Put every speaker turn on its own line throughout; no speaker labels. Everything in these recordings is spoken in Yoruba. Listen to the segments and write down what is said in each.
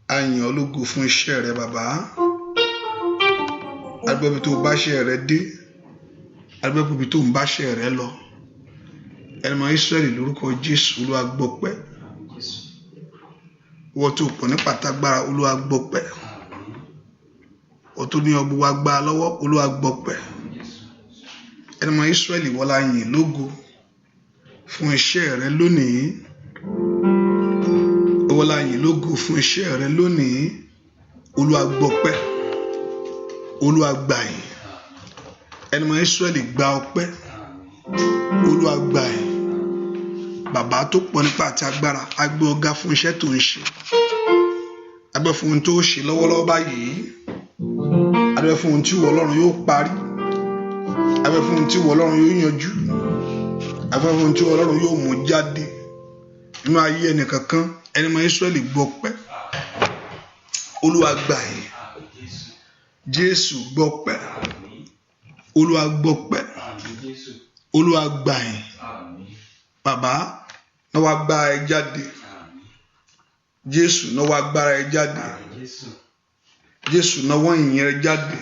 A yìn ọ́ lógo fún iṣẹ́ rẹ bàbá. Agbẹ́bí tó bá ṣe rẹ dé, agbẹ́bí tó ń bá ṣe rẹ lọ. Ẹni mọ Ísírẹ́lì lórúkọ Jésù, Olúwa gbọpẹ́. Wọ́n tó pọ̀ ní pàtàgbára, Olúwa gbọpẹ́. Wọ́n tó ní ọgbọ́ wa gbá lọ́wọ́, Olúwa gbọpẹ́. Ẹni mọ Ísírẹ́lì wọ́n la yìn lógo fún iṣẹ́ rẹ lónìí. Wọ́n la yìn lógo fún iṣẹ́ rẹ lónìí. Olúwa gbọpẹ́. Olúwa gbà yìn. Ẹni mọ Ísírẹ́lì gba ọpẹ́. Olúwa gbà yìn. Bàbá tó pọ̀ nípa àti agbára, a gbé ọ̀gá fún iṣẹ́ tó ń ṣe. A gbé fún ohun tó ṣe lọ́wọ́lọ́wọ́ báyìí. A gbé fún ohun tí ìwọ Ọlọ́run yóò parí. A gbé fún ohun tí ìwọ Ọlọ́run yóò yanjú. A gbé fún ohun tí ìwọ Ọlọ́run yóò mú jáde nínú ayé ẹnìkankan. Ẹni mọ Ísírẹ́lì gbọpẹ́. Olúwa gbà yìn. Jésù gbọpẹ́. Olúwa gbọpẹ́. Olúwa gbà yìn. Bàbá náà wá gbá ẹ jáde. Jésù náà wá gbá ẹ jáde. Jésù náà wọ́n ìyìn rẹ jáde.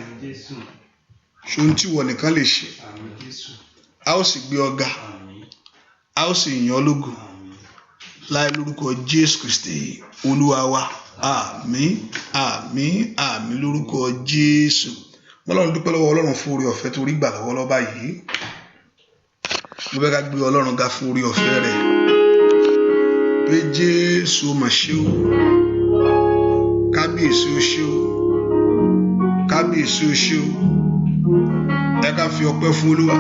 Ṣohun tí ìwọ nìkan lè ṣe. A ó sì gbé ọ̀gá. A ó sì yìn ọ́ lógo. Láì lórúkọ Jésù Kristi Olúwa wa. Àmín, àmín, àmín lórúkọ Jésù. Ọlọ́run dúpẹ́ lọ́wọ́ Ọlọ́run fún oore ọ̀fẹ́ tó rí gbà lọ́wọ́lọ́wọ́ báyìí. Mo fẹ́ ká gbé Ọlọ́run ga fún oore ọ̀fẹ́ rẹ̀. Pé Jésù mà ṣe o. Kábíyèsí o ṣe o. Kábíyèsí o ṣe o. Ẹ ká fi ọpẹ́ fún Olúwa.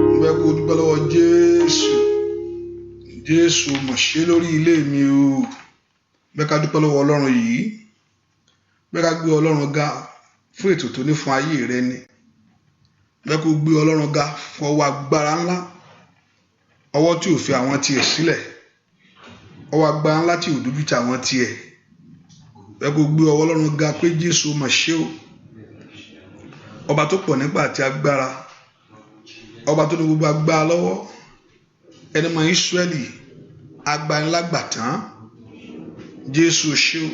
Mo fẹ́ kó dúpẹ́ lọ́wọ́ Jésù. Jésù mà ṣe lórí ilé mi o. Bẹ́ẹ̀ ká dúpẹ́ lọ́wọ́ Ọlọ́run yìí. Bẹ́ẹ̀ ká gbé Ọlọ́run ga fún ètò tó ní fún ayé rẹ ni. Bẹ́ẹ̀ kó gbé Ọlọ́run ga fún ọwọ́ agbára ńlá. Ọwọ́ tí ò fi àwọn tiẹ̀ sílẹ̀. Ọwọ́ agbára ńlá tí ò dójú tì àwọn tiẹ̀. Bẹ́ẹ̀ kó gbé ọwọ́ Ọlọ́run ga pé Jésù mà ṣe o. Ọba tó pọ̀ nípa àti agbára. Ọba tó ní gbogbo agbára lọ́wọ́. Ẹni mọ Ísírẹ́lì agbanilágbàtán. Jésù ṣe o.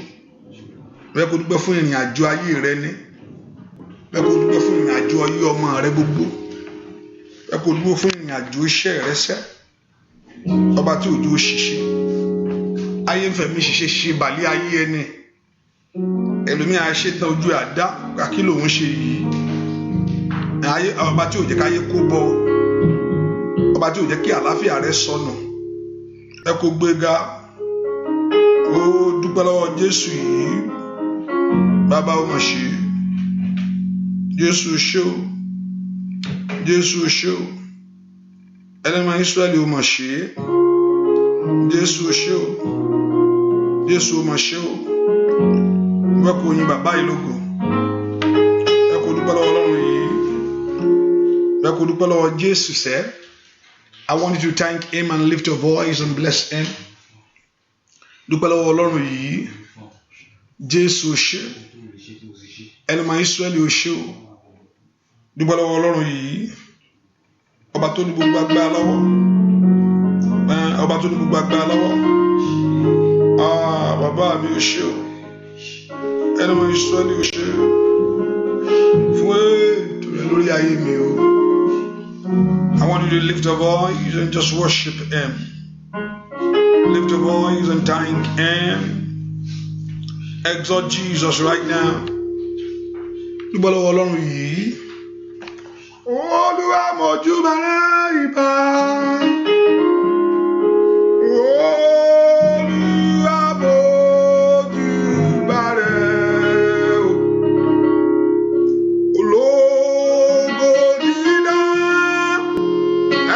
Bẹ́ẹ̀ kó dúpẹ́ fún ìrìn àjò ayé rẹ ni. Bẹ́ẹ̀ kó dúpẹ́ fún ìrìn àjò ayé ọmọ rẹ gbogbo. Bẹ́ẹ̀ kó dúpẹ́ fún ìrìn àjò iṣẹ́ rẹ sẹ́. Ọba tí òjò ṣiṣẹ́. Ayé ń fẹ̀mí ṣiṣẹ́ ṣe bàlẹ́ ayé ẹni. Ẹlòmíà ṣe tán ojú àdá ká kí lòun ṣe yìí. Ọba tí ò jẹ́ káyé kó bọ́. Ọba tí ò jẹ́ kí àlàáfíà rẹ sọnù. Ẹ kó gbéga. Ó dúpẹ́ lọ́wọ́ Jésù yìí. Bàbá ó mà ṣe. Jésù ṣe o. Jésù ṣe o. Ẹni mọ Ísírẹ́lì ó mà ṣe. Jésù ṣe o. Jésù ó mà ṣe o. Ẹ kó yin bàbá yìí lógo. Ẹ kó dúpẹ́ lọ́wọ́ Ọlọ́run yìí. Ẹ kó dúpẹ́ lọ́wọ́ Jésù sẹ́. I want you to thank him and lift your voice and bless him. Dúpẹ́ lọ́wọ́ Ọlọ́run yìí. Jésù ṣe. Ẹni mọ Ísírẹ́lì ó ṣe o. Dúpẹ́ lọ́wọ́ Ọlọ́run yìí. Ọba tó ní gbogbo agbára lọ́wọ́. Ọba tó ní gbogbo agbára lọ́wọ́. Bàbá mi ó ṣe o. Ẹni mọ Ísírẹ́lì ó ṣe o. Fún ètò rẹ lórí ayé mi o. I want you to lift your voice and just worship him. Lift your voice and thank him. Exalt Jesus right now. Dúpẹ́ lọ́wọ́ Ọlọ́run yìí. Olúwa mọ̀júbà rẹ̀ ìbà. Olúwa mọ̀júbà rẹ̀ o. Ológo dídá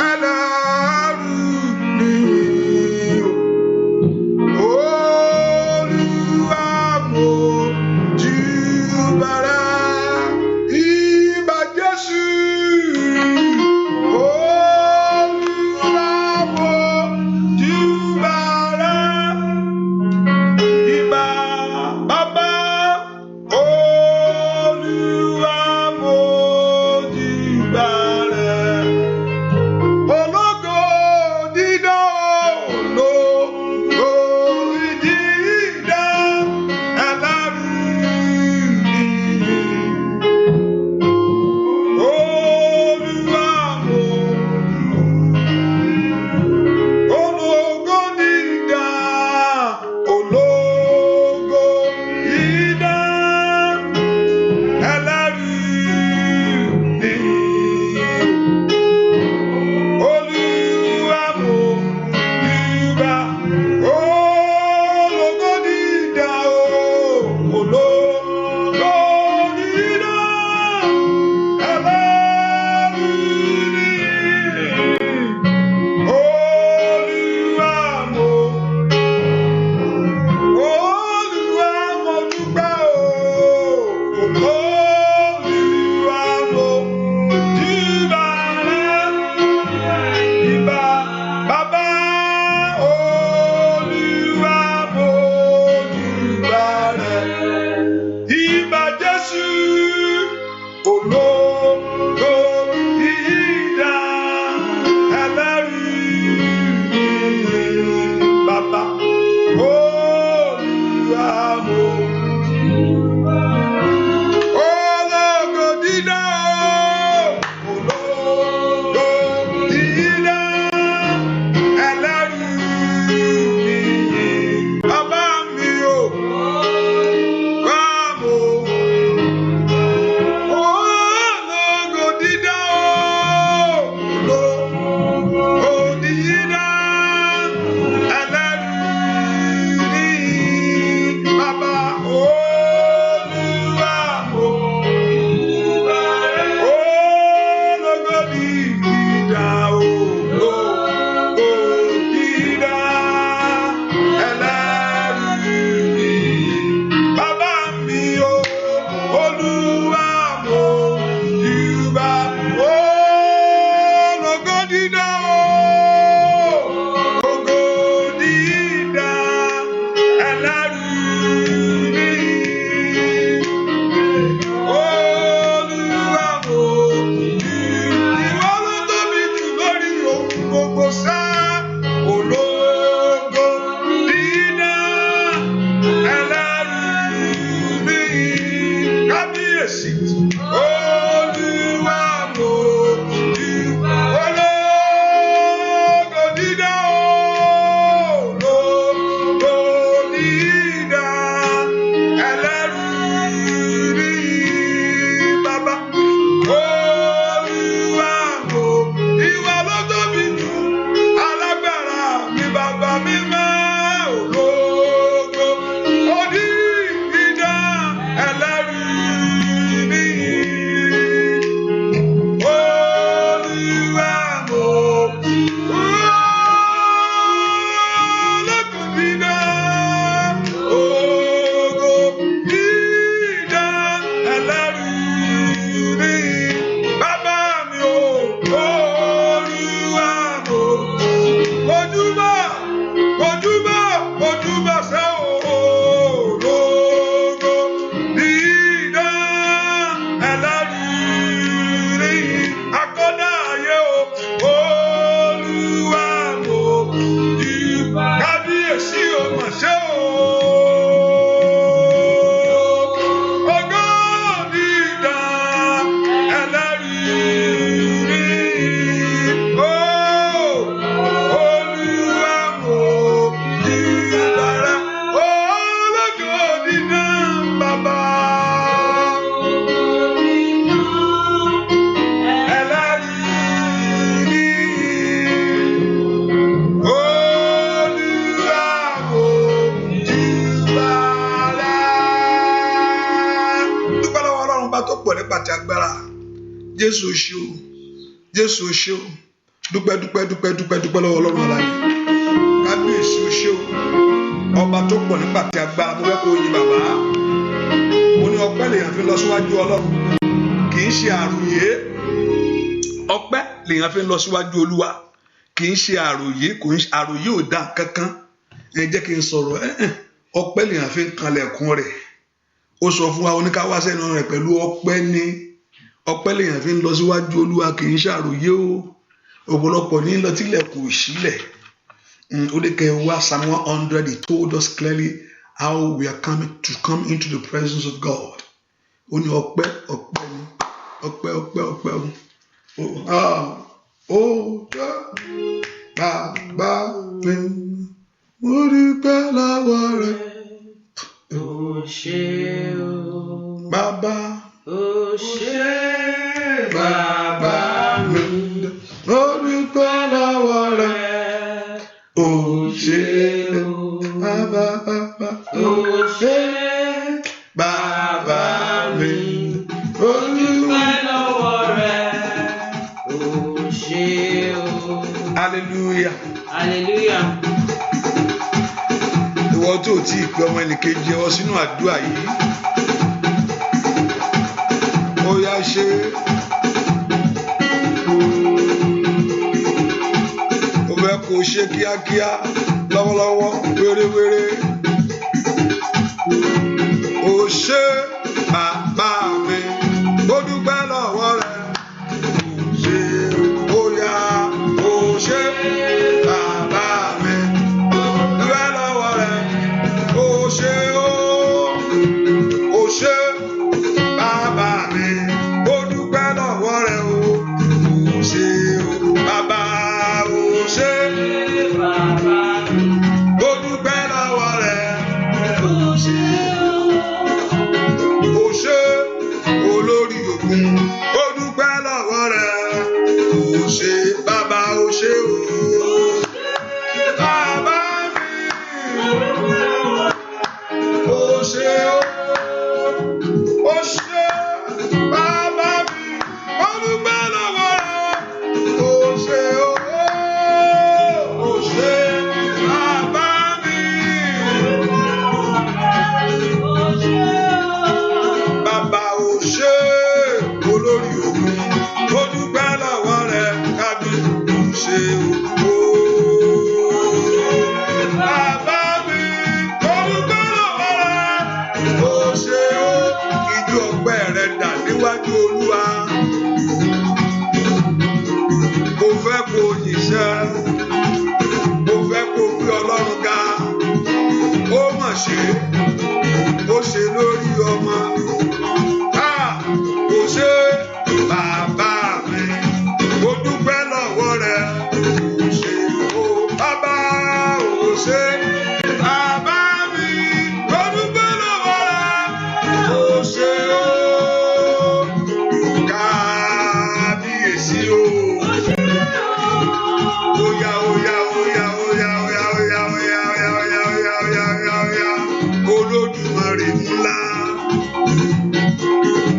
ẹlẹ́rù nìyí o. Olúwa mọ̀júbà rẹ̀ ìbà Jésù. Olúwa àti agbára. Jésù ṣé o, Jésù ṣé o, dúpẹ́ lọ́wọ́ Ọlọ́run alààyè. Kábíyèsí o ṣé o, ọba tó pọ̀ nípa àti agbára. Mo fẹ́ kó yin bàbá. Mo ní ọpẹ́ lèèyàn fi lọ síwájú Ọlọ́run, kì í ṣe àròyé. Ọpẹ́ lèèyàn fi lọ síwájú Olúwa, kì í ṣe àròyé. Àròyé ò dá kankan. Ẹ jẹ́ kí n sọ̀rọ̀. Ọpẹ́ lèèyàn fi ń kanlẹ̀kùn rẹ̀. Ó sọ fún wa, ó ní ká wá sẹ́nu rẹ̀ pẹ̀lú ọpẹ́ ní. Ọpẹ́ lèèyàn fi ń lọ síwájú Olúwa, kì í ṣe àròyé o. Ọ̀pọ̀lọpọ̀ ní lọ tilẹ̀kùn òṣìlẹ̀. Ó lè kẹ́ wá Psalm 100. He told us clearly how we are coming to come into the presence of God. Ó ní ọpẹ́ ni, ọpẹ́ o. Bàbá mi, mo dúpẹ́ lọ́wọ́ rẹ̀.
Ó ṣé o.
Bàbá.
Ó ṣé bàbá mi.
Mo dúpẹ́ lọ́wọ́ rẹ̀. Ó ṣé bàbá.
Ó ṣé
bàbá mi.
Mo dúpẹ́ lọ́wọ́ rẹ̀. Ó ṣé o.
Hallelujah.
Hallelujah.
Ìwọ tó tí ì pé ọmọ ẹnìkejì ọ sínú àdúrà yìí, ó yá ṣe. Ó fẹ́ kó ṣe kíákíá, lọ́wọ́lọ́wọ́, wéréwéré. Ó ṣé bàbá mi, ó dúpẹ́ lọ́wọ́ rẹ̀. Ó ṣé, ó yá, ó ṣé bàbá mi, dúpẹ́ lọ́wọ́ rẹ̀. Ó ṣé o, ó ṣé bàbá mi, ó dúpẹ́ lọ́wọ́ rẹ̀ o. Ó ṣé o, bàbá, ó ṣé
bàbá mi.
ó dúpẹ́ lọ́wọ́ rẹ̀.
Ó ṣé o.
Ó ṣé olórí òkun, ó dúpẹ́ lọ́wọ́ rẹ̀. Ó ṣé bàbá, ó ṣé o. Bàbá mi, ó ṣé o. Ó ṣé bàbá mi, ó dúpẹ́ lọ́wọ́ rẹ̀. Ó ṣé o. Ó ṣé bàbá mi. Bàbá ó ṣé olórí òkun, ó dúpẹ́ lọ́wọ́ rẹ̀. Kábí ó ṣé o. Bàbá mi, ó dúpẹ́ lọ́wọ́ rẹ̀. Ó ṣé o. Ijó ọpẹ́ rẹ̀ dà níwájú Olúwa. Mo fẹ́ kó yìíṣẹ́, mo fẹ́ kó gbé Ọlọ́run ga. Ó mà ṣe, ó ṣe lórí ọmọ. Ó ṣé bàbá mi, ó dúpẹ́ lọ́wọ́ rẹ̀. Ó ṣé o bàbá, ó ṣé bàbá mi, ó dúpẹ́ lọ́wọ́ rẹ̀. Ó ṣé o kábíyèsí o. Oya. Olódùmarè ńlá.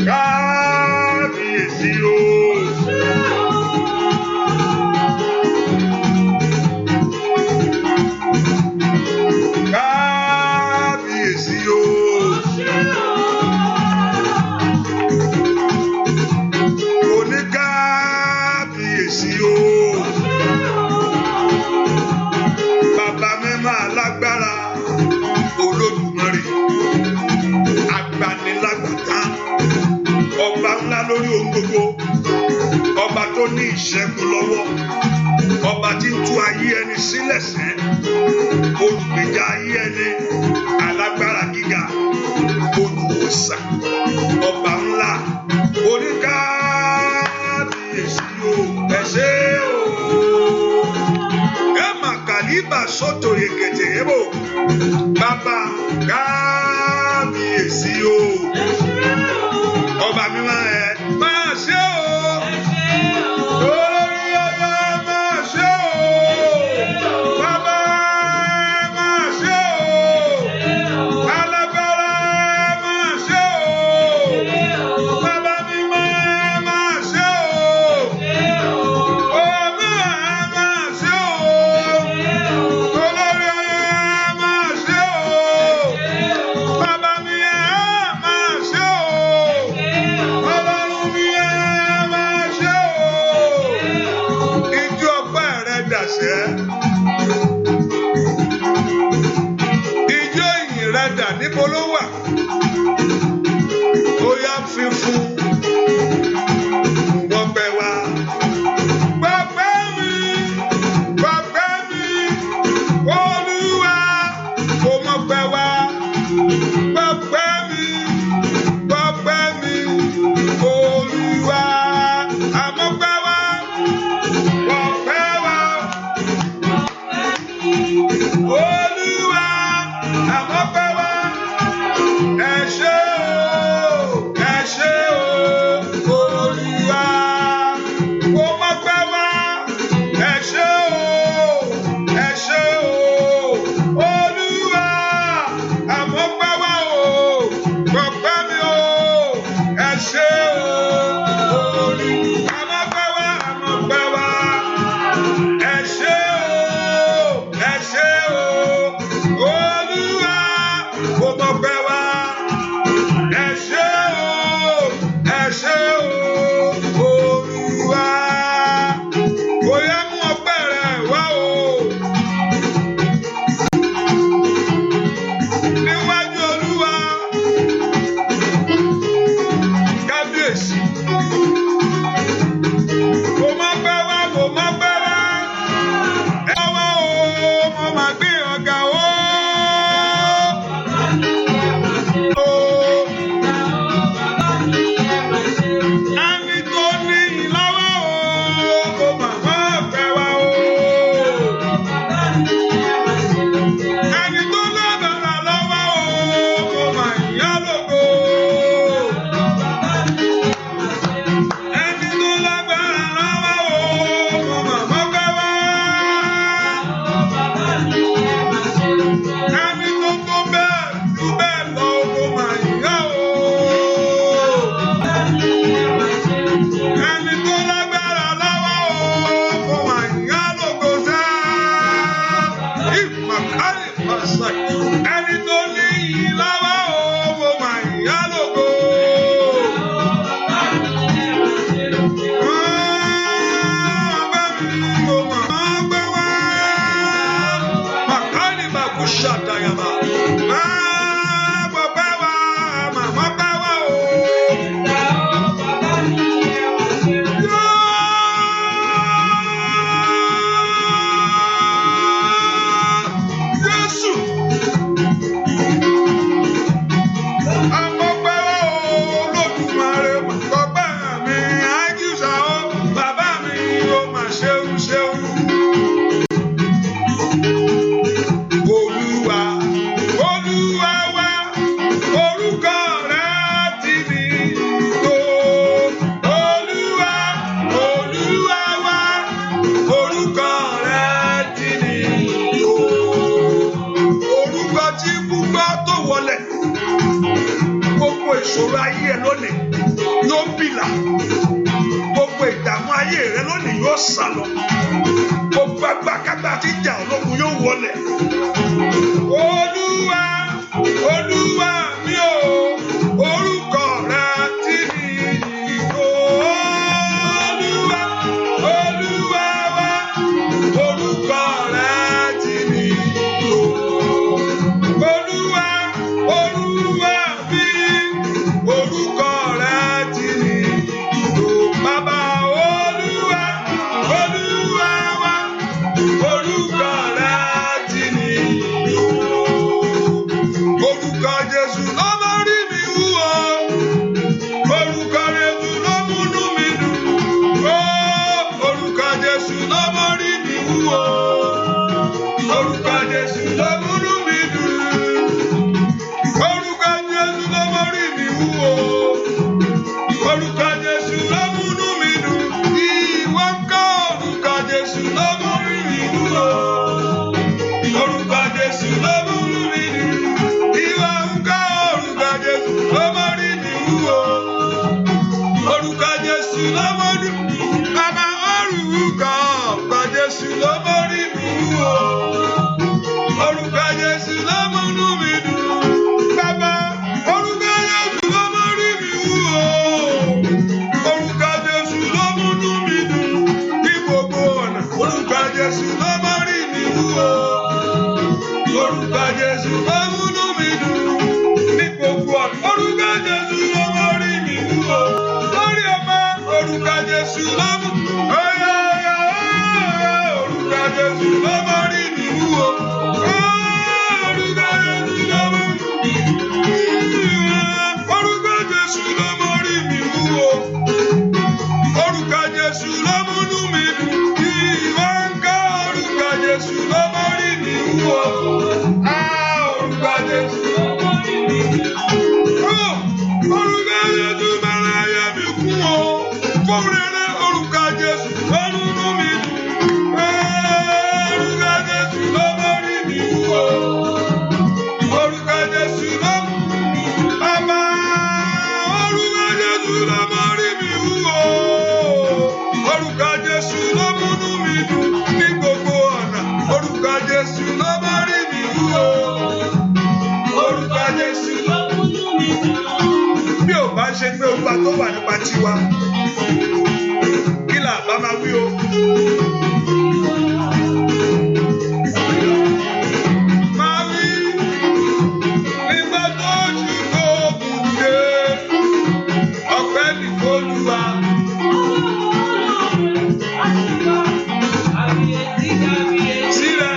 Kábíyèsí o. Kábíyèsí o. Oníkábíyèsí o. Bàbá mímọ́ alágbára, Olódùmarè, agbanilágbàtà, ọba ńlá lórí ohun gbogbo, ọba tó ní ìṣẹ́gun lọ́wọ́, ọba tí ń tú ayé ẹni sílẹ̀ sẹ́, olùgbèjà ayé ẹni, alágbára gíga, olùwòsàn, ọba ńlá, oníkábíyèsí o. Ẹ ṣé o. Kaliba soto yekete ebo. Bàbá kábíyèsí o. Ọba mímọ́ ẹ máa ṣe o. Olórí ọba máa ṣe o. Bàbá máa ṣe o. Alágbára máa ṣe o. Bàbá mímọ́ Níbo ló wà? Ó yá fi fún gbọpẹ́ wa. Gbọpẹ́ mi, Olúwa, kò mọpẹ́ wa. Gbọpẹ́ mi, Olúwa, àmọ́pẹ́ wa. Gbọpẹ́ wa. Olúwa, àmọ́pẹ́ wa. Ẹ ṣé o, Olúwa, kò mọpẹ́ wa. Ẹ ṣé o, Olúwa, àmọ́pẹ́ wa o. Gbọpẹ́ mi o. Ẹ ṣé o, Olúwa, àmọ́pẹ́ wa. Ẹ ṣé o, Olúwa, kò mọpẹ́ wa. Ẹ ṣé o, Olúwa, kò yẹ mú ọpẹ́ rẹ̀ wá o. Níwájú Olúwa, kábíyèsí, kò mọpẹ́ wa. Ẹ wá o, mo máa gbé ọ̀gá o. Ẹni tó ní ìlọ́wọ́ o, kò máa ọpẹ́ wa o. Ẹni tó lágbára lọ́wọ́ o, kò máa yá lógo. Ẹni tó lágbára lọ́wọ́ o, kò máa ọpẹ́ wa. Ẹni tó tó bẹ́ẹ̀ jù bẹ́ẹ̀ lọ, kò máa yá o. Ẹni tó lágbára lọ́wọ́ o, kò máa yá lógo sá. Ìmàkárì pàṣẹ. Ẹni tó ní iyì lọ́wọ́ o, kò máa yá lógo. Màkárì màkúṣà dàyàmà. Gbọpẹ́ wa, màmá pẹ́ wa o. Jésù, àmọ́pẹ́ wa o, Olódùmarè, gbọpẹ́ mi, àjíṣà o, bàbá mi, ó mà ṣeun. Olúwa wa, orúkọ rẹ̀ ti ní ìgbò. Olúwa wa, orúkọ rẹ̀ ti ní ìgbò. Orúkọ tí púpọ̀ tó wọlé. Gbogbo ìṣòro ayé ẹ lónìí yóò bìlà. Gbogbo ìdààmú ayé rẹ lónìí yóò sálọ. Gbogbo agbákágbá tí jà ológun yóò wọlé. Olúwa mi o, orúkọ rẹ̀ ti ní ìgbò. Olúwa wa, orúkọ rẹ̀ ti ní ìgbò. Olúwa mi, orúkọ rẹ̀ ti ní ìgbò. Bàbá Olúwa wa, orúkọ rẹ̀ ti ní ìgbò. Orúkọ Jésù ló mọ rí mi wú o. Orúkọ Jésù ló múnú mi dùn. Orúkọ Jésù ló mọ rí mi wú o. Orúkọ Jésù ló múnú mi dùn. Orúkọ Jésù ló mọ rí mi wú o. Orúkọ Jésù ló múnú mi dùn. Ìwọ ń kọ́ orúkọ Jésù ló mọ rí mi wú o. Orúkọ Jésù ló múnú mi dùn. Ìwọ ń kọ́ orúkọ Jésù ló mọ rí mi wú o. Orúkọ Jésù ló mọ dùn. Bàbá orúkọ Jésù ló mọ rí mi wú o. Orúkọ Jésù ló múnú mi dùn. Bàbá orúkọ Jésù ló mọ ló mórí mi wú o. Orúkọ Jésù ló múnú mi dùn ní gbogbo ọ̀nà. Orúkọ Jésù ló mórí mi wú o. Orúkọ Jésù ló múnú mi dùn. Bí ò bá ṣe pé olúwa tó wà nípa tiwa, kí là bá máa wí o. Máa wí nígbà tó jù kó bùdé, ọpẹ́ ní f'Olúwa. Sílẹ̀.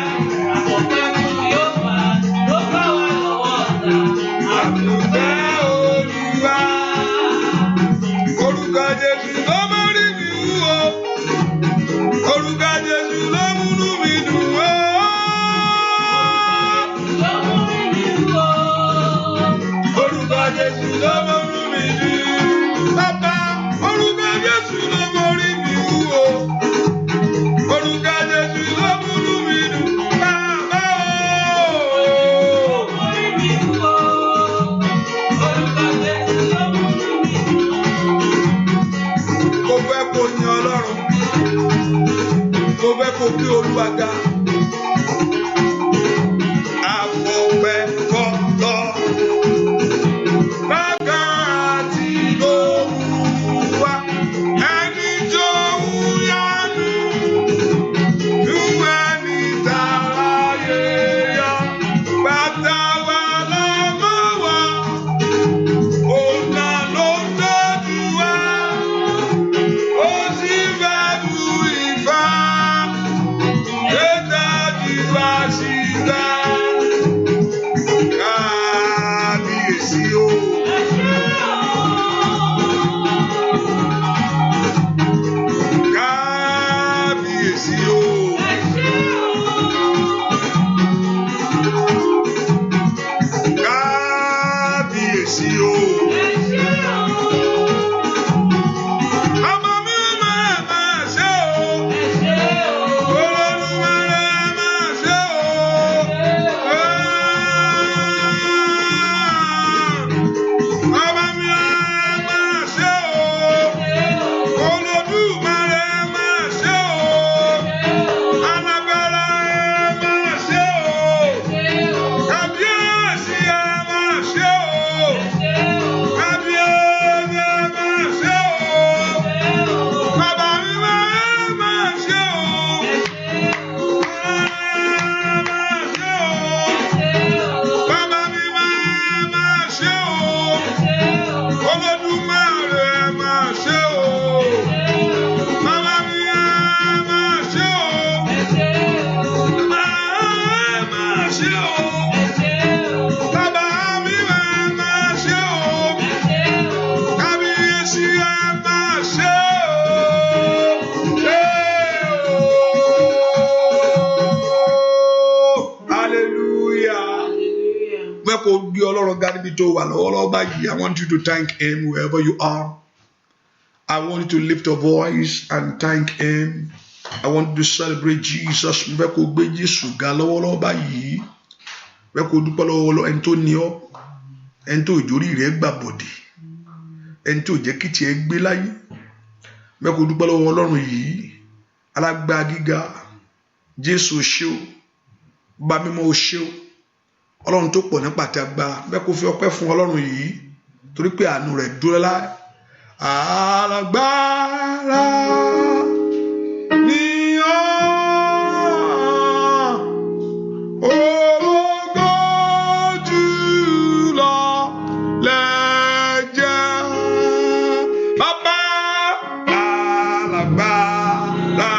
Àdúpẹ́ Olúwa. Orúkọ Jésù ló mórí mi wú o. Orúkọ Jésù ló múnú mi dùn o. Orúkọ Jésù ló múnú mi dùn. Bàbá, orúkọ Jésù ló mórí mi wú o. Orúkọ Jésù ló múnú mi dùn. Bàbá o. Mo fẹ́ kó yin Ọlọ́run. Mo fẹ́ kó gbé Olúwa ga. Àfọ̀pẹ́ fọ́lọ́. Bàbá àti Olúwa. Ẹni tó ń yánu. Dùn ẹni tàráyé yá. Bàtà wa lọ́mọ wa. Ọ̀nà ló ń tọ́jú wa. Ó sì fẹ́ bu ìfà. Ètàjú wa sí gbà. Kábíyèsí o. Kábíyèsí o. Kábíyèsí o. Ọmọ mi máa ṣe o. Olódùmarè máa ṣe o. Ọmọ mi máa ṣe o. Olódùmarè máa ṣe o. Alágbára máa ṣe o. Kábíyèsí máa ṣe o. Kábíyèsí máa ṣe o. Bàbá mi máa ṣe o. Máa ṣe o. Bàbá mi máa ṣe o. Olódùmarè máa ṣe o. Bàbá mi máa ṣe o. Máa ṣe o. Bàbá mi máa ṣe o. Kábíyèsí máa ṣe o. Hallelujah. Mẹ́ kò gbé Ọlọ́run ga níbi tó wà lọ́wọ́lọ́wọ́ báyìí. I want you to thank him wherever you are. I want you to lift your voice and thank him. I want you to celebrate Jesus. Mẹ́ kò gbé Jésù ga lọ́wọ́lọ́wọ́ báyìí. Mẹ́ kò dúpẹ́ lọ́wọ́lọ́wọ́ ẹni tó ní ọ́, ẹni tó ìjórí rẹ̀ gbà bọ̀dì, ẹni tó jẹ́ kí tiẹ̀ gbé láyé. Mẹ́ kò dúpẹ́ lọ́wọ́ Ọlọ́run yìí, alágbára gíga. Jésù o ṣé o, bá mímọ́ o ṣé o. Ọlọ́run tó pọ̀ nípa àti agbára. Mẹ́ kò fi ọpẹ́ fún Ọlọ́run yìí torí pé àánú rẹ̀ dúró láé. Alágbára ni ọ́, ológo jùlọ lẹ jẹ́. Bàbá alágbára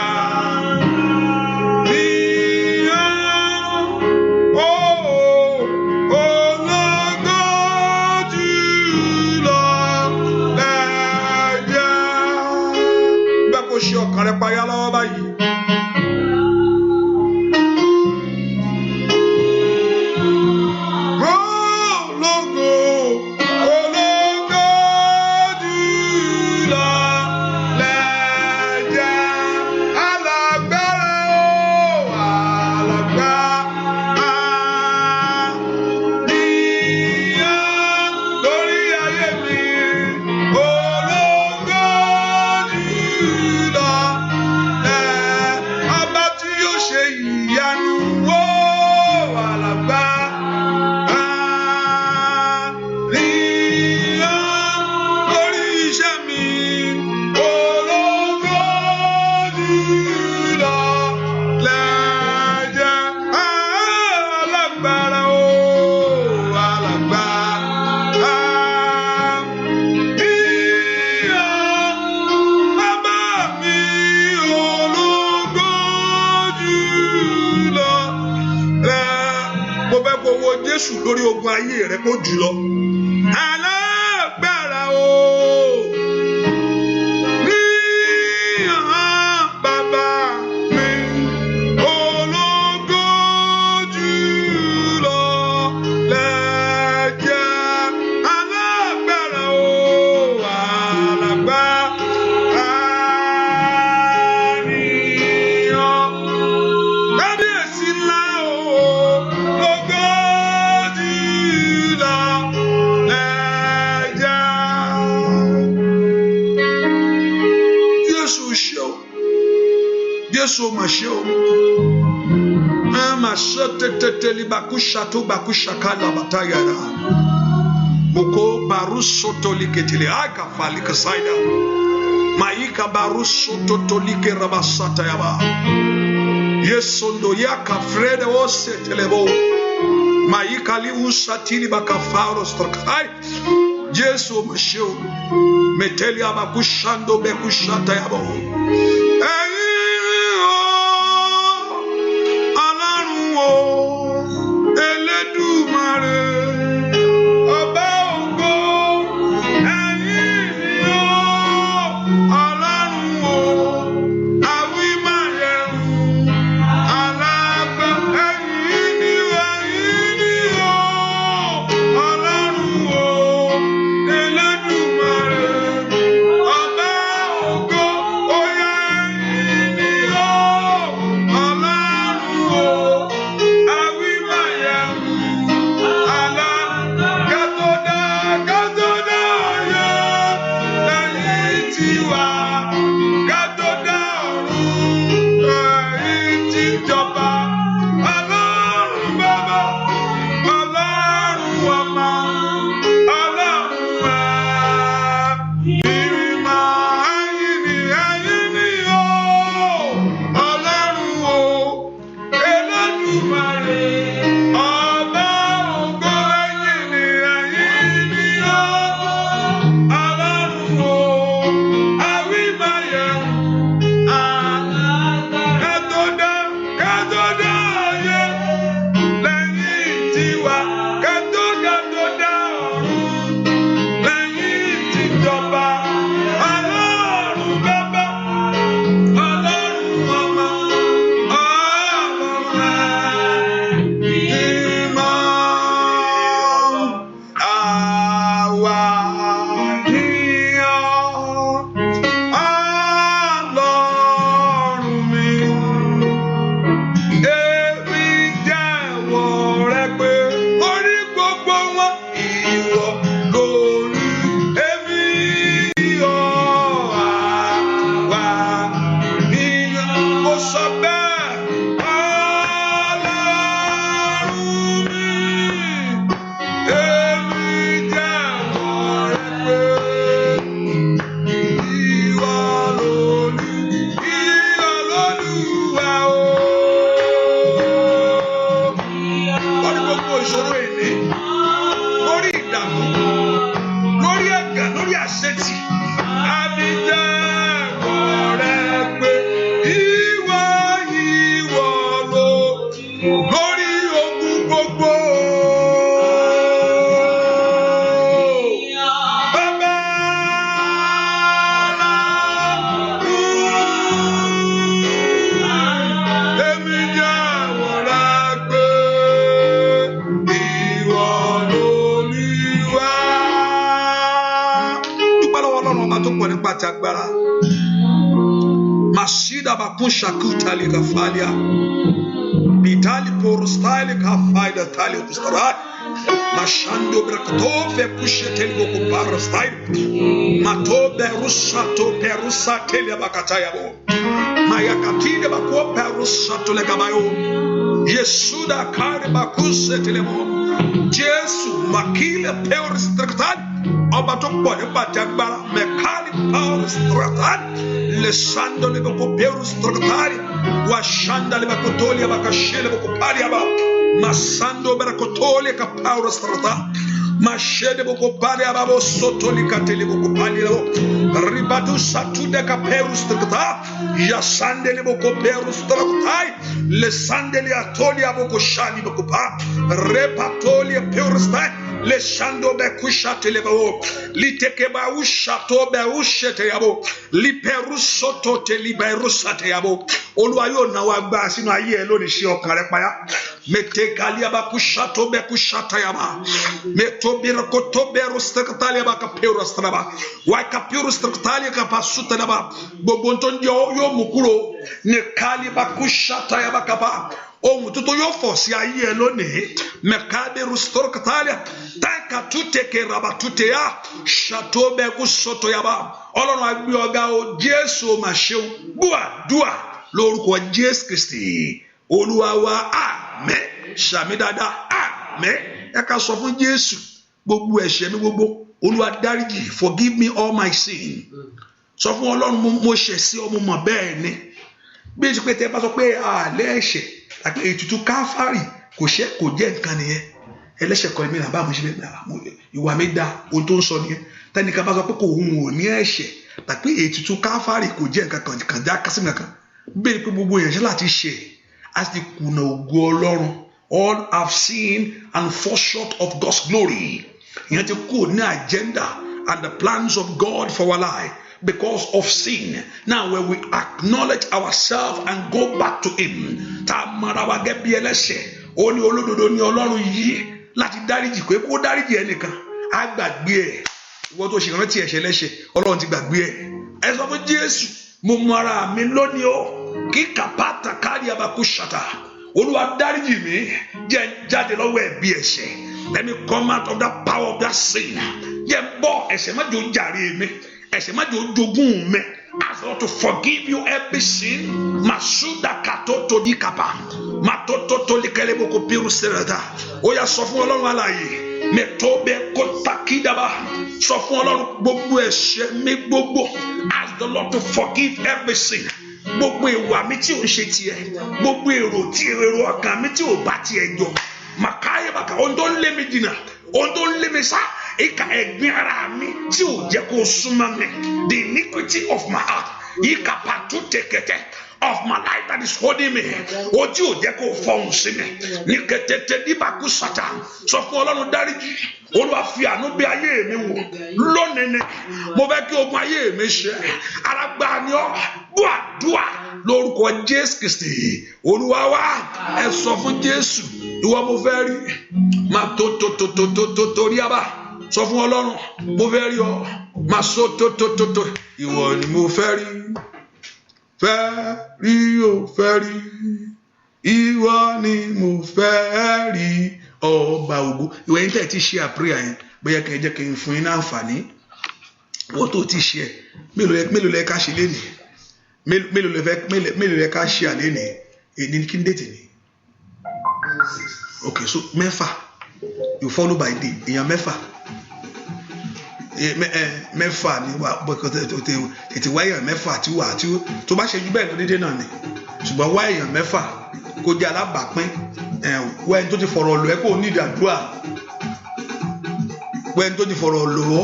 ni ọ́, ológo jùlọ lẹ jẹ́. Bẹ́ẹ̀ kò ṣe Jésù lórí ogun ayé rẹ kó jùlọ. Alágbára o. Jésù mà ṣe o. Mà ṣe tètè bakusha tó bakusha kala batayara. Moko baruso toliketele aka falika saida. Maika baruso totolike rabasata yaba. Yesondo yaka frede ose telebo. Maika li usatili bakafaro strokai. Jésù mà ṣe o. Meteli abakushando bekushata yabo. Elédùmarè ọba ògo ẹ̀yin ni ó Ọlọ́run o àwímáyẹ̀rù alágbà ẹ̀yin ni ó Ọlọ́run o Elédùmarè ọba ògo oyè ẹ̀yin ni ó Ọlọ́run o. Mashida bakusha kutali kafalia bitali porostali kafaida tali kustarat mashando braktofe kusheteli bokupara style matobe rusato perusa tele bakataya bo mayakatide bako perusato legabayo Yesuda kare bakuse telemo Jesu makile perustratan ọba tó pọ̀ nípa ti agbára mẹkáàlì pàrọ̀ stratan lẹ́sàndọ̀ lè bẹ̀kọ̀ pẹ̀rù stratari wà ṣàndà lè bẹ̀kọ̀ tóli àbàkà ṣe lè bẹ̀kọ̀ pàrí àbà màsàndọ̀ bẹ̀rẹ̀ kọ̀ tóli ka pàrọ̀ stratan Mashede boko pali ababo sotoli katele boko pali labo. Ribadu satude kaperus trakta. Yasandele boko perus traktai. Le sandeli atoli aboko shali boko pa. Repatoli perus tai. Le shando be kushate lebo. Li tekeba ushato be ushete yabo. Li perus soto te li berus ate yabo. Olúwa yóò na wa gba sínú ayé ẹ lónìí ṣe ọkàn rẹ payá. Mete kaliaba kushato be kushata yaba. Meto birakoto berus traktalia ba kaperus traba. Wa kapirus traktalia kapasuta naba. Gbogbo nto yóò mú kúrò ní kaliba kushata yaba kapa. Ohun tuntun yóò fọ̀ sí ayé ẹ lónìí. Mekade rustor katalia. Tanka tute ke raba tute ya. Shato be kusoto yaba. Ọlọ́run á gbé ọ̀gá o Jésù mà ṣeun. Gbúà dúà lórúkọ Jésù Kristi. Olúwa wa àmín. Ṣàmì dáadáa àmín. Ẹ ká sọ fún Jésù gbogbo ẹ̀ṣẹ̀ mi gbogbo. Olúwa dáríjì, forgive me all my sin. Sọ fún Ọlọ́run mo ṣẹ̀ sí ọ mo mọ̀ bẹ́ẹ̀ ni. Bí èsì pé tẹ bá sọ pé àlẹ́ ẹ̀ṣẹ̀ àti ètùtù káfárì kò jẹ́ nǹkan nìyẹn. Ẹlẹ́ṣẹ̀ kan mi là bá mo ṣe ìwà mi dá ohun tó ń sọ nìyẹn. Tẹ́nìkan bá sọ pé kò òun ò ní ẹ̀ṣẹ̀ tàbí ètùtù káfárì kò jẹ́ nǹkan kan já kásìmì kankan. Bẹ́ẹ̀ pé gbogbo èèyàn ṣe láti ṣe a ti kùnà ògo Ọlọ́run. All have seen and fall short of God's glory. Ìyẹn ti kú ní agenda and the plans of God for our life because of sin. Now when we acknowledge ourselves and go back to Him, tá a mara wa gẹ́gẹ́ bí ẹlẹ́ṣẹ̀, ó ní olódodo ní Ọlọ́run yìí láti dáríjì pé kó dáríjì ẹnìkan á gbàgbé ẹ̀. Ìwọ tó ṣe ìrántí ẹ̀ṣẹ̀ lẹ́ṣẹ̀ Ọlọ́run ti gbàgbé ẹ̀. Ẹ sọ fún Jésù mo mọ ara mi lónìí o kí kàpáta kárí abakú ṣàtà. Olúwa dáríjì mi jẹ́ jáde lọ́wọ́ ẹ̀bi ẹ̀ṣẹ̀. Let me come out of that power of that sin. Jẹ́ bọ́ ẹ̀ṣẹ̀ má jò jàre mi. Ẹ̀ṣẹ̀ má jò jogún mi. Ask God to forgive you every sin. Masuda katoto di kapa. Matoto to likelebo ko piru serata. Ó yá sọ fún Ọlọ́run alààyè. Metobe kotakidaba. Sọ fún Ọlọ́run gbogbo ẹ̀ṣẹ̀ mi gbogbo. Ask the Lord to forgive every sin. Gbogbo ìwà mi tí ò ń ṣe tiẹ̀. Gbogbo èrò ọkàn mi tí ò bá tiẹ̀ jọ. Màkàyè bàkà ohun tó ń lé mi dìnnà. Ohun tó ń lé mi sá. Ìkà ẹ̀gbin ara mi tí ò jẹ́ kó súnmọ́ mi. The iniquity of my heart. Ìkà pàtó tẹ̀kẹ̀tẹ̀ of my life that is holding me. Ojú ò jẹ́ kó fọhùn sí mi. Ní kẹ̀tẹ̀tẹ̀ díbàkú sàtà. Sọ fún Ọlọ́run dáríjì. Olúwa fi àánú bí ayé mi wò. Lónìí ni mo fẹ́ kí ogun ayé mi ṣẹ. Alágbára ni ọ́. Dúà lórúkọ Jésù Kristi. Olúwa wa ẹ sọ fún Jésù. Ìwọ mo fẹ́ rí. Máa tó rí abá. Sọ fún Ọlọ́run mo fẹ́ rí ọ. Máa sọ tó. Ìwọ ni mo fẹ́ rí. Fẹ́ rí. Ìwọ ni mo fẹ́ rí. Ọba ògo. Ìwọ yẹn tẹ̀ ti ṣe àpéyà yẹn. Bóyá kí ẹ jẹ́ kí n fún yín ní àǹfààní. Wọ́n tó ti ṣe ẹ̀. Mélòó lẹ ká ṣe lénìí? Mélòó lẹ ká ṣe àlénìí? Èdè kí n dé tèmi? Okay, so mẹ́fà. You follow by day. Èèyàn mẹ́fà. Mẹ́fà ni wà tètè wá èèyàn mẹ́fà tí wà tí tó bá ṣe jù bẹ́ẹ̀ lọ dédé náà ni. Ṣùgbọ́n wá èèyàn mẹ́fà kó jẹ́ alábàápín. Wẹ́n tó ti fọ̀rọ̀ lọ ẹ kó ní ìdàdúrà. Wẹ́n tó ti fọ̀rọ̀ lọ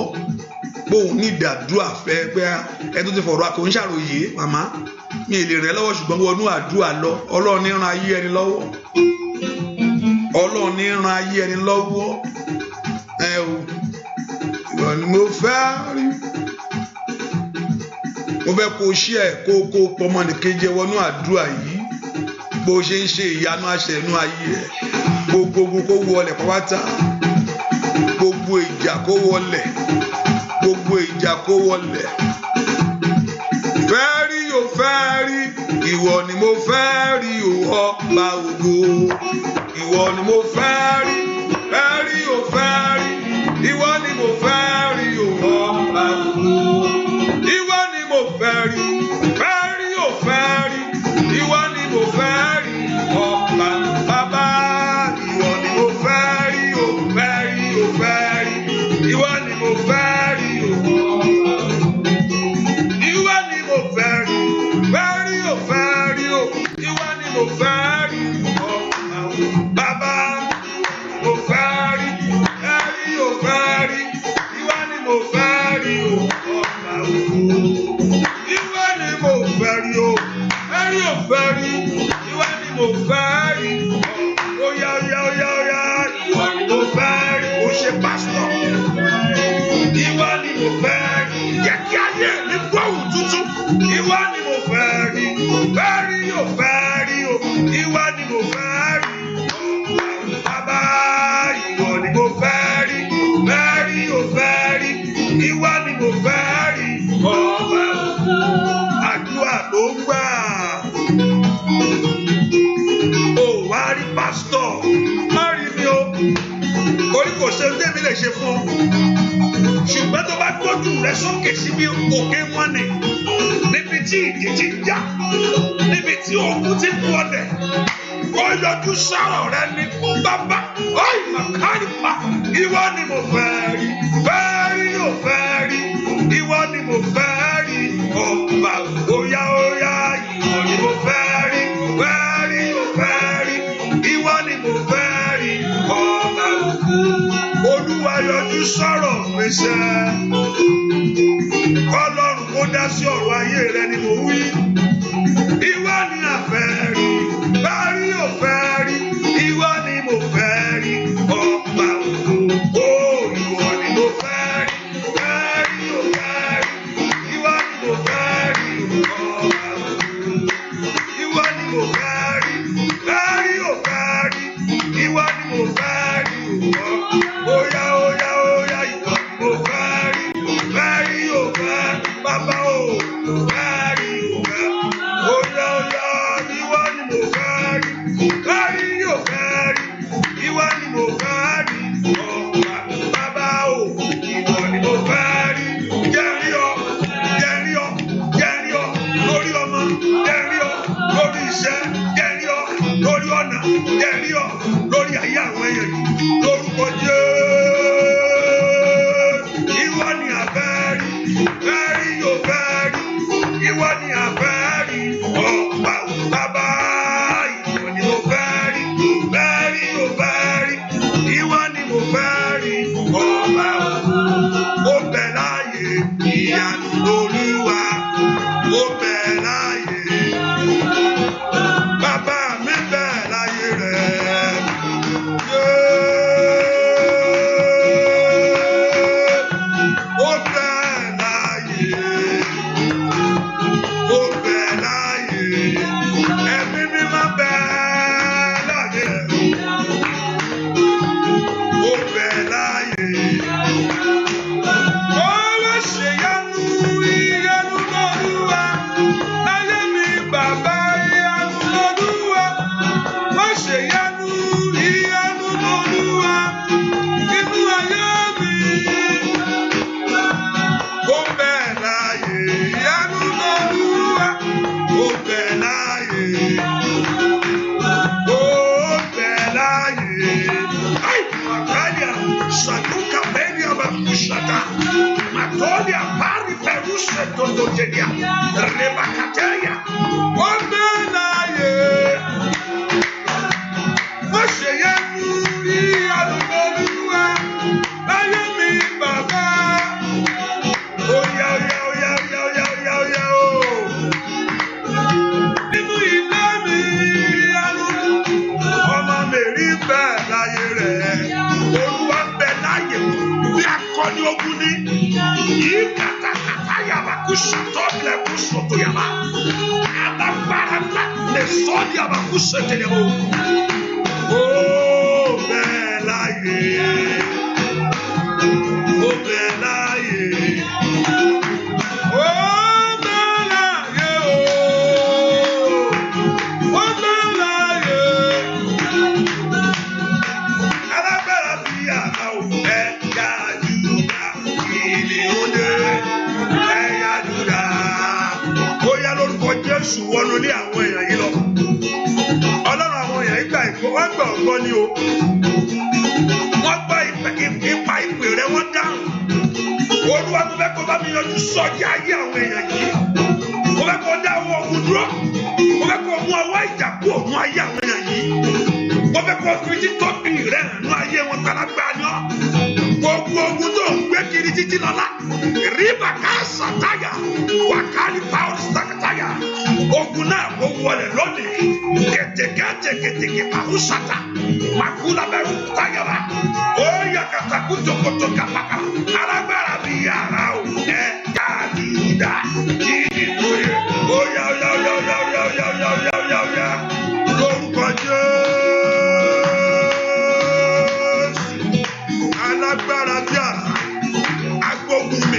bó ní ìdàdúrà fẹ́ pé ẹ tó ti fọ̀rọ̀ àkó ń ṣàròyé màmá mi ì lè rẹ́ lọ́wọ́ ṣùgbọ́n wọnú àdúrà lọ. Ọlọ́run ní ran ayé ẹni lọ́wọ́. Ọlọ́run ní ran ayé ẹni lọ́wọ́. Ìwọ ni mo fẹ́ rí. Mo fẹ́ kó ṣí ẹ̀ kó pọmọ nìkejì wọnú àdúrà yìí. Bó ṣe ń ṣe ìyanu àṣẹ inú ayé ẹ̀. Gbogbo kó wọlẹ̀ pátá. Gbogbo ìjà kó wọlẹ̀. Fẹ́ rí o fẹ́ rí. Ìwọ ni mo fẹ́ rí o ọba ògo. Ìwọ ni mo fẹ́ rí. Fẹ́ rí o fẹ́ rí. Ìwọ ni mo fẹ́ rí o ọba ògo. Ìwọ ni mo fẹ́ rí. Fẹ́ rí o fẹ́ rí. Ìwọ ni mo fẹ́ rí ọba bàbá. Ìwọ ni mo fẹ́ rí o fẹ́ rí o fẹ́ rí. Ìwọ ni mo fẹ́ rí o ọba. Ìwọ ni mo fẹ́ rí. Fẹ́ rí o fẹ́ rí o. Ìwọ ni mo fẹ́ rí ọba bàbá. Mo fẹ́ rí. Fẹ́ rí o fẹ́ rí. ìwọ ni mo fẹ́ rí ọba àdúrà ló ń gbà. Ó wá rí pásítọ̀ má rí mi o orí kò ṣe débi lè ṣe fún ọ ṣùgbọ́n tó bá gbójú rẹ sókè síbi òkè wọn ni níbi tí ìdí ti ń jà níbi tí òkú ti ń wọlẹ̀ ó yọjú sọ̀rọ̀ rẹ ní bàbá ọ̀ì màkàrípa ìwọ ni mo fẹ́ rí yóò fẹ́ rí ìwọ ni mo fẹ́ rí ọba óyá óyá ìwọ ni mo fẹ́ rí yóò fẹ́ rí ìwọ ni mo fẹ́ rí ọba Olúwa yọjú sọ̀rọ̀ pèsè Ọlọ́run kó dá sí ọ̀rọ̀ ayé rẹ ni mo wí ìwọ ni a fẹ́ rí yóò fẹ́ rí ìwọ ni mo fẹ́ rí ọba ògo ìwọ ni mo fẹ́ rí yóò fẹ́ rí ìwọ ni mo fẹ́ rí ọba ògo ìwọ ni mo fẹ́ rí yóò fẹ́ rí ìwọ ni mo fẹ́ rí óyá óyá óyá ìwọ ni mo fẹ́ rí yóò fẹ́ bàbá o fẹ́ rí óyá óyá ìwọ ni mo fẹ́ rí yóò fẹ́ rí ìwọ ni mo fẹ́ rí ọba bàbá o ìwọ ni mo fẹ́ rí jẹ́rí ọ lórí ọmọ jẹ́rí ọ lórí iṣẹ́ jẹ́rí ọ lórí ọ̀nà jẹ́rí ọ lórí ayé àwọn èèyàn yìí lórúkọ Jésù ìwọ ni a fẹ́ rí yóò fẹ́ rí ìwọ ni a fẹ́ rí ọba bàbá ìwọ ni mo fẹ́ rí yóò fẹ́ rí ìwọ ni mo fẹ́ rí ọba ó bẹ láàyè ìyanu Olúwa ó bẹ láàyè bàbá mi bẹ láàyè rẹ̀ ó bẹ láàyè ẹ̀mí mi má bẹ láàyè ó bẹ láàyè. Ó wá ṣèyanu ìyanu l'Olúwa láyé mi bàbá ìyanu l'Olúwa wá ṣèyanu ìyanu l'Olúwa nínú ayé mi. Ó bẹ láàyè ìyanu l'Olúwa ó bẹ láàyè ó bẹ láàyè. Ai Makalia Saduka Beria Bakushata Matolia Pari Peruse Totogedia Rebakateria ó bẹ láàyè ó ṣèyanu ìyanu l'Olúwa láyé mi bàbá. Óyá óyá óyá óyá óyá óyá óyá o. Nínú ilé mi ìyanu ọmọ mi rí bẹ́ẹ̀ láyé rẹ̀. Olúwa ń bẹ láyé bí akọni ogun ní. Yìí kàtàkàtà yàrá kú ṣètò ilẹ̀ kú ṣòtò yàrá. Alágbára ńlá lè sọ ní yàrá kú ṣètò yàrá. Ó bẹ́ẹ̀ láyé. Ó bẹ́ẹ̀ láyé. Ó bẹ́ẹ̀ láyé o. Ó bẹ́ẹ̀ láyé. Alágbára bí yàrá o. Ẹ̀yà Júdà ìlú òde. Ẹ̀yà Júdà. Ó yá lórúkọ Jésù wọnú ilé àwọn èèyàn yìí lọ. Ọlọ́run àwọn èèyàn yìí gbà ìgbọ́ wọ́n gbà ọgbọ́n ni o. Wọ́n gbọ́ ipa ìpè rẹ̀ wọ́n dáhùn. Olúwa mo fẹ́ kó bá mi yanjú sọ́ọ̀dì ayé àwọn èèyàn yìí. Mo fẹ́ kó dá owó ogun dúró. Mo fẹ́ kó mú ọwọ́ ìjà kú òun ayé àwọn èèyàn yìí. Mo fẹ́ kó fi títóbi rẹ̀ nínú ayé wọn kálágbá ni ọ́. Gbogbo ogun tó ń gbé kiri títí lọ́la. Ríbà ká sàtáyà. Wàkálì pàwọ́ sàtáyà. Ogun náà kò wọlé lónìí. Kẹ̀tẹ̀kẹ̀tẹ̀ àrùsàtà. Màkúlà bẹ̀rù táyàrá. Ó yà kàtàkùtòkòtò kàpàkà. Alágbára bí yàrá o. Ẹ̀ka Júdà. Kìdì lóye. Ó yá ó yá ó yá ó yá ó yá ó yá ó yá ó yá ó yá. Lórúkọ Jésù. Alágbára bí yàrá. Agbógun mi.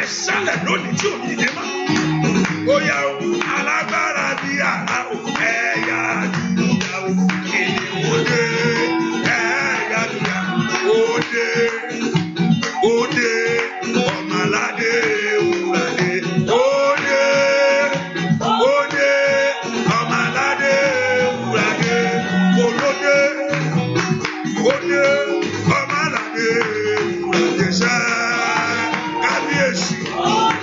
ṣẹlẹ̀ lónìí tí ò ní dé mọ́. Ó yá o, alágbára bí àrá o, ẹ̀yà Júdà o, kìnìún òde, ẹ̀yà Júdà òde, òde, ọmọládé ewúradé, òde, òde, ọmọládé ewúradé, olóde, òde, ọmọládé ewúradé sẹ́, kábíyèsí,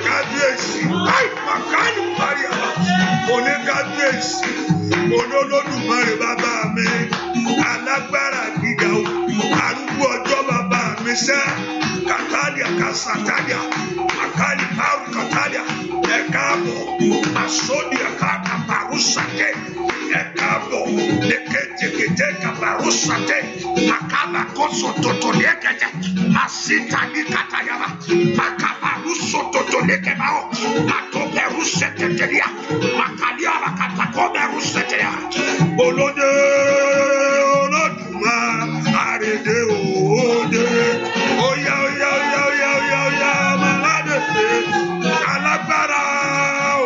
kábíyèsí, láì màkánì parí àbá, òní kábíyèsí, olólùmarè bàbá mi, alágbára gíga o, arúgbó ọjọ́ bàbá mi sẹ́, kàtàlíà kàsàtàlíà, àkàlì àrù kàtàlíà, ẹ̀káàbọ̀, àsódìà kàkàbàrúsàtẹ̀, ẹ̀káàbọ̀, lẹ́kẹ̀tẹ̀kẹ̀tẹ̀ kàbàrúsàtẹ̀, àkàbà kọ́sọ̀tọ̀tọ̀ lẹ́kẹ̀tẹ̀, àsìtàlí kàtàyàrá, àkàbàrúsọ̀tọ̀tọ̀ lẹ́kẹ̀bàrọ̀, àtọ̀bẹ̀rúsẹ̀tẹ̀tẹ̀líà, àkàlíàrà kàtàkọ́bẹ̀rúsẹ̀tẹ̀líà, olóde olódùmarè àrèdè òde, óyá óyá óyá óyá óyá óyá ọmọládé alágbára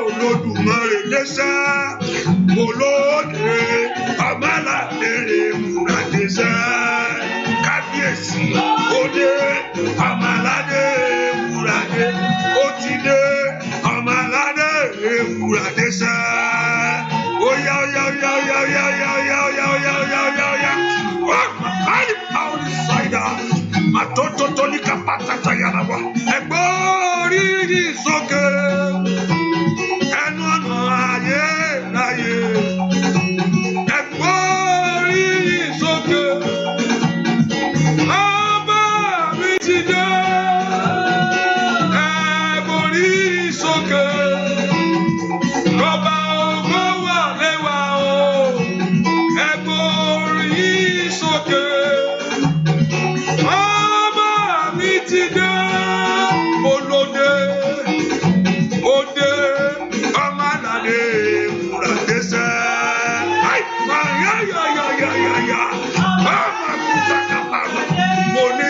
olódùmarè lẹ́sẹ̀, olóde ọmọládé ewúradé sẹ́, kábíyèsí òde ọmọládé ewúradé, ó ti dé ọmọládé ewúradé sẹ́, óyá óyá óyá óyá óyá óyá óyá óyá óyá óyá óyá óyá. Báyìí àwọn ìsáyà àtọ́tọ́tọ́ ní kàpátátá yàrá wa. Ẹ̀gbọ́n orí yìí sókè ẹnu ọ̀nà ayé láyé. Ẹ̀gbọ́n orí yìí sókè ọba mi ti dé. Ẹ̀gbọ́n orí yìí sókè ọba ògo wà lẹ́wà o. Ẹ̀gbọ́n orí yìí sókè. Olóde, òde, ọmọládé ewúradé sẹ́. Yáyáyáyáyá, ọmọ àkúta kàbàrà, mo ní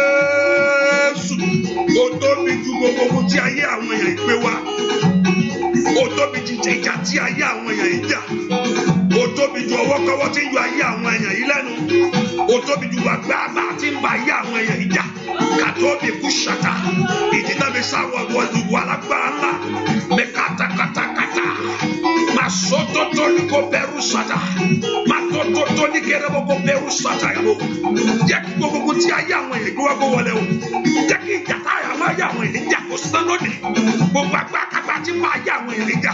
Jésù. Ó tóbi ju gbogbo tí ayé àwọn èèyàn ìgbé wa. Ó tóbi ju ìjà tí ayé àwọn èèyàn ìjà. Ó tóbi ju ọwọ́kọ́wọ́ tí ń yọ ayé àwọn èèyàn yìí lẹ́nu. Ó tóbi ju agbára tí ń ba ayé àwọn èèyàn yìí jà. Katobi kushata, ìdílé mi sáwọ wọlúwọ alágbára ńlá, mi kàtàkàtàkàtà, ma sọtọtọ ní kò bẹ̀rù sàtà, ma tọtọtọ ní kẹrẹbọ kò bẹ̀rù sàtà yàgò. Jẹ́ kí gbogbo tí ayé àwọn èèyàn gbé wá gbó wọlé o. Jẹ́ kí ìjàtà àwọn ayé àwọn èèyàn jà kó sán lónìí. Gbogbo agbára tí ń bá ayé àwọn èèyàn jà.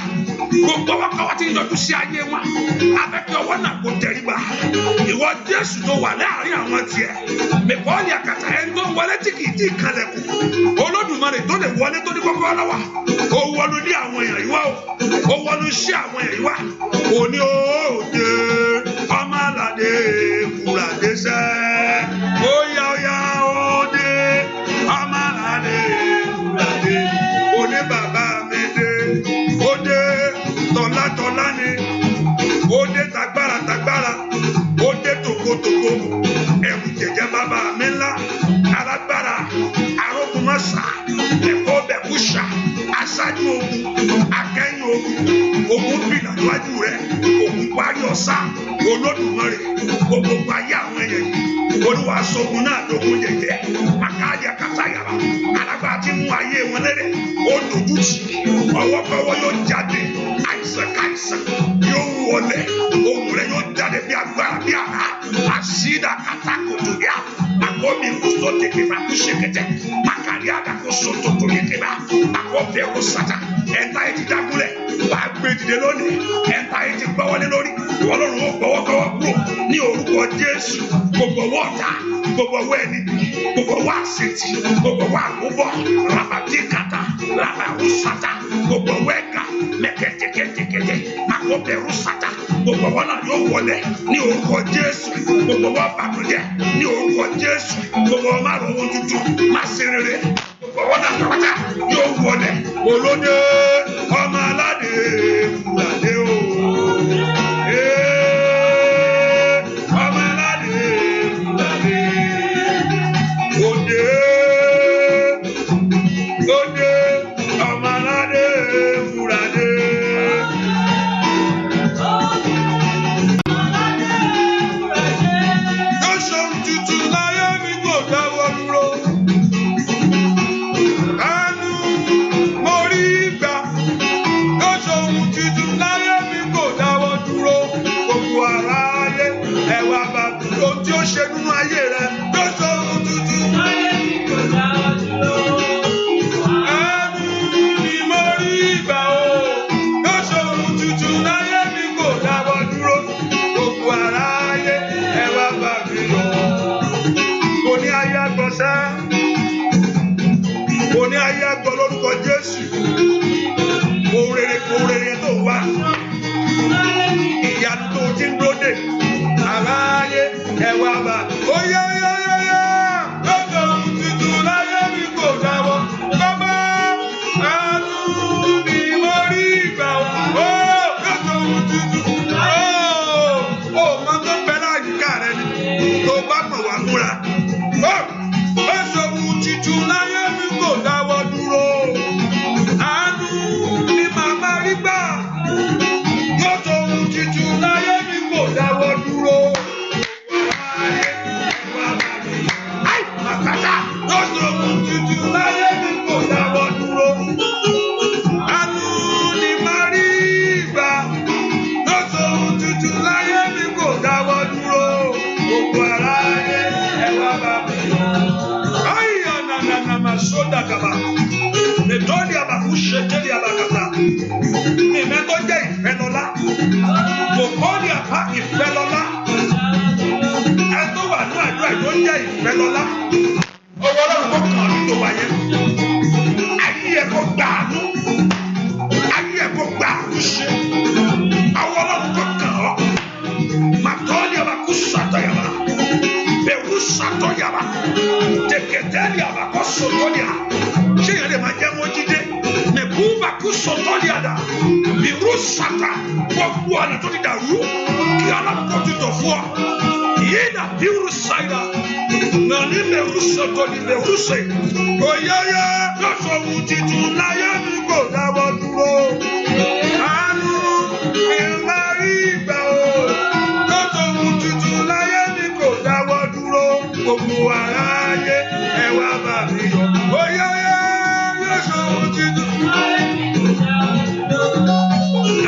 Gbogbo ọwọ́kọ́wọ́ tí ń yọjú sí ayé wọn. Abẹ́kẹ́ ọwọ́ náà kò tẹríba. Ìwọ Jésù tó wà láàárín àwọn tiẹ̀. Mẹ̀kọ́ọ̀lì àkàtà ẹni tó wọlé tí kì í tí kalẹ̀kùn. Olódùmarè tó lè wọlé tó ní kọ́kọ́ lọ́wọ́. Ó wọnú ní àwọn èèyàn yìí wá o. Ó wọnú sí àwọn èèyàn yìí wá. Òní òde ọmọládé ewúradé sẹ́. Óyá óyá òde ọmọládé ewúradé. Òní bàbá mi dé. Òde tọ̀látọ̀lá ni. Òde tàgbára tàgbára. Òde tòkótòkó. Ẹ̀rù jẹ̀jẹ̀ bàbá mi ńlá. Alágbára arógunmọ́sá ẹ̀kọ́ bẹ̀kúṣà aṣáájú ogun akẹ́yìn ogun bìlà níwájú rẹ̀ ogun parí ọ̀sá Olódùmarè gbogbo ayé àwọn èèyàn yìí Olúwa sọ̀gun náà lógun jẹjẹ àkáyà kàtàyàrá alágbára tí mú ayé wọn lẹ́rẹ̀ ó dojú tì ọwọ́kọ́wọ́ yóò jáde àìsàn káìsàn yóò wọlé ohùn rẹ̀ yóò jáde bí agbára bí àrá àṣìdá kàtàkùtù yá. Akomi kusote keba kushekete makariada kusoto tolekeba akobe kusata enta eti dagule wa gbe dìde lónìí enta eti gbọ́wọ́lé lórí Ọlọ́run ó gbọ́wọ́ kúrò ní orúkọ Jésù gbogbo wọta gbogbo wẹni gbogbo wa seti gbogbo wa gbogbo rabatikata rabarusata gbogbo wẹka mẹkẹtẹkẹtẹkẹtẹ akobe rusata gbogbo wọn náà yóò wọlé ní orúkọ Jésù gbogbo wọn bàbújẹ ní orúkọ Jésù gbogbo wọn máa lọ́wọ́ tuntun máa ṣe rere gbogbo wọn náà pàápàá yóò wọlé olóde ọmọládé ewúradé o ọmọládé ewúradé òde Ode ọmọládé wúradé. Lọ́sọ̀ tuntun láyé mi kò dáwọ́ dúró. Àánú mo rí gbà. Lọ́sọ̀ tuntun láyé mi kò dáwọ́ dúró. Gbogbo aráyé ẹ̀wà bàbá ohun tí ó ṣe nínú ayé rẹ̀. Lọ́sọ̀ tuntun láyé mi kò dáwọ́ dúró. Àánú ni mo rí gbà o. Lọ́sọ̀ tuntun láyé mi kò dáwọ́ dúró. Gbogbo aráyé ẹ̀wà bàbá yọ. Kò ní ayé àgbọ̀nsẹ́. Kò ní ayé àgbọ̀ lórúkọ Jésù. Ohun rere tó wà. Ìyanu tó ti ń dúró dè. Aráyé ẹ̀wà bàbá. Ó yá yá yá yá. Lọ́sọ̀ tuntun láyé mi kò dáwọ́. Bàbá àánú ni mo rí gbà o. Lọ́sọ̀ tuntun. Ó máa tó bẹ láyìíká rẹ ni. Tó bá mọ̀ wá múra. Lọ́sọ̀ tuntun láyé mi kò dáwọ́ dúró. Àánú ni màmá rí gbà. Lọ́sọ̀ tuntun láyé mi kò dáwọ́ dúró. Lọ́sọ̀ tuntun láyé mi kò dáwọ́ dúró. Àánú ni màá rí gbà. Lọ́sọ̀ tuntun láyé mi kò dáwọ́ dúró. Gbogbo aráyé ẹ̀wà bàbá. Ayé nànàmà sódà kàbà. Nítorí àbàkú ṣe tẹ́lẹ̀ àbàkàtà. Ìmẹ́ tó jẹ́ ìfẹ́ lọ́lá. Kò ní àpá ìfẹ́ lọ́lá. Ẹ tó wà ní àjọ ẹ̀ tó jẹ́ ìfẹ́ lọ́lá. Ọwọ́ Ọlọ́run kò kàn ní tó wáyé. Ayé ẹ̀ kò gbà ánú. Ayé ẹ̀ kò gbà ánú ṣe. Ọwọ́ Ọlọ́run kò kàn ọ́. Màtọ́lì àbàkú sàtọ̀yàbà. Bẹ̀rù sàtọ̀yàbà. Tẹ̀kẹ̀tẹ̀lì àbàkọ́ sọ̀tọ̀lìà. Ṣé ìyẹn lè máa jẹ́ wọ́n jíde? Mẹ̀kú bàkú sọ̀tọ̀lìàdà. Bẹ̀rù sàtà. Gbogbo ọ̀nà tó ti dàrú. Kí Ọlọ́run kò ti tọ̀ fún ọ. Yíyá bírù sáyà. Nani bẹ̀rù sọ̀tọ̀ ni bẹ̀rù sẹ̀. Oyeye lọ́sọ̀ ohun titun láyé mi kò dáwọ́ dúró. Àánú mi máa rí gbà o. Lọ́sọ̀ ohun titun láyé mi kò dáwọ́ dúró. Gbogbo aráyé ẹ̀wà bá mi yọ. Oyeye lọ́sọ̀ ohun titun láyé mi kò dáwọ́ dúró.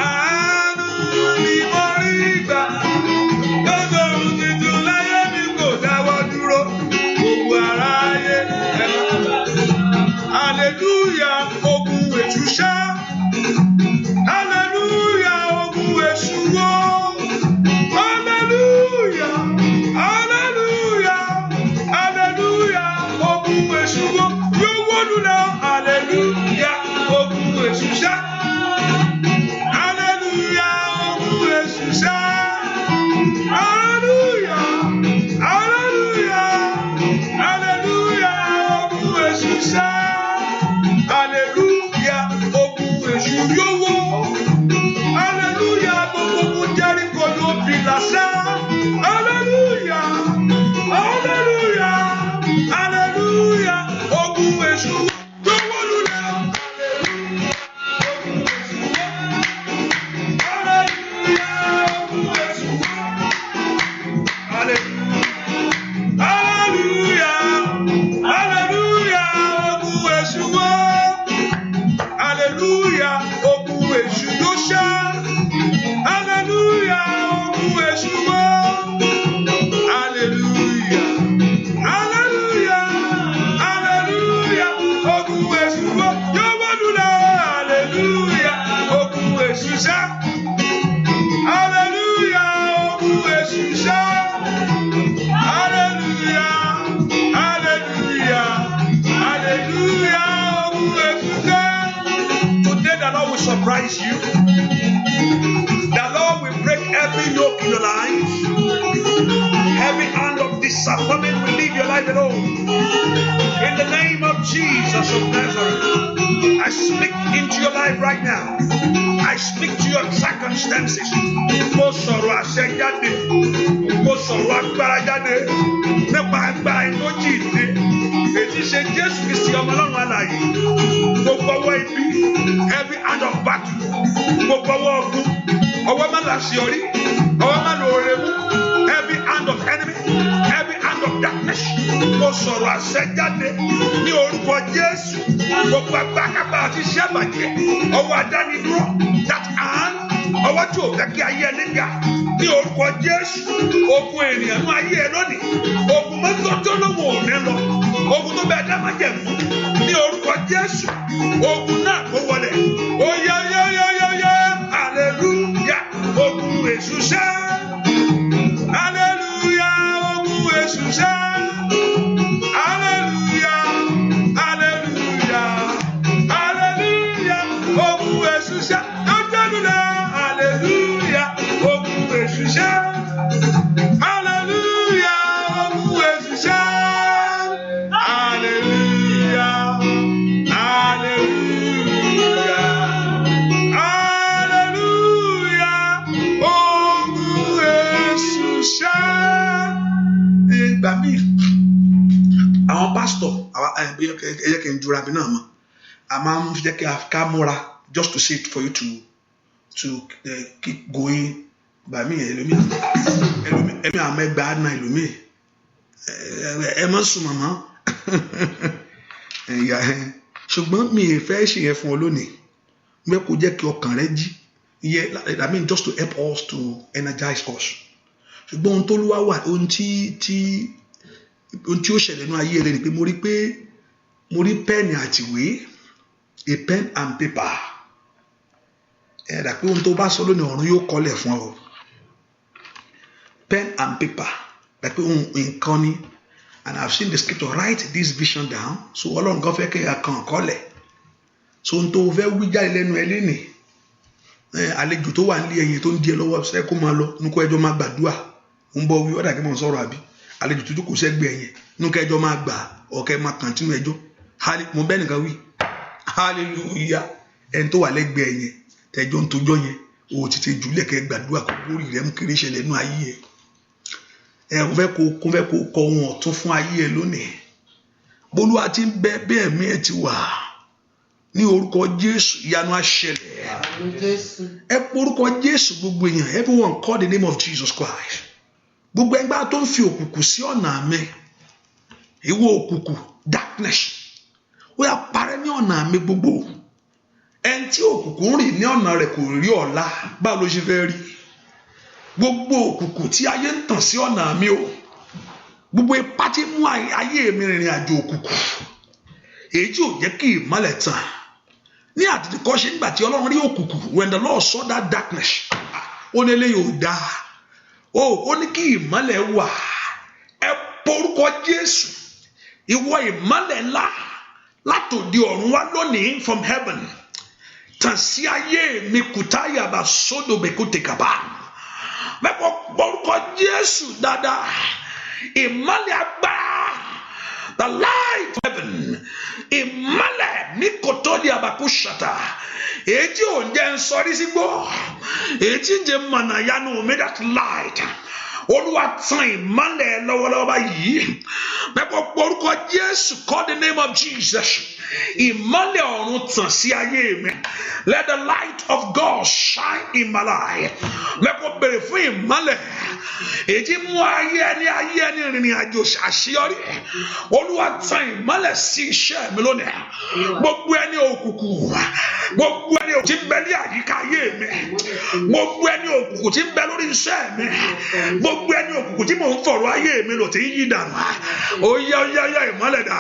Àánú mi máa rí gbà. Lọ́sọ̀ ohun titun láyé mi kò dáwọ́ dúró. Gbogbo aráyé ẹ̀wà bá mi yọ. Hallelujah, ogun èṣù ṣá. Hallelujah, ogun èṣù wó. Hallelujah, hallelujah, hallelujah, ogun èṣù wó. Yóò wó lulẹ̀. Hallelujah, ogun èṣù ṣá. Hallelujah, ogun èṣù ṣá. Hallelujah, hallelujah, hallelujah, ogun èṣù ṣá. Hallelujah, ogun èṣù yóò wó. Hallelujah, gbogbo ogun Jẹ́ríkò ló fi làṣà. Hallelujah, hallelujah, hallelujah, ogun èṣù yóò wó lulẹ̀. Hallelujah, ogun èṣù wó. Hallelujah, hallelujah, ogun èṣù wó. Hallelujah, ogun èṣù yóò ṣá. Hallelujah, ogun èṣù wó. Hallelujah, hallelujah, hallelujah, ogun èṣù wó. Yóò wó lulẹ̀. Hallelujah, ogun èṣù ṣá. Hallelujah, ogun èṣù ṣá. Hallelujah, hallelujah, hallelujah, ogun èṣù ṣá. Today the Lord will surprise you. The Lord will break every yoke in your life. Every hand of disappointment will leave your life alone. In the name of Jesus of Nazareth, I speak into your life right now. I speak to your circumstances. Mo sọ̀rọ̀ àṣẹ jáde. Mo sọ̀rọ̀ agbára jáde. Nípa agbára tó jíǹde. Èyí ṣe Jésù Kristi ọmọ Ọlọ́run alààyè. Gbogbo ọwọ́ ibi, every hand of battle, gbogbo ọwọ́ ogun, ọwọ́ má láṣeyọrí, ọwọ́ má lóore mú, every hand of enemy, every hand of darkness. Mo sọ̀rọ̀ àṣẹ jáde ní orúkọ Jésù. Gbogbo agbákápá àti iṣẹ́ àbàjẹ́, ọwọ́ adánidúró, that hand, ọwọ́ tí ò fẹ́ kí ayé ẹni gbà ní orúkọ Jésù. Ogun ènìyàn nú ayé ẹ lónìí, ogun mọ́tò tó lówó ò ní lọ, ogun tó bẹ́ẹ̀ dá má jẹ̀ fún ní orúkọ Jésù. Ogun náà kó wọlé. Ó yá yá yá yá yá, hallelujah, ogun èṣù ṣẹ́. Hallelujah, ogun èṣù ṣẹ́. Hallelujah, hallelujah, hallelujah, ogun èṣù ṣẹ́. Hallelujah, ogun èṣù ṣẹ́. Hallelujah, ogun èṣù ṣẹ́. Hallelujah, hallelujah, hallelujah, ogun èṣù ṣẹ́. Ìgbà míì àwọn pásítọ̀ ẹ jẹ́ kí n jura bí náà mọ́, a máa ń jẹ́ kí a ká múra just to say it for you to keep going. By me, ẹlòmíì àmọ́ ẹgbàá náà ẹlòmíì ẹ má sùn màmá ṣùgbọ́n mi ì fẹ́ ṣe yẹn fún ọ lónìí. Mo kò jẹ́ kí ọkàn rẹ jí. I mean just to help us to energize us. Ṣùgbọ́n ohun tó ló wá wà, ohun tí ó ṣẹlẹ̀ nínú ayé rẹ ni pé mo rí pẹ́ẹ̀nì àti ìwé, a pen and paper. Ẹ̀dà pé ohun tó bá sọ lónìí ọ̀run yóò kọ́lẹ̀ fún ọ. Pen and paper, like nǹkan ni, and I've seen the scripture write this vision down. So Ọlọ́run kan fẹ́ kí ẹ kàn kọ́lẹ̀. So ohun tó fẹ́ wí jáde lẹ́nu ẹ lénìí, àlejò tó wà nílé ẹ̀yìn tó ń di ẹ lọ́wọ́ ṣe kó máa lọ nínú ẹjọ́ máa gbàdúrà. Ń bọ̀ wí ọ̀dà kí mo sọ̀rọ̀ àbí àlejò tó jókòó sẹ́gbẹ̀ ẹ̀yìn nínú ẹjọ́ máa gbà ọ̀kẹ́ máa kàn sínú ẹjọ́. Mo bẹ́ẹ̀ nìkan wí hallelujah, ẹni tó wà lẹ́gbẹ̀ẹ́ ẹ̀yìn tẹjọ́ ń tojọ́ yẹn o tètè jùlẹ̀ kẹ́ gbàdúrà kó lórí rẹ̀ mú kiri ìṣẹ̀lẹ̀ nínú ayé ẹ̀. Mo fẹ́ kó kọ ohun ọ̀tún fún ayé ẹ̀ lónìí. Bólúwa ti ń bẹ bẹ́ẹ̀ mí ẹ̀ ti wà ní orúkọ Jésù, ìyanu á ṣẹlẹ̀. Ẹ pé orúkọ Jésù gbogbo èèyàn, everyone call the name of Jesus Christ. Gbogbo ẹgbẹ́ tó ń fi òkùnkùn sí ọ̀nà mi, ìwọ òkùnkùn darkness, ó yá parẹ́ ní ọ̀nà mi gbogbo. Ẹni tí òkùnkùn rìn ní ọ̀nà rẹ̀ kò rí ọ̀la, báwo ló ṣe fẹ́ rí? Gbogbo òkùnkùn tí ayé ń tàn sí ọ̀nà mi o, gbogbo ipá tí mú ayé mi rìnrìn àjò òkùnkùn, èyí tí ò jẹ́ kí ìmọ́lẹ̀ tàn. Ní àtètèkọ́ṣe nígbà tí Ọlọ́run rí òkùnkùn, when the Lord saw that darkness, ó ní eléyìí ò dáa. Ó ní kí ìmọ́lẹ̀ wà. Ẹ porúkọ Jésù, ìwọ ìmọ́lẹ̀ ńlá látòdì ọ̀run wá lónìí from heaven. Tàn sí ayé mi kùtáyà bá sódò bẹ́kútẹ̀kàbá. Mẹ́kọ̀ porúkọ Jésù dáadáa. Ìmọ́lẹ̀ agbára, the light of heaven. Ìmọ́lẹ̀ mi kòtò di àbàkúṣàtà. Èyí tí ò ń jẹ́ ń sọrí sígbó. Èyí tí ń jẹ́ mọ̀nà yanu mi that light. Olúwa tàn ìmọ́lẹ̀ lọ́wọ́lọ́wọ́ báyìí. Mẹ́kọ̀ porúkọ Jésù, call the name of Jesus. Ìmọ́lẹ̀ ọ̀run tàn sí ayé mi. Let the light of God shine in my life. Mẹ́kọ̀ bèrè fún ìmọ́lẹ̀. Èyí tí mú ayé ẹni rìnrìn àjò àṣeyọrí. Olúwa tàn ìmọ́lẹ̀ sí iṣẹ́ mi lónìí. Gbogbo ẹni òkùnkùn, gbogbo ẹni òkùnkùn tí ń bẹ ní àyíká ayé mi, gbogbo ẹni òkùnkùn tí ń bẹ lórí iṣẹ́ mi, gbogbo ẹni òkùnkùn tí mò ń fọ̀rọ̀ ayé mi lò tí ń yí dànù. Ó yá ìmọ́lẹ̀ dà.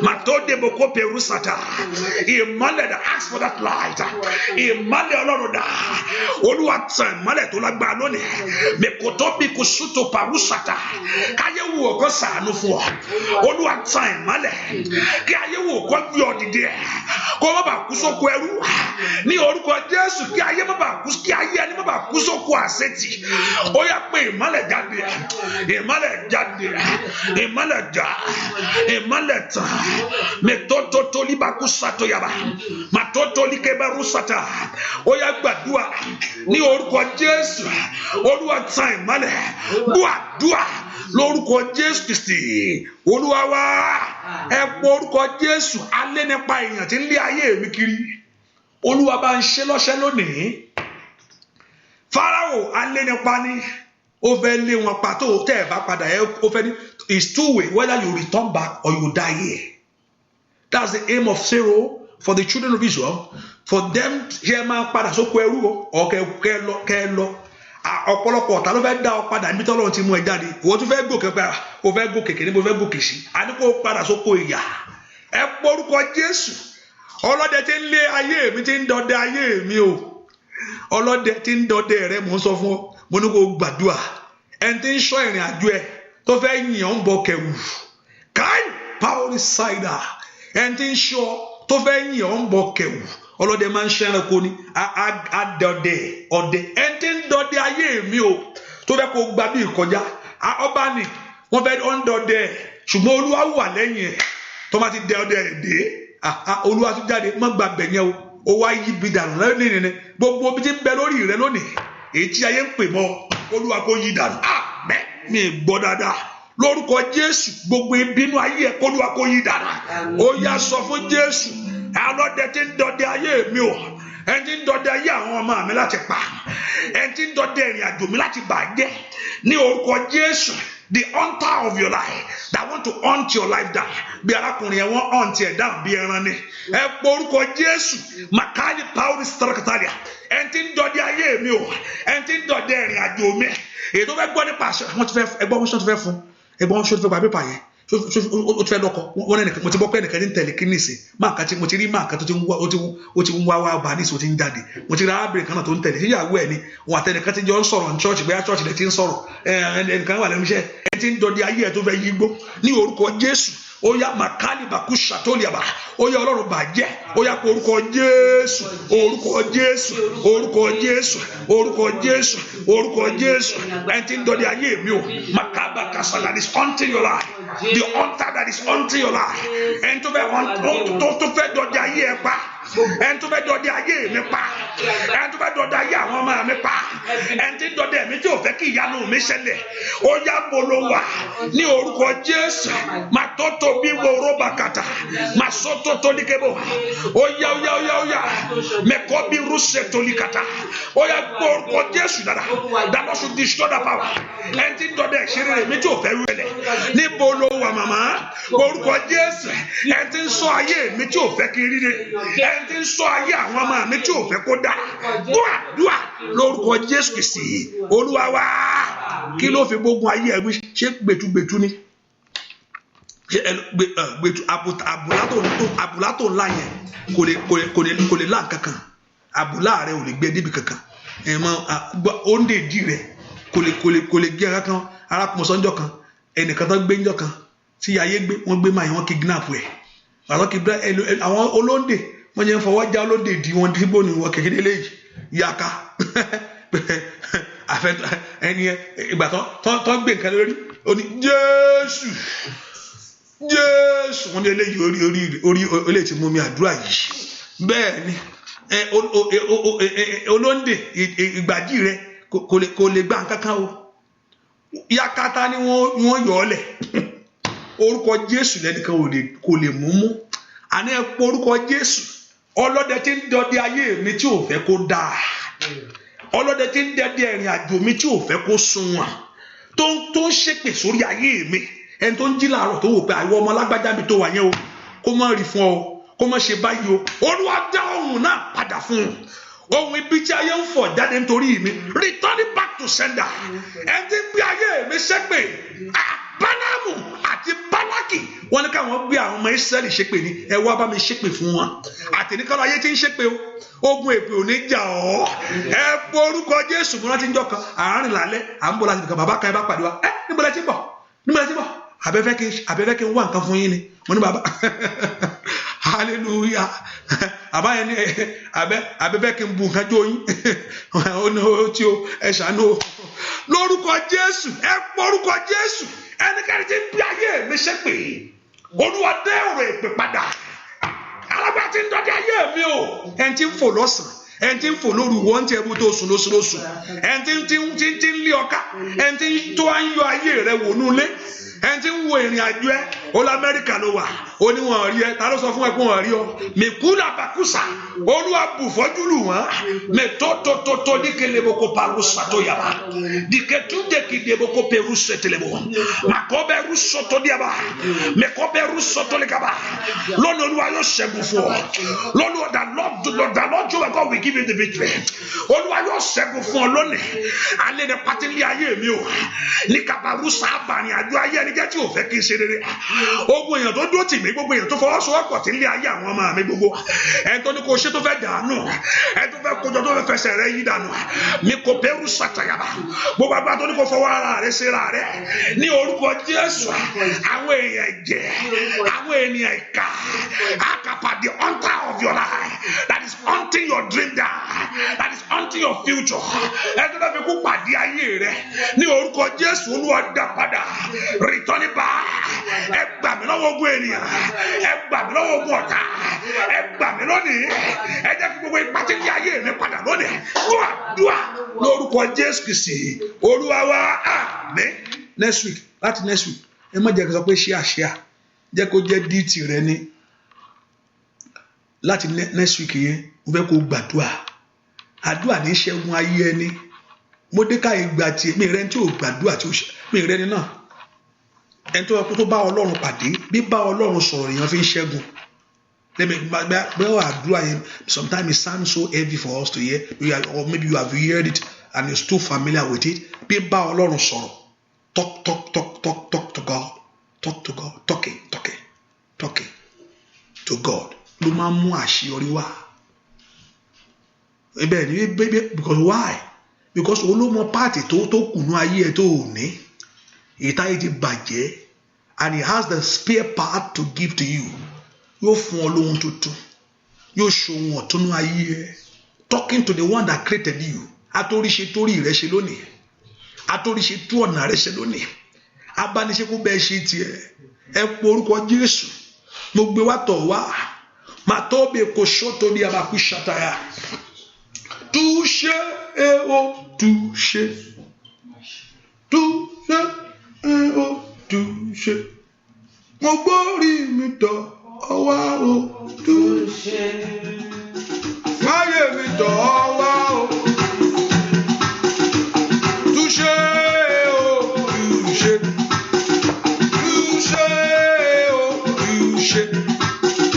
Màtó dèbò kó pẹ̀rú sàtà. Ìmọ́lẹ̀ dà, ask for that light. Ìmọ́lẹ̀ Ọlọ́run dà. Olúwa tàn ìmọ́lẹ̀ tó lágbára lónìí. Mèkòtó bí kò sútò pàrú sàtà. Káyé wù ọ̀kọ́ sàánú fún ọ. Olúwa tàn ìmọ́lẹ̀. Kí ayé wù ọ̀kọ́ gbé ọ dìde. Kó má bàa kú sóko ẹrú. Ní orúkọ Jésù, kí ayé má bàa kú, kí ayé ẹni má bàa kú sóko àṣetì. Ó yá pé ìmọ́lẹ̀ jáde. Ìmọ́lẹ̀ jáde. Ìmọ́lẹ̀ já. Ìmọ́lẹ̀ tàn. Mètótótó líbàkú sàtò yàrá. Màtótó líkẹ́bẹ̀rú sàtà. Ó yá gbàdúrà. Ní orúkọ Jésù, Olúwa tàn ìmọ́lẹ̀. Gbọ́ àdúrà lórúkọ Jésù Kristi Olúwa wa ẹ pọ orúkọ Jésù alẹ́ nípa èèyàn tí ń lé ayé mi kiri Olúwa bá ń ṣe lọ́ṣẹ́ lónìí Fáráò alẹ́ nípa ni ó fẹ́ lé wọn pa tó tẹ́ ẹ̀ bá padà ó fẹ́ ní it's two way whether you return back or you die here. That's the aim of Pharaoh for the children of Israel. For them here máa padà sóko ẹrú o kẹ́ lọ ọ̀pọ̀lọpọ̀ ọ̀tá ló fẹ́ dá ọ padà níbi tọ́lọ́run ti mú ẹ jáde ìwọ tún fẹ́ gòkè pé o fẹ́ gòkè kìíní mo fẹ́ gòkè sí a ní kó padà sóko ìyà ẹ porúkọ Jésù ọlọ́dẹ tí ń lé ayé mi tí ń dọdẹ ayé mi o ọlọ́dẹ tí ń dọdẹ rẹ mò ń sọ fún ọ mo ní kó gbàdúrà ẹni tí ń ṣọ́ ìrìn àjò ẹ tó fẹ́ yìn ọ́ ń bọ kẹwù káì power cider ẹni tí ń ṣọ́ tó fẹ́ yìn ọ́ ń bọ kẹwù ọlọ́dẹ máa ń ṣe ẹranko ni adọdẹ ọdẹ ẹni tí ń dọdẹ ayé mi o tó fẹ́ kó gba bí ìkọjá ọba ni wọ́n fẹ́ ọ́n dọdẹ ṣùgbọ́n Olúwa wà lẹ́yìn ẹ̀ tó máa ti dẹ ọdẹ ẹ̀ dé Olúwa tún jáde má gba bẹ̀yẹn o wá yí bi dànù lẹ́yìn ní gbogbo bí ti ń bẹ lórí rẹ lónìí èyí tí ayé ń pè mọ́ Olúwa kó yí dànù àmín mi gbọ́ dáadáa lórúkọ Jésù gbogbo ìbínú ayé ẹ̀ kó Olúwa kó yí dànù ó yá sọ fún Jésù alọ́dẹ tí ń dọdẹ ayé mi o ẹni tí ń dọdẹ ayé àwọn ọmọ mi láti pa ẹni tí ń dọdẹ ìrìn àjò mi láti bàjẹ́ ní orúkọ Jésù the hunter of your life that want to hunt your life down bí arákùnrin yẹn wọ́n hunt ẹ̀ down bí ẹran ni ẹ pọ orúkọ Jésù makali pauli starakataria ẹni tí ń dọdẹ ayé mi o ẹni tí ń dọdẹ ìrìn àjò mi èyí tó fẹ́ gbọ́ nípa àṣẹ wọ́n ti fẹ́ ẹgbọ́n wọn ṣọ́ ti fẹ́ fún ẹgbọ́n wọn ṣọ́ ti fẹ́ gba pépà yẹn o ti fẹ́ lọ́kọ wọn ẹnìkan mo ti bọ́ pé ẹnìkan ní tẹ̀lé kí nìsín máa kan tí mo ti rí máa kan tó ti ń wá wá bá nísìnyí o ti ń jáde mo ti rí arábìnrin kan náà tó ń tẹ̀lé síyàwó ẹ̀ ni wọn àtẹnìkan ti jọ ń sọ̀rọ̀ ní church bóyá church lẹ ti ń sọ̀rọ̀ ẹnìkan wà lẹ́nu iṣẹ́ ẹ ti ń dọdẹ ayé ẹ tó fẹ́ yí gbó ní orúkọ Jésù ó yá makali bakusha tó lè bá ó yá Ọlọ́run bàjẹ́ ó yá pé orúkọ Jésù orúkọ Jésù orúkọ Jésù orúkọ Jésù orúkọ Jésù ẹ ti ń dọdẹ ayé mi o makaba kasa that is haunting your life the hunter that is haunting your life ẹni tó fẹ́ dọdẹ ayé ẹ pa ẹni tó fẹ́ dọdẹ ayé mi pa ẹni tó fẹ́ dọdẹ ayé àwọn ọmọ mi pa ẹni tí dọdẹ mi tí ò fẹ́ kí ìyanu mi ṣẹlẹ̀ ó yá bolo wà ní orúkọ Jésù máa tọ́tọ́ bí wòró bàkàtà máa sọ́tọ́ tó ní kébò ó yá mẹ́kọ́ bí rúṣẹ̀ tó ní kàtà ó yá gbọ́ orúkọ Jésù dára that Lord should destroy that power ẹni tí dọdẹ ìṣeré mi tí ò fẹ́ rúlẹ̀ ní bolo wà màmá orúkọ Jésù ẹni tí ń sọ ayé mi tí ò fẹ́ kí rí ẹni tí ń sọ ayé àwọn ọmọ mi tí ò fẹ́ kó dá dúà lórúkọ Jésù Kristi Olúwa wa kí ló fi gbógun ayé ẹ ṣe gbẹtugbẹtu ni gbẹtu àbùlá tó ńlá yẹn kò lè lá kankan àbùlá rẹ ò lè gbé débi kankan òǹdè dì rẹ kò lè gé kankan arákùnmọ̀sánjọ́ kan ẹnìkan tó gbé ńjọ́ kan tí ayé gbé wọ́n gbé máa yẹn wọ́n kidnap ẹ̀ àwọn olóńdè wọ́n yẹn fọwọ́ já olóńdè di wọn dìbò ní wọn kékeré léyìí yaka ẹni ìgbà tó gbé nǹkan lórí ó ní Jésù wọ́n ní eléyìí orí eléyìí ti mú mi àdúrà yìí bẹ́ẹ̀ ni olóńdè ìgbàjì rẹ kò lè gbà kankan o yakata ni wọ́n yọ ọ́ lẹ̀ orúkọ Jésù lẹ́nìkan kò lè mú àní ẹ pọ orúkọ Jésù ọlọ́dẹ tí ń dọdẹ ayé mi tí ò fẹ́ kó dáa ọlọ́dẹ tí ń dẹdẹ ìrìn àjò mi tí ò fẹ́ kó sunwọ̀n tó ń ṣépè sórí ayé mi ẹni tó ń jí làárọ̀ tó wò pé àìwọ ọmọ alágbájá mi tó wà yẹn o kó má rí fún ọ kó má ṣe báyìí o Olúwa dá ohùn náà padà fún un ohun ibi tí ayé ń fọ̀ jáde nítorí mi return it back to sender ẹni tí ń gbé ayé mi ṣépè Bálámù àti Bálákì wọ́n ní káwọn gbé àwọn ọmọ Ísírẹ́lì ṣépè ní ẹ wá bá mi ṣépè fún wọn àtẹnikọ́lá ayé tí ń ṣépè o ogun èpè ò ní jà ọ́ ẹ pọ orúkọ Jésù múná tí ń jọ kan àárín lálẹ́ à ń bọ̀ láti nìkan bàbá kan ẹ bá pàdé wa ẹ níbo lẹ ti ń bọ̀ abẹ́fẹ́ kí n wá nǹkan fún yín ni mo ní bàbá hallelujah àbáyẹ ní abẹ́fẹ́ kí n bu nǹkan jó yín ó ní ó tí ó ẹ ṣàánú lórúkọ Jésù ẹ pọ orúkọ Jésù ẹnikẹ́ni tí ń bí ayé mi ṣépè Olúwa dá ọ̀rọ̀ èpè padà alágbá tí ń dọdẹ ayé mi o ẹni tí ń fò lọ́sàn ẹni tí ń fò lóru wọ́n ti ẹbú tó sùn lóṣooṣù ẹni tí ń lé ọká ẹni tí tó ń yọ ayé rẹ wò nulẹ̀ ẹni tí ń wo ìrìn àjò ẹ olú Amẹ́ríkà ló wà ó ní wọn rí ẹ ta ló sọ fún ẹ pé wọn rí ọ mẹkúnà bàkúsà olúwa bù fọ́jú lù wọ́n mẹtótótótó ní keleboko parusa tó yàrá dìkẹtúndẹkìdẹboko peru sẹtẹlẹbọ màkọbẹrù sọtọ díàbà mẹkọbẹrù sọtọ lẹkàbà lónìí olúwa yóò ṣẹ́gun fún ọ lónìí the Lord Jehovah God will give you the victory olúwa yóò ṣẹ́gun fún ọ lónìí alẹ́ ní pátí ní ayé mi o ní kàbàrú sábà ní àjọ ayé ẹni jẹ́ tí ò fẹ́ kí n ṣe rere ogun èèyàn tó dúró tì mí gbogbo èèyàn tó fọwọ́sowọ́pọ̀ tí ń lé ayé àwọn ọmọ mi gbogbo ẹni tó ní kó ṣe tó fẹ́ dànù ẹni tó fẹ́ kójọ tó fẹ́ fẹsẹ̀ rẹ yí dànù mi kò bẹ̀rù sàtàyàbà gbogbo àgbà tó ní kó fọwọ́ ara rẹ ṣe ra rẹ ní orúkọ Jésù àwọn èèyàn jẹ àwọn ènìyàn ìka àkàpà the hunter of your life that is hunting your dream down that is hunting your future ẹni tó fẹ́ fi kú pàdé ayé rẹ ní orúkọ Jésù Olúwa dá padà return it back ẹ gbà mí lọ́wọ́ ogun ènìyàn ẹ gbà mí lọ́wọ́ ogun ọ̀tá ẹ gbà mí lónìí ẹ jẹ́ kí gbogbo ipa tí ń yá ayé mi padà lónìí dúà lórúkọ Jésù Kristi Olúwa wa àmín. Next week ẹ má jẹ́ kí n sọ pé ṣíà jẹ́ kó jẹ́ díìtì rẹ ní láti next week yẹn mo fẹ́ kó gbàdúà àdúà ní ṣẹ́gun ayé ẹni Módékáì ìgbà tí mi rẹ tí ò gbàdúà tí ò ṣe mi rẹ ni náà ẹni tó bá Ọlọ́run pàdé bí bá Ọlọ́run sọ̀rọ̀ èèyàn fi ń ṣẹ́gun bẹ́ẹ̀ àdúrà yẹn sometimes it sounds so heavy for us to hear or maybe you have heard it and you're too familiar with it bí bá Ọlọ́run sọ̀rọ̀ talk to God talking to God ló máa ń mú àṣeyọrí wá bẹ́ẹ̀ ni because why because olómọ pààtì tó kùnú ayé ẹ tó ò ní ìtayé ti bàjẹ́ and he has the spare part to give to you yóò fún ọ lóhun tuntun yóò ṣohun ọ̀túnú ayé ẹ talking to the one that created you atóríṣe torí rẹ ṣe lónìí atóríṣe tú ọ̀nà rẹ ṣe lónìí abániṣe kó bẹ́ẹ̀ ṣe tiẹ̀ ẹ pọ orúkọ Jésù mo gbé wá tọ̀ wá màá tó bẹ kó ṣọ́tò ní abakú ṣàtàyà touché o touché o touché mo gbórí mi tọ̀ ọwá o touché máyé mi tọ̀ ọwá o touché o touché o touché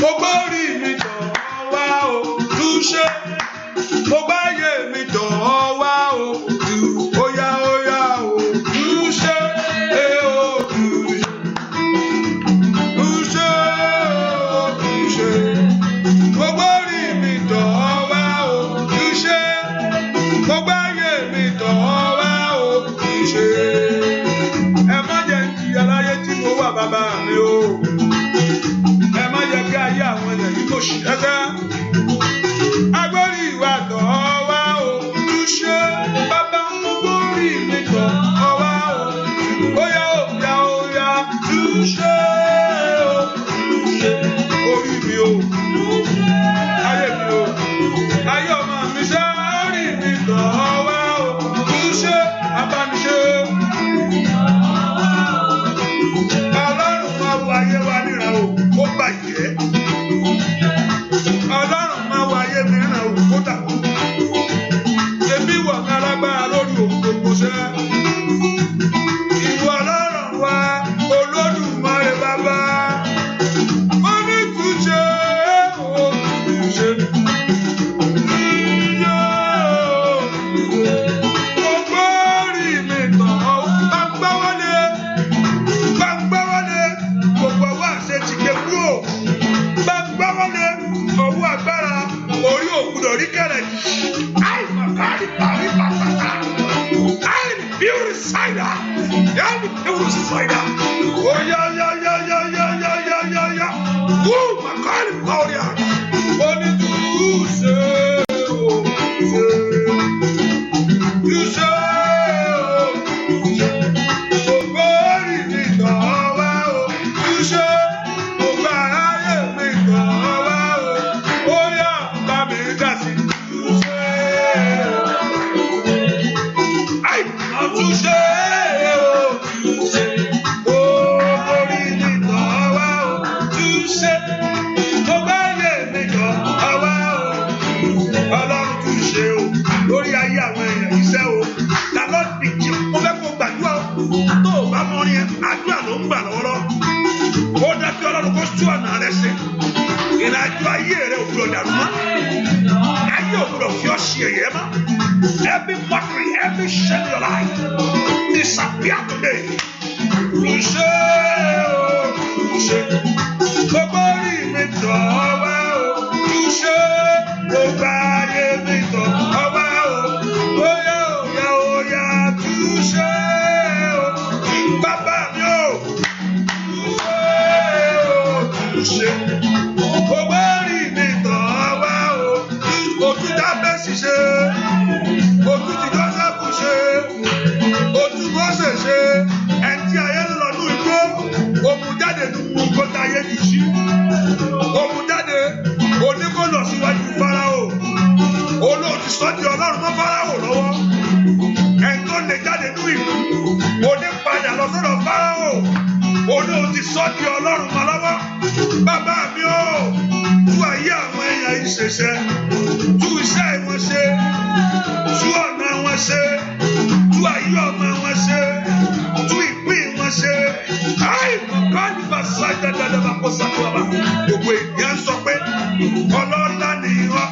mo gbórí mi tọ̀ ọwá o touché mo gbáyé mi tọ̀ ọwá o óyá o touché o touché mo gbórí mi tọ̀ ọwá o touché mo gbáyé mi tọ̀ ọwá o touché ẹ má jẹ́ kí aláyé tí mo wà bàbá mi o ẹ má jẹ́ kí ayé àwọn ènìyàn yìí kò ṣì kẹ́kẹ́ agbórí ìwà tọ̀ ọwá o touché bàbá mo gbórí mi tọ̀ ọwá o óyá touché o orí mi o ayé mi o ayé ọmọ mi ṣe orí mi tọ̀ ọwá o touché abániṣe Ọlọ́run máa wo ayé wa níran o ó bàjẹ́ Ọlọ́run máa wo ayé mi níran o ó dàgbà ṣebí wọ̀ ní alágbára lórí òun gbogbo ṣẹ́ ìwọ Ọlọ́run wa Olódùmarè bàbá ó ní touché o touché mo gbórí mi tọ̀ gbàgbáwọlé gbogbo ọwọ́ àṣẹ ti ké kúrò gbàgbáwọlé ọwọ́ agbára orí òkúdọ̀ rí kẹrẹ̀ àìmọ̀kárí parí pàtàkà àìbíúrì sáìdà àìbíúrì sáìdà oyá wú màkárí parí à oní túṣe o túṣe o gbórí mi tọ̀ ọwá o túṣe mo gbà ayé mi tọ̀ ọwá o óyá bá mi dá sí túṣe àìmọ̀ túṣe o túṣe o. ògbúdọ̀ dàrú mọ́. Ayé ògbúdọ̀ fi ọ́ ṣe ẹ̀yẹ mọ́. Every mockery, every shame in your life, disappear today. Túṣe o, túṣe. Gbogbo orí mi tọ̀ ọ́ wá o. Túṣe gbogbo ayé mi tọ̀ ọ́ wá o. Óyá óyá óyá túṣe o. Bàbá mi o. Túṣe gbogbo orí mi tọ̀ ọ́ wá o. Òtún Jábésì ṣe, òtún ti Jósẹ́fù ṣe, òtún Mósè ṣe, ẹni tí ayé ń lọ ní igbó, òmù jáde nínú kóta ayé ti ṣí. Òmù jáde, oníkó lọ síwájú Fáráò. Olóòtú sọ di Ọlọ́run mọ́ Fáráò lọ́wọ́. Ẹni tó lè jáde nínú ìlú, onípadà lọ sọ́dọ̀ Fáráò. Olóòtú sọ di Ọlọ́run mọ́ lọ́wọ́. Bàbá mi o, tú ayé àwọn èèyàn yìí ṣẹṣẹ, tú iṣẹ́ wọn ṣe, tú ọ̀nà wọn ṣe, tú ayé ọmọ wọn ṣe, tú ìpín wọn ṣe. Àìmọ̀ká ní bàṣá dáadáa bá kó sákòlá. Gbogbo ènìyàn sọ pé ọlọ́lá ni ọ́.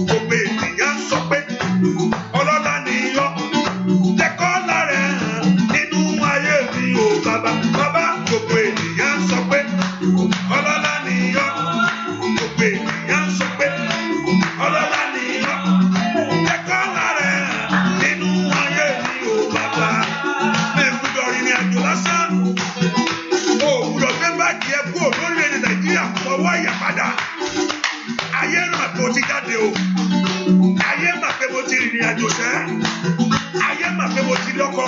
Gbogbo ènìyàn sọ pé ọlọ́lá ni ọ́. Tẹ́kọ́ lára ẹ̀ hàn nínú ayé mi ò bàbá. Bàbá gbogbo ènìyàn sọ pé ọlọ́lá ni ọ́. Gbogbo ènìyàn sọ pé ọlọ́lá ni ọ́. Tẹ́kọ́ lára ẹ̀ hàn nínú ayé mi ò bàbá. Mi ò gbúdọ̀ rìnrìn àjò lásán. O ò gbúdọ̀ gbé báàgì ẹ kúrò lórílẹ̀-èdè Nàìjíríà fọwọ́ ìyà padà. Ayé mà pé o ti jáde o. Ayé mà pé mo ti rìnrìn àjò sẹ́. Ayé mà pé mo ti lọ́kọ.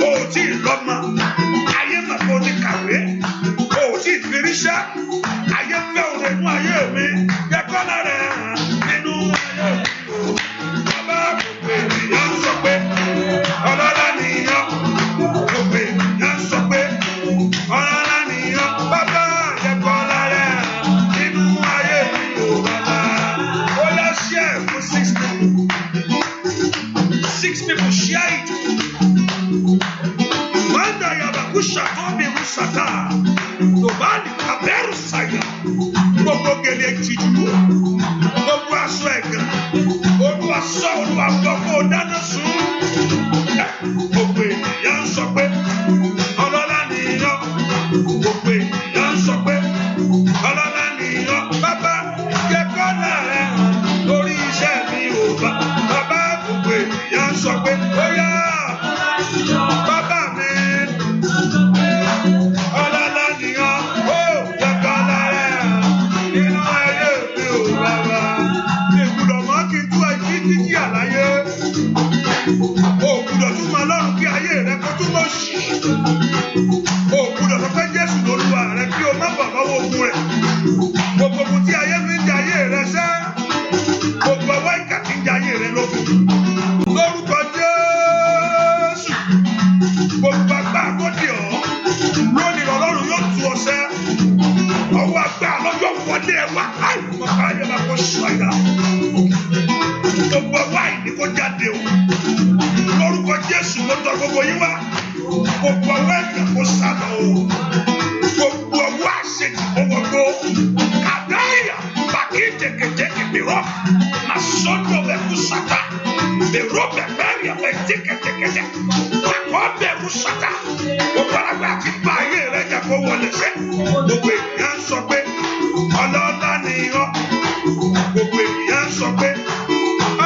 O ò tí ì lọ́mọ. Ayé mà pé o ti kàwé. O ò tí ì fi ríṣẹ́. Ayé fẹ́ òun inú ayé mi. Yẹ kọ́lá rẹ̀ hàn nínú ayé mi o. Bàbá gbogbo ènìyàn sọ pé ọlọ́lá nìyàn. Gbogbo ènìyàn sọ pé ọlọ́lá nìyàn. Bàbá yẹ kọ́lá rẹ̀ hàn nínú ayé mi o. Bàbá ó yá share for 6 people. 6 people share it. Manda yabakusha tobi rusata. Tobali kaberu saya. Gbogbo gèlè tìjú. Gbogbo aṣọ ẹ̀gàn. Olúwa sọ Olúwa gbọ́ kó o dáná sun. Gbogbo ènìyàn sọ pé ọlọ́lá nìyàn. Gbogbo ènìyàn sọ pé ọlọ́lá nìyàn. Bàbá yẹ kọ́lá rẹ̀ hàn lórí iṣẹ́ mi ò bá. Bàbá gbogbo ènìyàn sọ pé ó yá. Bàbá mi ọlọ́lá nìyàn. Ó yẹ kọ́lá rẹ̀ hàn nínú ayé mi ò bàbá. Ìgbùdọ̀ mọ́ kí n tú ẹjí títí àlàyé. O gbúdọ̀ tún máa lọ́rùn kí ayé rẹ kó tún mọ̀ sí. O gbúdọ̀ sọ pé Jésù lolúwa rẹ kí o má bọ̀ lọ́wọ́ ogun rẹ̀. Gbogbo ogun tí ayé fi ń jẹ ayé rẹ sẹ́. Gbogbo ọwọ́ ìkà tí ń jẹ ayé rẹ lógun. Lórúkọ Jésù. Gbogbo agbára tó dì ọ́. Lónìí Ọlọ́run yóò tú ọ sẹ́. Ọwọ́ agbára lọ́jọ́ wọlé ẹ wá. Àìmọ̀ ayé máa kó ṣàyà. Gbogbo ọwọ́ àìní kó jáde o. Lórúkọ Jésù ló tọ gbogbo yín wá. Gbogbo ọwọ́ ẹ̀jẹ̀ kó sálọ o. Gbogbo ọwọ́ àṣetì kó wọgbó. Kàdáyà bàkí tẹ̀kẹ̀tẹ̀kẹ̀ bìrọ̀. Màsọ́dọ̀ bẹ̀ kú sàtà. Bìrọ̀ bẹ̀ bẹ́ẹ̀rì àbẹ̀ tẹ̀kẹ̀tẹ̀kẹ̀tẹ̀. Àkọ́ bẹ̀rù sàtà. Gbogbo alágbá ti bá ayé rẹ̀ jà kó wọlé sẹ́. Gbogbo ènìyàn sọ pé ọlọ́lá ni ọ́. Gbogbo ènìyàn sọ pé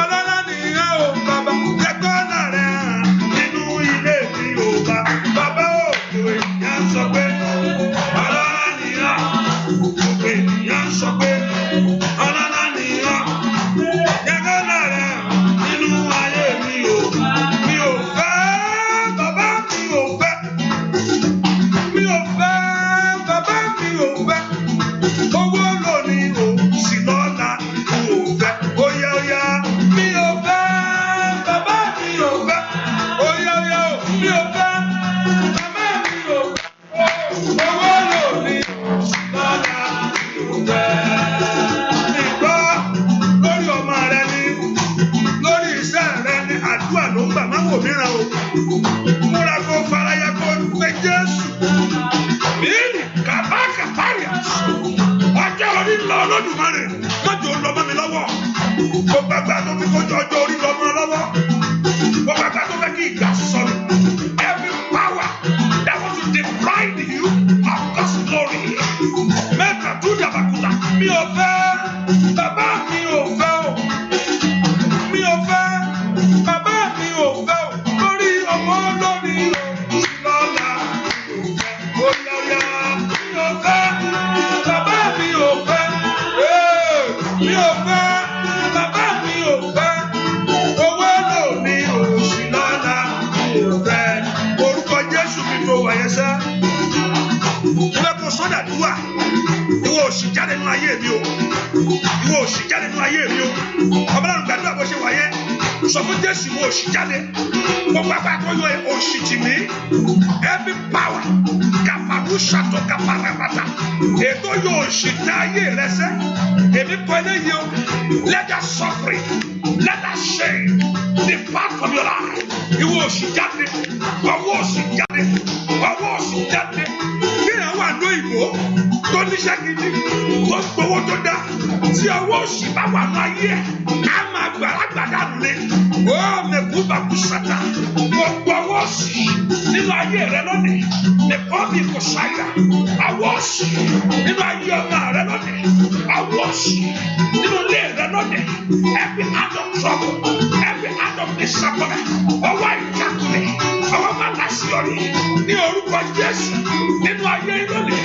ọlọ́lá ni ọ́ o bàbá. Yẹ kọ́lá rẹ̀ hàn nínú ilé mi o bàbá. Bàbá o gbogbo ènìyàn sọ pé ọlọ́lá ni ọ́. Gbogbo ènìyàn sọ pé ọlọ́lá ni ọ́. Yẹ kọ́lá rẹ̀ hàn nínú ayé mi o. Mi ò fẹ́ bàbá mi ò fẹ́. Mi ò fẹ́ bàbá mi ò fẹ́. Owó lónìí o sì lọ́la o ò fẹ́. Óyá óyá mi ò fẹ́ bàbá mi ò fẹ́. Óyá óyá o mi ò fẹ́ bàbá mi ò fẹ́. Owó lónìí o sì lọ́la o ò fẹ́. Ìgbọ́ lórí ọmọ rẹ ni, lórí iṣẹ́ rẹ ni àdúrà ló ń gbà má wò mìíràn o. Múra kó faraya kó pé Jésù. Bíìlì kàbákàbáyà. Ọjọ́ orí lọ Olódùmarè. mọ́jọ lọ mọ́ mi lọ́wọ́. Gbogbo àgbà tó fi kójú ọjọ́ orí lọ mọ́ lọ́wọ́. Gbogbo àgbà tó fẹ́ kí ìgbà sọnù. Every power that wants to deprive you of God's glory. Mẹ́ta tún dàbàkúta. Mi ò fẹ́, bàbá mi ò fẹ́ o. Mi ò fẹ́, bàbá mi ò fẹ́ o. Lórí ọmọ lórí lọ́la. Oyaya, mi ò fẹ́, bàbá mi ò fẹ́. Mi ò fẹ́, bàbá mi ò fẹ́. Owó lórí òṣì lọ́la. Mi ò fẹ́. Orúkọ Jésù mi tó wáyé sá. Ìwé kò sọ́dà dúwà. Ìwọ òṣì jáde nínú ayé mi o. Ìwọ òṣì jáde nínú ayé mi o. Ọmọlẹ́nu gbàdúrà bó ṣe wáyé. Sọ fún Jésù ìwọ òṣì jáde. Gbogbo àgbà tó yọ òṣì tì mí. Every power kàfàrú ṣàtọ̀ kàfàràbàtà. Ètò yọ òṣì tẹ ayé rẹ sẹ́. Èmi kọ́ eléyìí o. Let that suffering, let that shame depart from your life. Ìwọ òṣì jáde. Ọwọ́ òṣì jáde. Ọwọ́ òṣì jáde. Kí ni àwọn àdó ìbò tó níṣẹ́ gidi tó gbowó tó dá tí ọwọ́ òṣì bá wà ní ayé ẹ̀ á máa gbàlagbà dànù ni. Ó mẹ̀kú bàkú sàtà. Mo gbọ́ ọwọ́ òṣì nínú ayé rẹ lónìí. Nìkan bí kò ṣàyà. Ọwọ́ òṣì nínú ayé ọmọ rẹ lónìí. Ọwọ́ òṣì nínú ilé rẹ lónìí. Every hand of trouble, every hand of disappointment. Ọwọ́ ìjákulẹ̀, ọwọ́ máa láṣeyọrí ní orúkọ Jésù nínú ayé lónìí.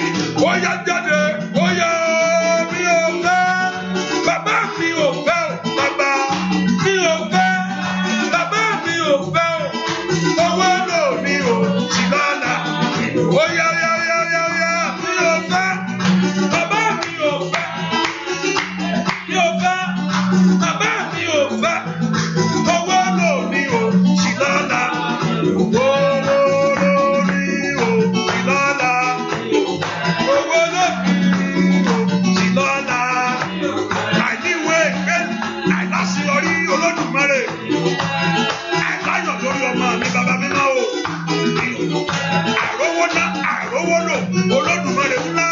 Ó yá jáde, ó yá mi ò fẹ́, bàbá mi ò fẹ́ o, bàbá mi ò fẹ́, bàbá mi ò fẹ́ o, owó lò ní o, sì lọ́la. Ó yá mi ò fẹ́, bàbá mi ò fẹ́, mi ò fẹ́, bàbá mi ò fẹ́, owó lò ní o, sì lọ́la. Àìláyọ̀ lórí ọmọ mi bàbá mi náà o. Àrówó ná àrówó lò Olódùmarè ńlá.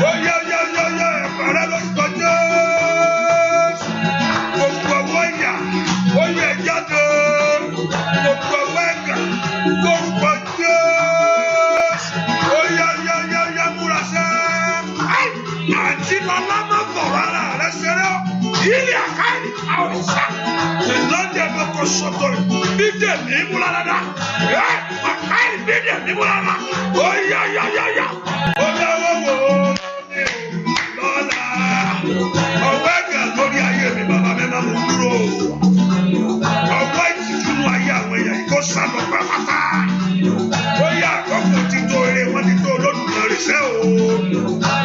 Ó yá ẹ̀fọ́ rẹ lórúkọ Jésù. Gbogbo ọwọ́ ìyà ó yẹ jáde. Gbogbo ọwọ́ ẹ̀gà lórúkọ Jésù. Ó yá múra sẹ́. Àǹtí lọ́lá má fọ̀rọ̀ ara rẹ ṣeré o. Ilé àkáyì àwọn ìsà. Ìlọ́jà ẹ̀fọ́ kò sọ̀tọ̀ bídè ní múláradá. Àkáyì bídè ní múláradá. Ó yá. Ó yá owó ní lọ́la. Ọwọ́ ẹ̀gà lórí ayé mi bàbá mi máa mú dúró. Ọwọ́ ìtìjú nú ayé àwọn èèyàn yìí kó sálọ pátápátá. Ó yá àkọ́kọ́ ti tó eré wọn ti tó Olódùmarè sẹ́ o.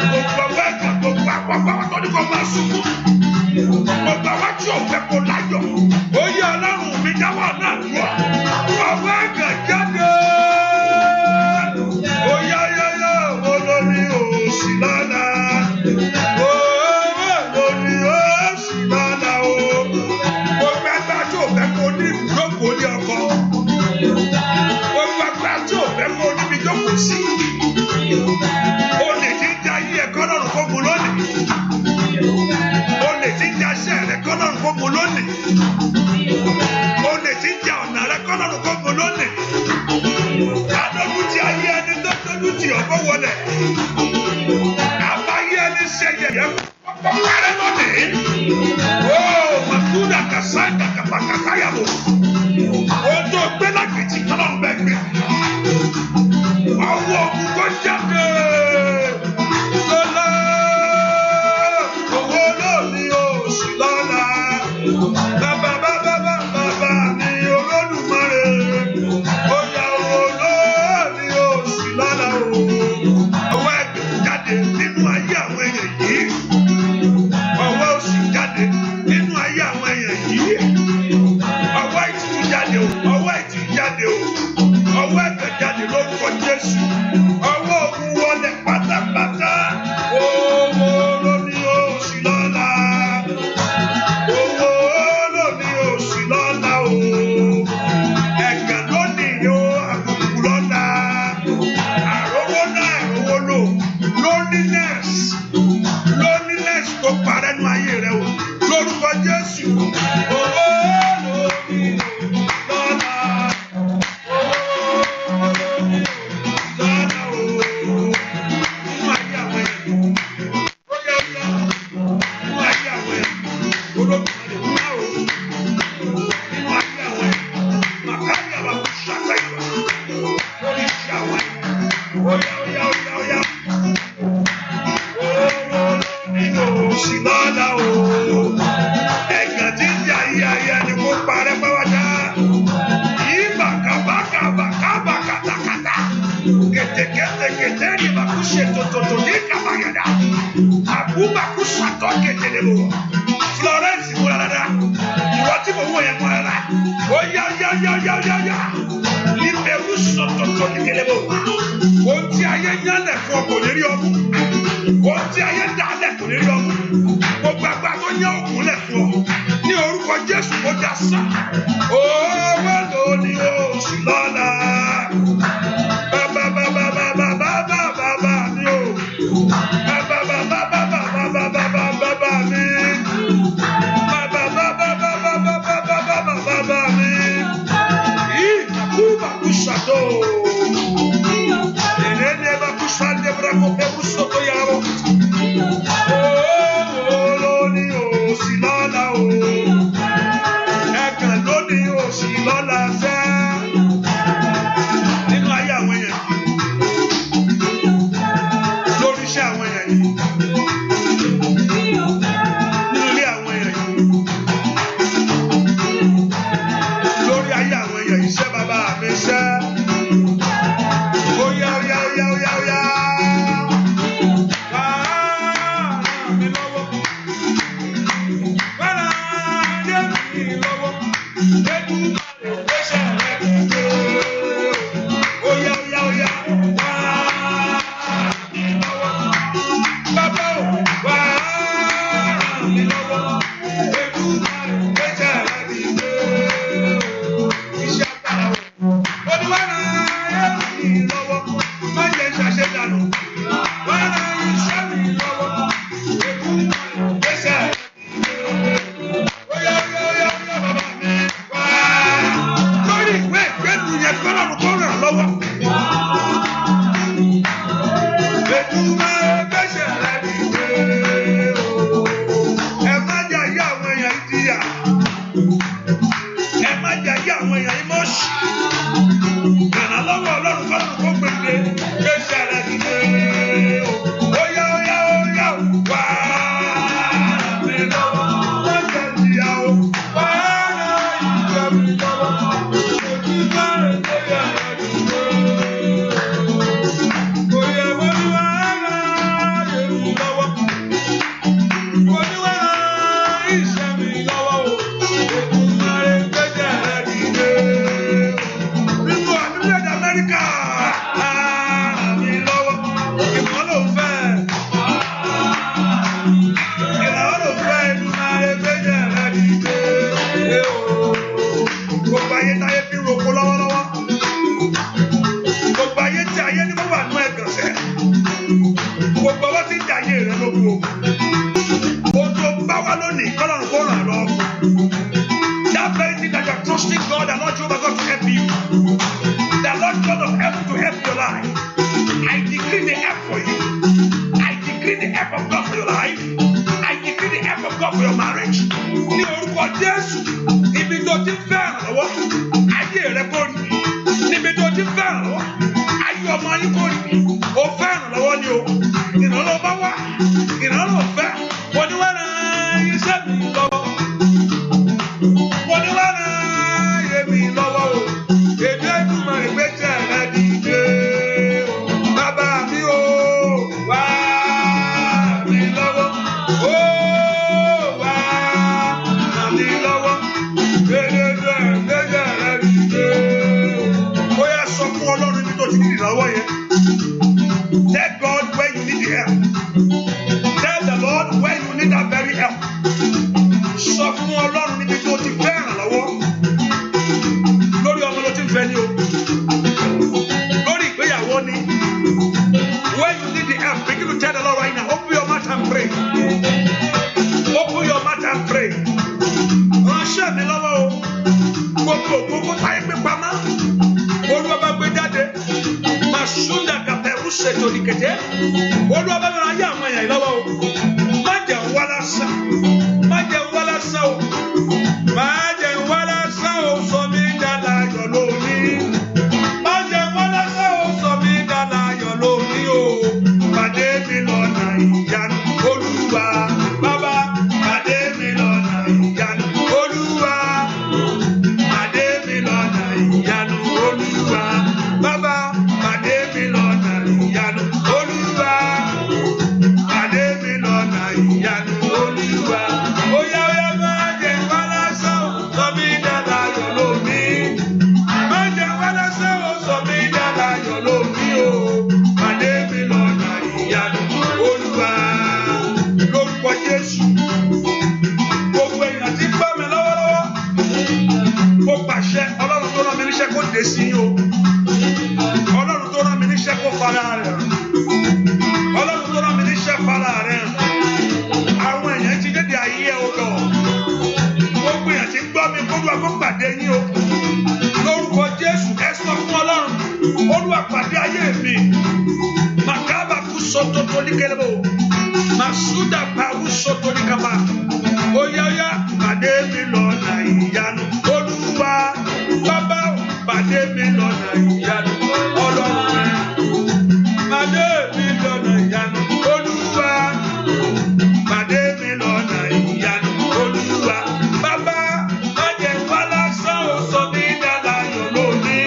Gbogbo ọwọ́ ẹ̀gà gbogbo àpapọ̀ àwọn tó ní kó máa sunkún. Gbogbo àwọn tí ò fẹ́ kó láyọ̀. Ó yá Ọlọ́run mi dáwọ́ náà dúró. Ọwọ́ ẹ̀gà jáde. Ó yá olórí òsì lọ́la. Olórí òsì lọ́la o. Gbogbo ẹgbẹ́ tí ò fẹ́ kó ní ìjókòó ní ọkọ. Gbogbo ẹgbẹ́ tí ò fẹ́ kó níbi jókòó sí. O lè ti ń jayé ẹ̀kọ́ lọ́rùn kó mu lónìí. O lè ti ń jaṣẹ́ rẹ̀ kọ́ lọ́rùn kó mu lónìí. O lè ti ń ja ọ̀nà rẹ̀ kọ́ lọ́rùn kó mu lónìí. Adójú ti ayé ẹni tó dójú ti ọ̀gbọ́ wọlé. Àbáyé ẹni ṣe yẹ̀yẹ́ fún ọ̀pọ̀ lónìí. Ó màkúdà kàsáńdà kàpàkàtáyàwó. Ohun tó gbé lágbèjì kọ́ lọ́rùn bẹ́ẹ̀ gbé. Ọwọ́ ogun kó jáde. Lọ́lá owó lónìí oṣù lọ́la. Bàbá mi Olódùmarè. Ó yá owó lónìí oṣù lọ́la o. Ọwọ́ ẹgbẹ́ jáde nínú ayé àwọn èèyàn yìí. Ọwọ́ oṣù jáde nínú ayé àwọn èèyàn yìí. ayé rẹ o lórúkọ Jésù. Owó lórí lọ́la. Florence Mulalada, ìwọ tí mo wọ yẹn Mulalada, ó yá. Ìbẹ̀rù sọ̀tọ̀tọ̀ kékeré bò. Ohun tí ayé yánlẹ̀ fún ọ kò ní rí ọmú. Ohun tí ayé dálẹ̀ kò ní rí ọmú. Gbogbo àgbà tó yán òkun lẹ̀ fún ọ. Ní orúkọ Jésù ó já sá. Owó ló ní oṣù lọ́la. Bàbá mi o. Bàbá mi. Bakushato. Elene bakushande brako pebuso to yaro. Oh, loni o silala o. Eka loni o silala se. Nínú ayé àwọn èèyàn. Lórí iṣẹ́ àwọn èèyàn yìí. Nínú ilé àwọn èèyàn yìí. Lórí ayé àwọn èèyàn yìí ṣẹ́ bàbá mi ṣẹ́. Oya. Mi lọ́wọ́. Wàrà dé mi lọ́wọ́. Edu ẹsẹ̀ rẹ̀ dé. Oya. Mi lọ́wọ́. Bàbá o, wàrà mi lọ́wọ́. Edu ẹsẹ̀ rẹ̀ dé. Iṣẹ́ àgbàrá o. Oníwàrà mi lọ́wọ́. Má jẹ́ ṣàṣẹ dànù. Wàrà iṣẹ́ mi lọ́wọ́. Edu ẹsẹ̀ rẹ̀ dé. Oya, bàbá mi. Lórí ìwé ìgbẹ́nu yẹn kọ́nà kó ràn lọ́wọ́. Edu ẹsẹ̀ rẹ̀ dé. Ẹ má jà yí àwọn èèyàn ìdíyà. Ẹ má jà yí àwọn èèyàn ìmọ̀ọ́sì. Ìrànlọ́wọ́ Ọlọ́run kọ́nà kó gbèdé. Ẹsẹ̀ rẹ̀ dé. Oya. Wà mí lọ́wọ́. Má jà jìyà o. Wà ìjọ mi lọ́wọ́. Ojú bá rẹ̀ tó yà rẹ̀ dé. Oya mo ní wàhálà yé mi lọ́wọ́. Mo ní wàhálà iṣẹ́ mi lọ́wọ́ o. Ojú bá rẹ̀ gbẹ́jẹ̀ rẹ̀ dìde. Nínú orílẹ̀-èdè Amẹ́ríkà, ràn mí lọ́wọ́. Ìmọ̀ ló fẹ́. Ìrànwọ́ ló fẹ́. Inú máa rẹ̀ gbẹ́jẹ̀ rẹ̀ dìde. Gbogbo ayé táyé fi roko lọ́wọ́lọ́wọ́. Gbogbo ayé tí ayé ní mo wà nú ẹ̀gànṣẹ́. Gbogbo ọwọ́ tí ń jà ayé rẹ̀ lóko. Ohun tó bá wá lónìí kọ́lọ́run kó ràn lọ. That very thing that you are trusting God and not Jehovah God to help you. The Lord God of heaven to help your life. I decree the help for you. I decree the help of God for your life. I decree the help of God for your marriage. Ní orúkọ Jésù, ibi tó ti fẹ́ ìrànlọ́wọ́, ayé rẹ kò rí. Níbi tó ti fẹ́ ìrànlọ́wọ́, ayé ọmọ yín kò rí. O fẹ́ ìrànlọ́wọ́ ni o. Ìrànlọ́wọ́ bá wá, ìrànlọ́wọ́ fẹ́. Oníwàrà iṣẹ́ mi lọ́wọ́. Oníwàrà ayé mi lọ́wọ́ o. Èdè ìdúmọ̀ ìgbésẹ̀ rẹ dìde. Bàbá mi o, wà mí lọ́wọ́. Ó wà mí lọ́wọ́. Èdè ìgbésẹ̀ rẹ dìde. Ó yá sọ fún Ọlọ́run níbi tó ti ní ìrànlọ́wọ́ yẹn. Tell God where you need the help. Tell the Lord where you need that very help. Sọ fún Ọlọ́run níbi tó ti fẹ́ ìrànlọ́wọ́. Lórí ọmọ ló ti ń fẹ́ ní o. Lórí ìgbéyàwó ni. Where you need the help, begin to tell the Lord right now. Open your mouth and pray. Open ògbógbó táyé pé pamọ́ Olúwa bá gbé jáde Masunda Kaperu ṣètò ìkẹtẹ Olúwa bá bẹ̀rẹ̀ ayé àwọn èèyàn lọ́wọ́ o má jẹ́ wá lásán má jẹ́ wá lásán o má jẹ́ wá lásán o sọ mí dàda ayọ̀ lónìí má jẹ́ wá lásán o sọ mí dàda ayọ̀ lónìí o pàdé mi lọ́nà ìyanu Olúwa bàbá pàdé mi lọ́nà ìyanu Olúwa pàdé mi lọ́nà ìyanu Olúwa bàbá pàdé mi lọ́nà ìyanu Olúwa pàdé mi lọ́nà ìyanu Olúwa óyá óyá má jẹ́ wá lásán o sọ mí dàda ayọ̀ lónìí má jẹ́ wá lásán o sọ mí dàda ayọ̀ lónìí o pàdé mi lọ́nà ìyanu Olúwa lórúkọ Jésù gbogbo èèyàn tí gbọ́ mi lọ́wọ́lọ́wọ́ mo pàṣẹ Ọlọ́run tó rán mi níṣẹ́ kó dé sí yín o Ọlọ́run tó rán mi níṣẹ́ kó fara rẹ̀ Ọlọ́run tó rán mi níṣẹ́ fara rẹ̀ àwọn èèyàn ti dédé ayé ẹ o lọ gbogbo èèyàn tí gbọ́ mi kó lóa kó pàdé yín o lórúkọ Jésù ẹ sọ fún Ọlọ́run Olúwa pàdé ayé mi màkàbà kú sọ́tò tó ní kẹlẹ́bọ̀ màsúdà pàrú sọ́tò ní kaba óyá óyá pàdé mi lọ́nà ìyanu Olúwa bàbá pàdé mi lọ́nà ìyanu Ọlọ́run pàdé mi lọ́nà ìyanu Olúwa pàdé mi lọ́nà ìyanu Olúwa bàbá má jẹ́ wá lásán o sọ mí dàda ayọ̀ lónìí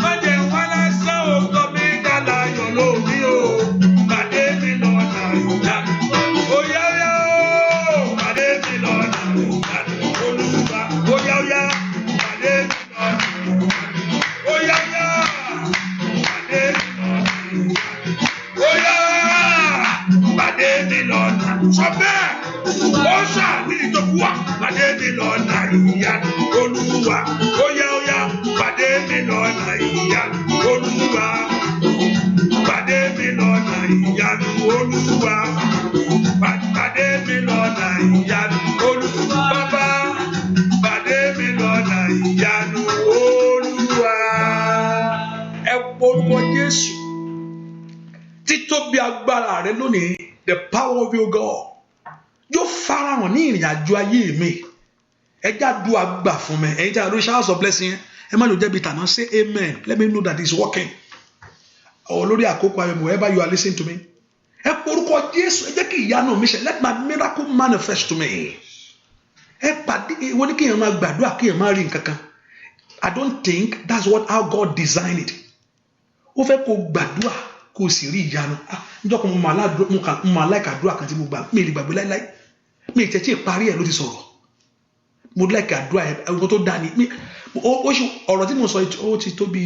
má jẹ́ wá lásán o sọ mí dàda ayọ̀ lónìí o pàdé mi lọ́nà ìyanu óyá óyá pàdé mi lọ́nà ìyanu Olúwa óyá óyá pàdé mi lọ́nà ìyanu óyá óyá pàdé mi lọ́nà ìyanu óyá pàdé mi lọ́nà sọ bẹ́ẹ̀ ó ṣàní ìjọba pàdé mi lọ́nà ìyanu Olúwa óyá óyá pàdé mi lọ́nà ìyanu Olúwa pàdé mi lọ́nà ìyanu Olúwa pàdé mi lọ́nà ìyanu Olúwa bàbá pàdé mi lọ́nà ìyanu Olúwa ẹ porúkọ Jésù títóbi agbára rẹ lónìí the power of your God yóò farahàn ní ìrìn àjò ayé mi ẹjá du àgbà fún mi ẹjá ló ṣáà sọ blessing ẹ má lò jẹbi tàná say amen let me know that it's working olórí àkókò ayọ̀ wherever you are listening to me ẹ porúkọ Jésù ẹ jẹ́ kí ìyanu mi ṣe let my miracle manifest to me ẹ pàdé ìwọ ní kí èèyàn máa gbàdúrà kí èèyàn máa rí nǹkan kan I don't think that's how God designed it ó fẹ́ kó gbàdúrà kó sì rí ìyanu níjọ́ kan mo máa láìka àdúrà kan tí mo gbà mí lè gbàgbé láíláí mi ìtẹ́tí ìparí ẹ̀ ló ti sọ̀rọ̀ mo láìka àdúrà ẹ̀ ẹ̀rọ tó dá ní ọ̀rọ̀ tí mo sọ ó ti tó bí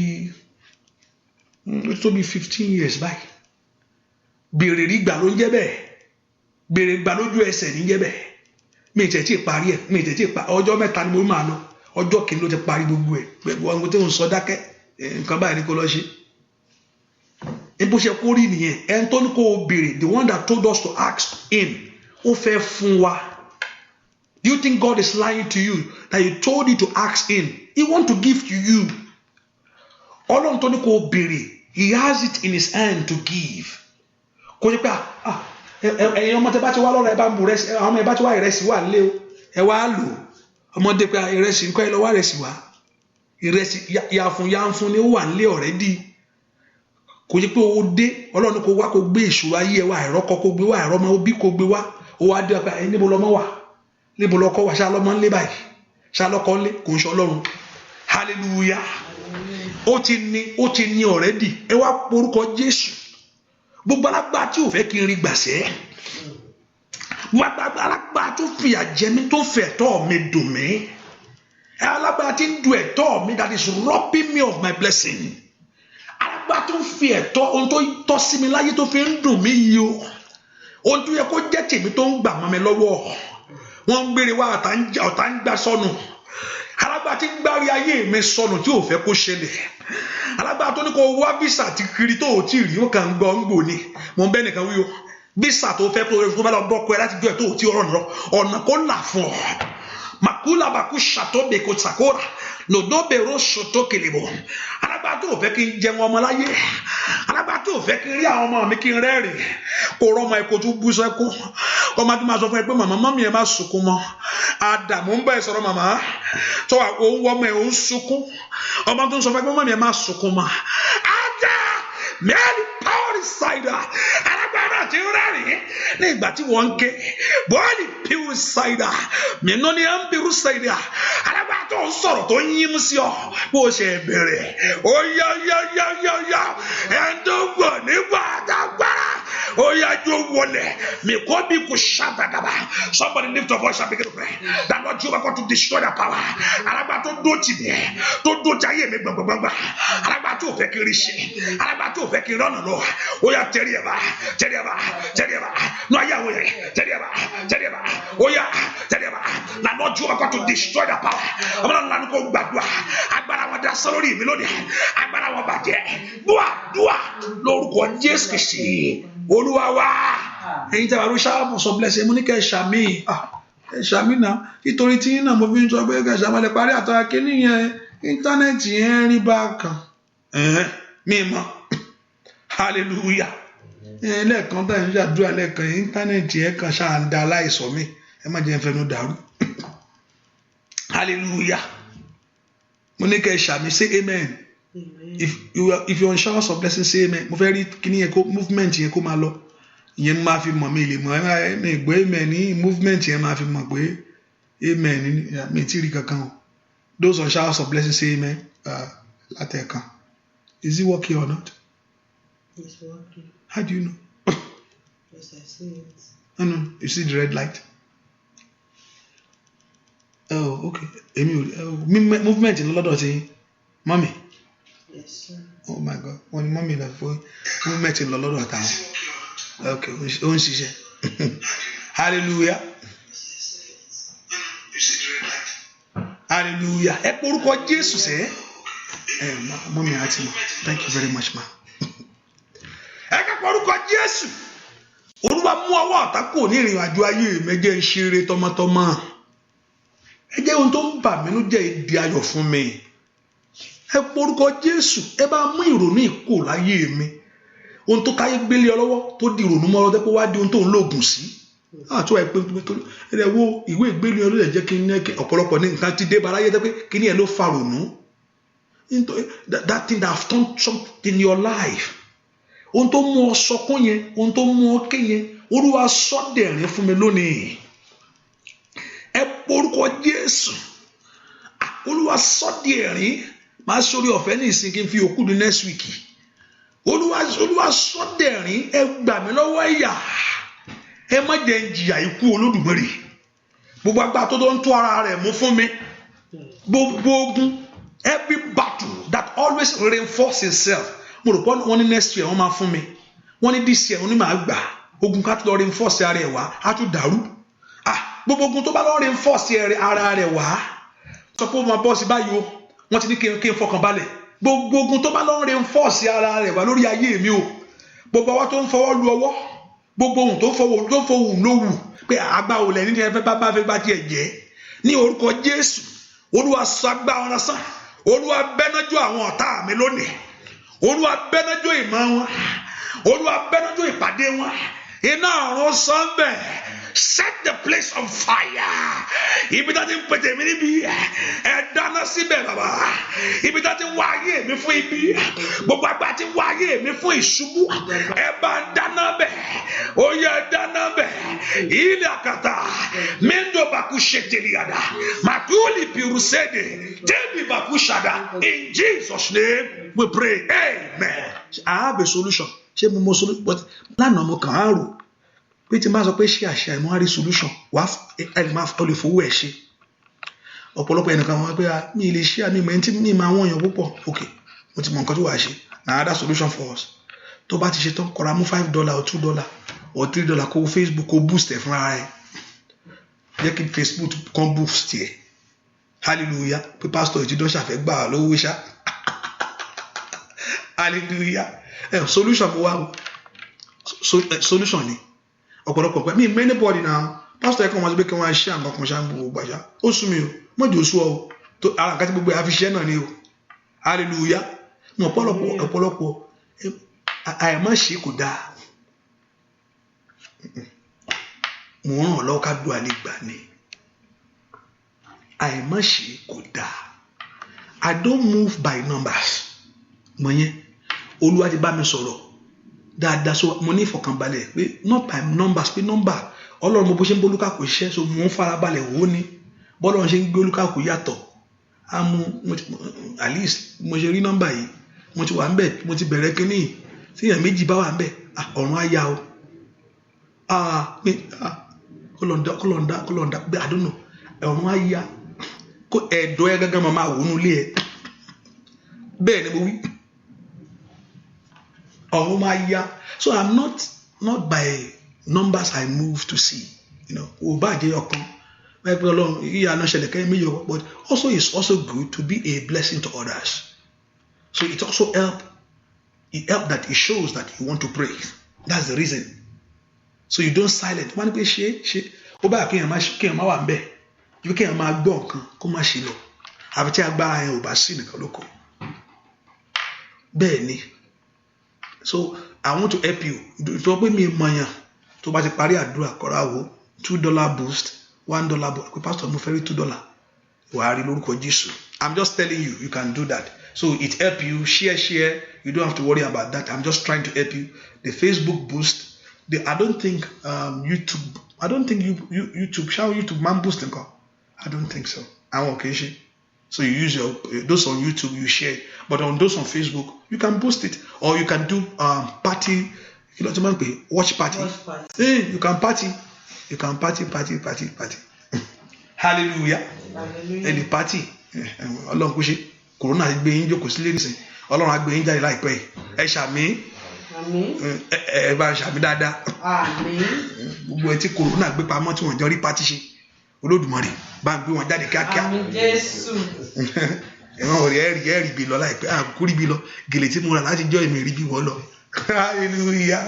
15 years báyìí bèrè rí gbà ló ń jẹ́ bẹ́ẹ̀ bèrè gbà lójú ẹsẹ̀ ní jẹ́ bẹ́ẹ̀ mi ìtẹ́tí ìparí ẹ̀ mi ìtẹ́tí ìparí ọjọ́ mẹ́ta ni mo máa lọ ọjọ́ kìíní ló ti parí gbogbo ẹ̀ pẹ̀lú àwọn tí mo sọ dákẹ́ nǹkan báyìí ni kò lọ ṣe bó ṣe kó rí nìyẹn ẹni tó ní kó o béèrè the one that told us to ask him ó fẹ́ fún wa do you think God is lying to you that he told you to ask him he want to give to you Ọlọ́run tó ní kó o béèrè he has it in his hand to give kò ní pé ẹ̀yin ọmọ tẹ bá ti wá lọ́rọ̀ ẹ bá ń bu rẹ́sì àwọn ọmọ ẹ bá ti wá ìrẹsì wà nílé o ẹ wá lò ọmọdé pé ìrẹsì nǹkan ẹ lọ wá ìrẹsì wá ìrẹsì yàfun ni ó wà nílé already kò yẹ pé o dé Ọlọ́run kò wá kó gbé ìṣòro ayé ẹ wá àìrọ́kọ kó gbé wá àìrọ́mọ bí kó gbé wá ó wá dé ọpẹ ẹ níbo lọmọ wà níbo lọkọ wà ṣá lọmọ ńlé báyìí ṣá lọkọ ńlé kò ń ṣe Ọlọ́run hallelujah ó ti ní already ẹ wá porúkọ Jésù gbogbo alágbá tí ò fẹ́ kí n rí gbàṣẹ́ gbogbo alágbá tó fìyà jẹ mí tó fẹ́ ẹ̀tọ́ mi dùn mí alágbá tí ń du ẹ̀tọ́ mi that is robbing me of my blessing alágbá tó ń fi ẹ̀tọ́ ohun tó tọ́ sí mi láyé tó fi ń dùn mí yìí o ohun tó yẹ kó jẹ́ tèmi tó ń gbà mọ́ mi lọ́wọ́ wọ́n ń gbére wá ọ̀tá ń gbà sọnù alágbá tí ń gbárí ayé mi sọnù tí ò fẹ́ kó ṣẹlẹ̀ alágbá tó ní kó wá visa ti kiri tó ò tí rí ó kàn ń gbọ́ ń gbò ni mo ń bẹ́ nìkan wí o visa tó fẹ́ kó bá lọ bọ́kọ ẹ láti jọ ẹ̀ tó ò tí ọ̀rọ̀ ọ̀nà kó là fún ọ makula baku shato beko sakora lodo bero shoto kelebo alágbára tó fẹ́ kí n jẹun ọmọ láyé alágbára tó fẹ́ kí n rí àwọn ọmọ mi kí n rẹ́rìn kó rọmọ ẹ̀kọ́ tó bú sẹ́kún ọmọ tó máa sọ fún ẹ pé màmá mọ́mí ẹ má sunkún mọ́ Ádámù ń bá ẹ sọ̀rọ̀ màmá tó òun wọ́mọ ẹ òun sunkún ọmọ tó ń sọ fún ẹ pé mọ́mí ẹ má sunkún mọ́ mẹ́rin power cider alágbára tí ń rẹ́rìn ní ìgbà tí wọ́n ń ké bọ́ọ̀lì pure cider mìíràn ní ambiru cider alágbára tó ń sọ̀rọ̀ tó ń yín mú sí ọ bó o ṣe bẹ̀rẹ̀ ó yá ẹ̀ńdógbò nígbà àdàgbára ó yá jó wọlé mi kò bí kò ṣàbàdàbà somebody lift up voice and begin to pray that Lord Jehovah God to destroy the power alágbára tó dó tì mí tó dó tì ayé mi gbàngbàngbà alágbára tó fẹ́ kiri ṣe alágbára tó fẹ́ kiri rọ́nà lọ ó yá tẹ̀lé ẹ̀ bá nù ayé àwọn yẹn tẹ̀lé ẹ̀ bá ó yá tẹ̀lé ẹ̀ bá na Lord Jehovah God to destroy the power ọmọ náà lánàá kó gbàdúrà agbára wọn dá sọ lórí mi lónìí agbára wọn bàjẹ́ dùà lórúkọ Jésù Kristi Olúwa wa ẹ̀yin tí a bá ló ṣáàbù sọ blessing mo ní kẹ́ ẹ ṣàmì náà nítorí tí náà mo fi ń sọ pé kẹ́ ẹ ṣàmàlẹ̀ parí àtàrà kínní yẹn íńtánẹ́ẹ̀tì yẹn rí bákan mi mọ̀ hallelujah lẹ́ẹ̀kan tá ẹ̀ ń ṣàdúrà lẹ́ẹ̀kan íńtánẹ́ẹ̀tì yẹn kan ṣáà ń da aláìsọ mi ẹ má jẹ́ ń fẹnu dàrú hallelujah mo ní kẹ́ ẹ ṣàmì say amen. If you're on showers of blessing, say amen. Mo fẹ́ rí kíní yẹn kó movement yẹn kó máa lọ. Ìyẹn máa fi mọ̀ mi lè mọ̀ ẹ́ gbé amen ní movement yẹn máa fi mọ̀ pé amen ní mi ti rí kankan o. Those on showers of blessing say amen. Látẹ̀kan. Is it working or not?
It's working.
How do you know?
Yes, I see it.
Oh no, you see the red light? Oh, okay. Movement in lọ́dọ̀ ti mọ́mì.
Yes, sir.
Oh my God. Wọ́n ní mọ́mì náà fún movement in lọ́dọ̀ táwọn. Okay, ó ń ṣiṣẹ́. Hallelujah. Hallelujah. Ẹ pé orúkọ Jésù sẹ́. Mọ́mì àti mọ́. Thank you very much ma. Ẹ ká pé orúkọ Jésù. Olúwa mú ọwọ́ ọ̀tá kúrò ní ìrìn àjò ayé mi jẹ́ ìṣeré tọmọtọmọ. Ẹ jẹ́ ohun tó ń bà mí ló jẹ́ ìdí ayọ̀ fún mi. Ẹ porúkọ Jésù ẹ bá mú ìrònú ìkó láyé mi ohun tó káyé gbélé ọ lọ́wọ́ tó di ìrònú mọ́ ọlọ́dẹ́ pé wá di ohun tó ń lóògùn sí àti wà pé ẹ wo ìwé ìgbélé ọ ló lè jẹ́ kí ní ọ̀pọ̀lọpọ̀ ní nǹkan ti dé bara ayé pé kí ní ẹ ló fa rònú that thing that have done something in your life ohun tó mú ọ sọkún yẹn ohun tó mú ọ ké yẹn Olúwa sọ́dẹ̀rín fún mi lónìí ẹ porúkọ Jésù Olúwa sọ́dẹ̀rín máa sórí ọ̀fẹ́ ní ìsìn kí n fi òkú di next week Olúwa sọ́dẹ̀rín ẹ gbà mí lọ́wọ́ ẹ̀yà ẹ má jẹ́ ń jìyà ikú Olódùmarè gbogbo agbára tó ń tó ara rẹ̀ mú fún mi gbogbo ogun every battle that always reinforce itself mo rò pé wọ́n ní next year wọ́n máa fún mi wọ́n ní this year wọ́n ní màá gbà ogun ká tó lọ reinforce ara rẹ̀ wá á tún dàrú gbogbo ogun tó bá lọ reinforce ara rẹ̀ wá sọ pé ó máa bọ́ sí báyìí o wọ́n ti ní kí n fọkàn balẹ̀ gbogbo ogun tó bá lọ reinforce ara rẹ̀ wá lórí ayé mi o gbogbo ọwọ́ tó ń fọwọ́ lu ọwọ́ gbogbo ohun tó ń fọwọ́ lówù pé àgbà òlẹ̀ ní ẹfẹ́ bá fẹ́ bá tiẹ̀ jẹ́ ní orúkọ Jésù Olúwa sọ agbá wọn sàn Olúwa bẹ́nájọ́ àwọn ọ̀tá mi lónìí Olúwa bẹ́nájọ́ ìmọ̀ wọn Olúwa bẹ́nájọ́ ìpàdé wọn iná ọ̀run sọ́ńbẹ̀ set the place on fire ibi tá ti ń pètè mí níbi ẹ dáná síbẹ̀ bàbá ibi tá ti ń wá ayé mi fún ibi gbogbo àgbà ti ń wá ayé mi fún ìṣubú ẹ bá ń dáná bẹ̀ ó yẹ dáná bẹ̀ ilé àkàtà mendo baku ṣètìlíyàdá màkúlì pìrùsẹ́dẹ̀ tẹ́bí baku ṣàdá in Jesus name we pray amen. I have a solution ṣé mo solution but lánàá mo kàn á rò pé tí n bá sọ pé ṣé àṣà ìmọ̀ àrí solution wà á lè fowó ẹ̀ ṣe ọ̀pọ̀lọpọ̀ ẹnìkan wọn pé mi lè ṣe àmì ìmọ̀ tí mi máa wọ̀n yàn púpọ̀ ok mo ti mọ nǹkan tó wà ṣe na other solution for us tó bá ti ṣe tán kọ́ra mú $5 or $2 or $3 kó Facebook kó boost ẹ̀ fúnra ẹ̀ jẹ́ kí Facebook kan boost ẹ̀ hallelujah pé pastor ìtìdọ́ ṣàfẹ́ gbà lówó ṣá hallelujah solution mo wá solution ni ọ̀pọ̀lọpọ̀ pé mi anybody now pásítọ̀ ẹ̀kọ́ wọn ti pé kí wọ́n ṣe àwọn kan ṣáà ń gbogbo gbàṣá ó sún mi o mọ́jọ́ oṣù ọ tó ara nǹkan tí gbogbo ẹ̀ àfiṣẹ́ náà ni o hallelujah mo ọ̀pọ̀lọpọ̀ àìmọ́ṣe kò dáa mo ràn ọ́ lọ́wọ́ ká dùn àlè gbà ni àìmọ́ṣe kò dáa I don't move by numbers mọ̀ yẹn Olúwa ti bá mi sọ̀rọ̀ dáadáa so mo ní ìfọ̀kànbalẹ̀ pé not by numbers pé number Ọlọ́run mo bó ṣe ń bó olúkàkú iṣẹ́ so mo ń farabalẹ̀ wò ó ní bọ́lọ́run ṣe ń gbé olúkàkú yàtọ̀ at least mo ṣe rí nọ́mbà yìí mo ti wà ń bẹ̀ mo ti bẹ̀rẹ̀ kínní tíyàn méjì bá wà ń bẹ̀ ọ̀run á yá o kọlọ̀ǹda pé I don't know ọ̀run á yá kó ẹ̀dọ́ ẹ gángan máa wò nú ilé ẹ bẹ́ẹ̀ ni mo wí ọ̀run máa yá so I'm not by numbers I move to see ò bá jẹ́ ọkàn wọ́n pẹ́ Ọlọ́run yíyá náà ṣẹlẹ̀ kẹ́yìn méjì ọkọ̀ but also it's also good to be a blessing to others so it also help that it shows that you want to pray that's the reason so you don't silent wọ́n ní pé ṣe ó bá kéèyàn má wà ń bẹ̀ ju kéèyàn máa gbọ́ nǹkan kó má ṣe lọ àbí tí agbára yẹn ò bá sí nìkan lóko bẹ́ẹ̀ ni so I want to help you tó pé mi mọ̀yàn tó bá ti parí àdúrà kọ́ra wo $2 boost $1 boost pé pastor mo fẹ́ rí $2 wàá rí lórúkọ Jésù I'm just telling you you can do that so it help you share you don't have to worry about that I'm just trying to help you the Facebook boost I don't think YouTube man boost nǹkan I don't think so àwọn òkè ṣe so you use those on YouTube you share it but on those on Facebook you can boost it or you can do party watch party you can party hallelujah ẹni party Ọlọ́run kò ṣe corona gbé yín jókòó sílé nìsín Ọlọ́run á gbé yín jáde láìpẹ́ yìí ẹ ṣàmì ẹ bá ṣàmì dáadáa gbogbo ẹ tí corona gbé pamọ́ tí wọ́n jọ rí party ṣe Olódùmarè bá ń gbé wọn jáde kíákíá ẹ̀wọ̀n ọ̀rẹ́ ẹ̀rì bí lọ láìpẹ́ àkórí bí lọ gèlè tí mo rà láti jọ èmi rí bí wọ́n lọ hallelujah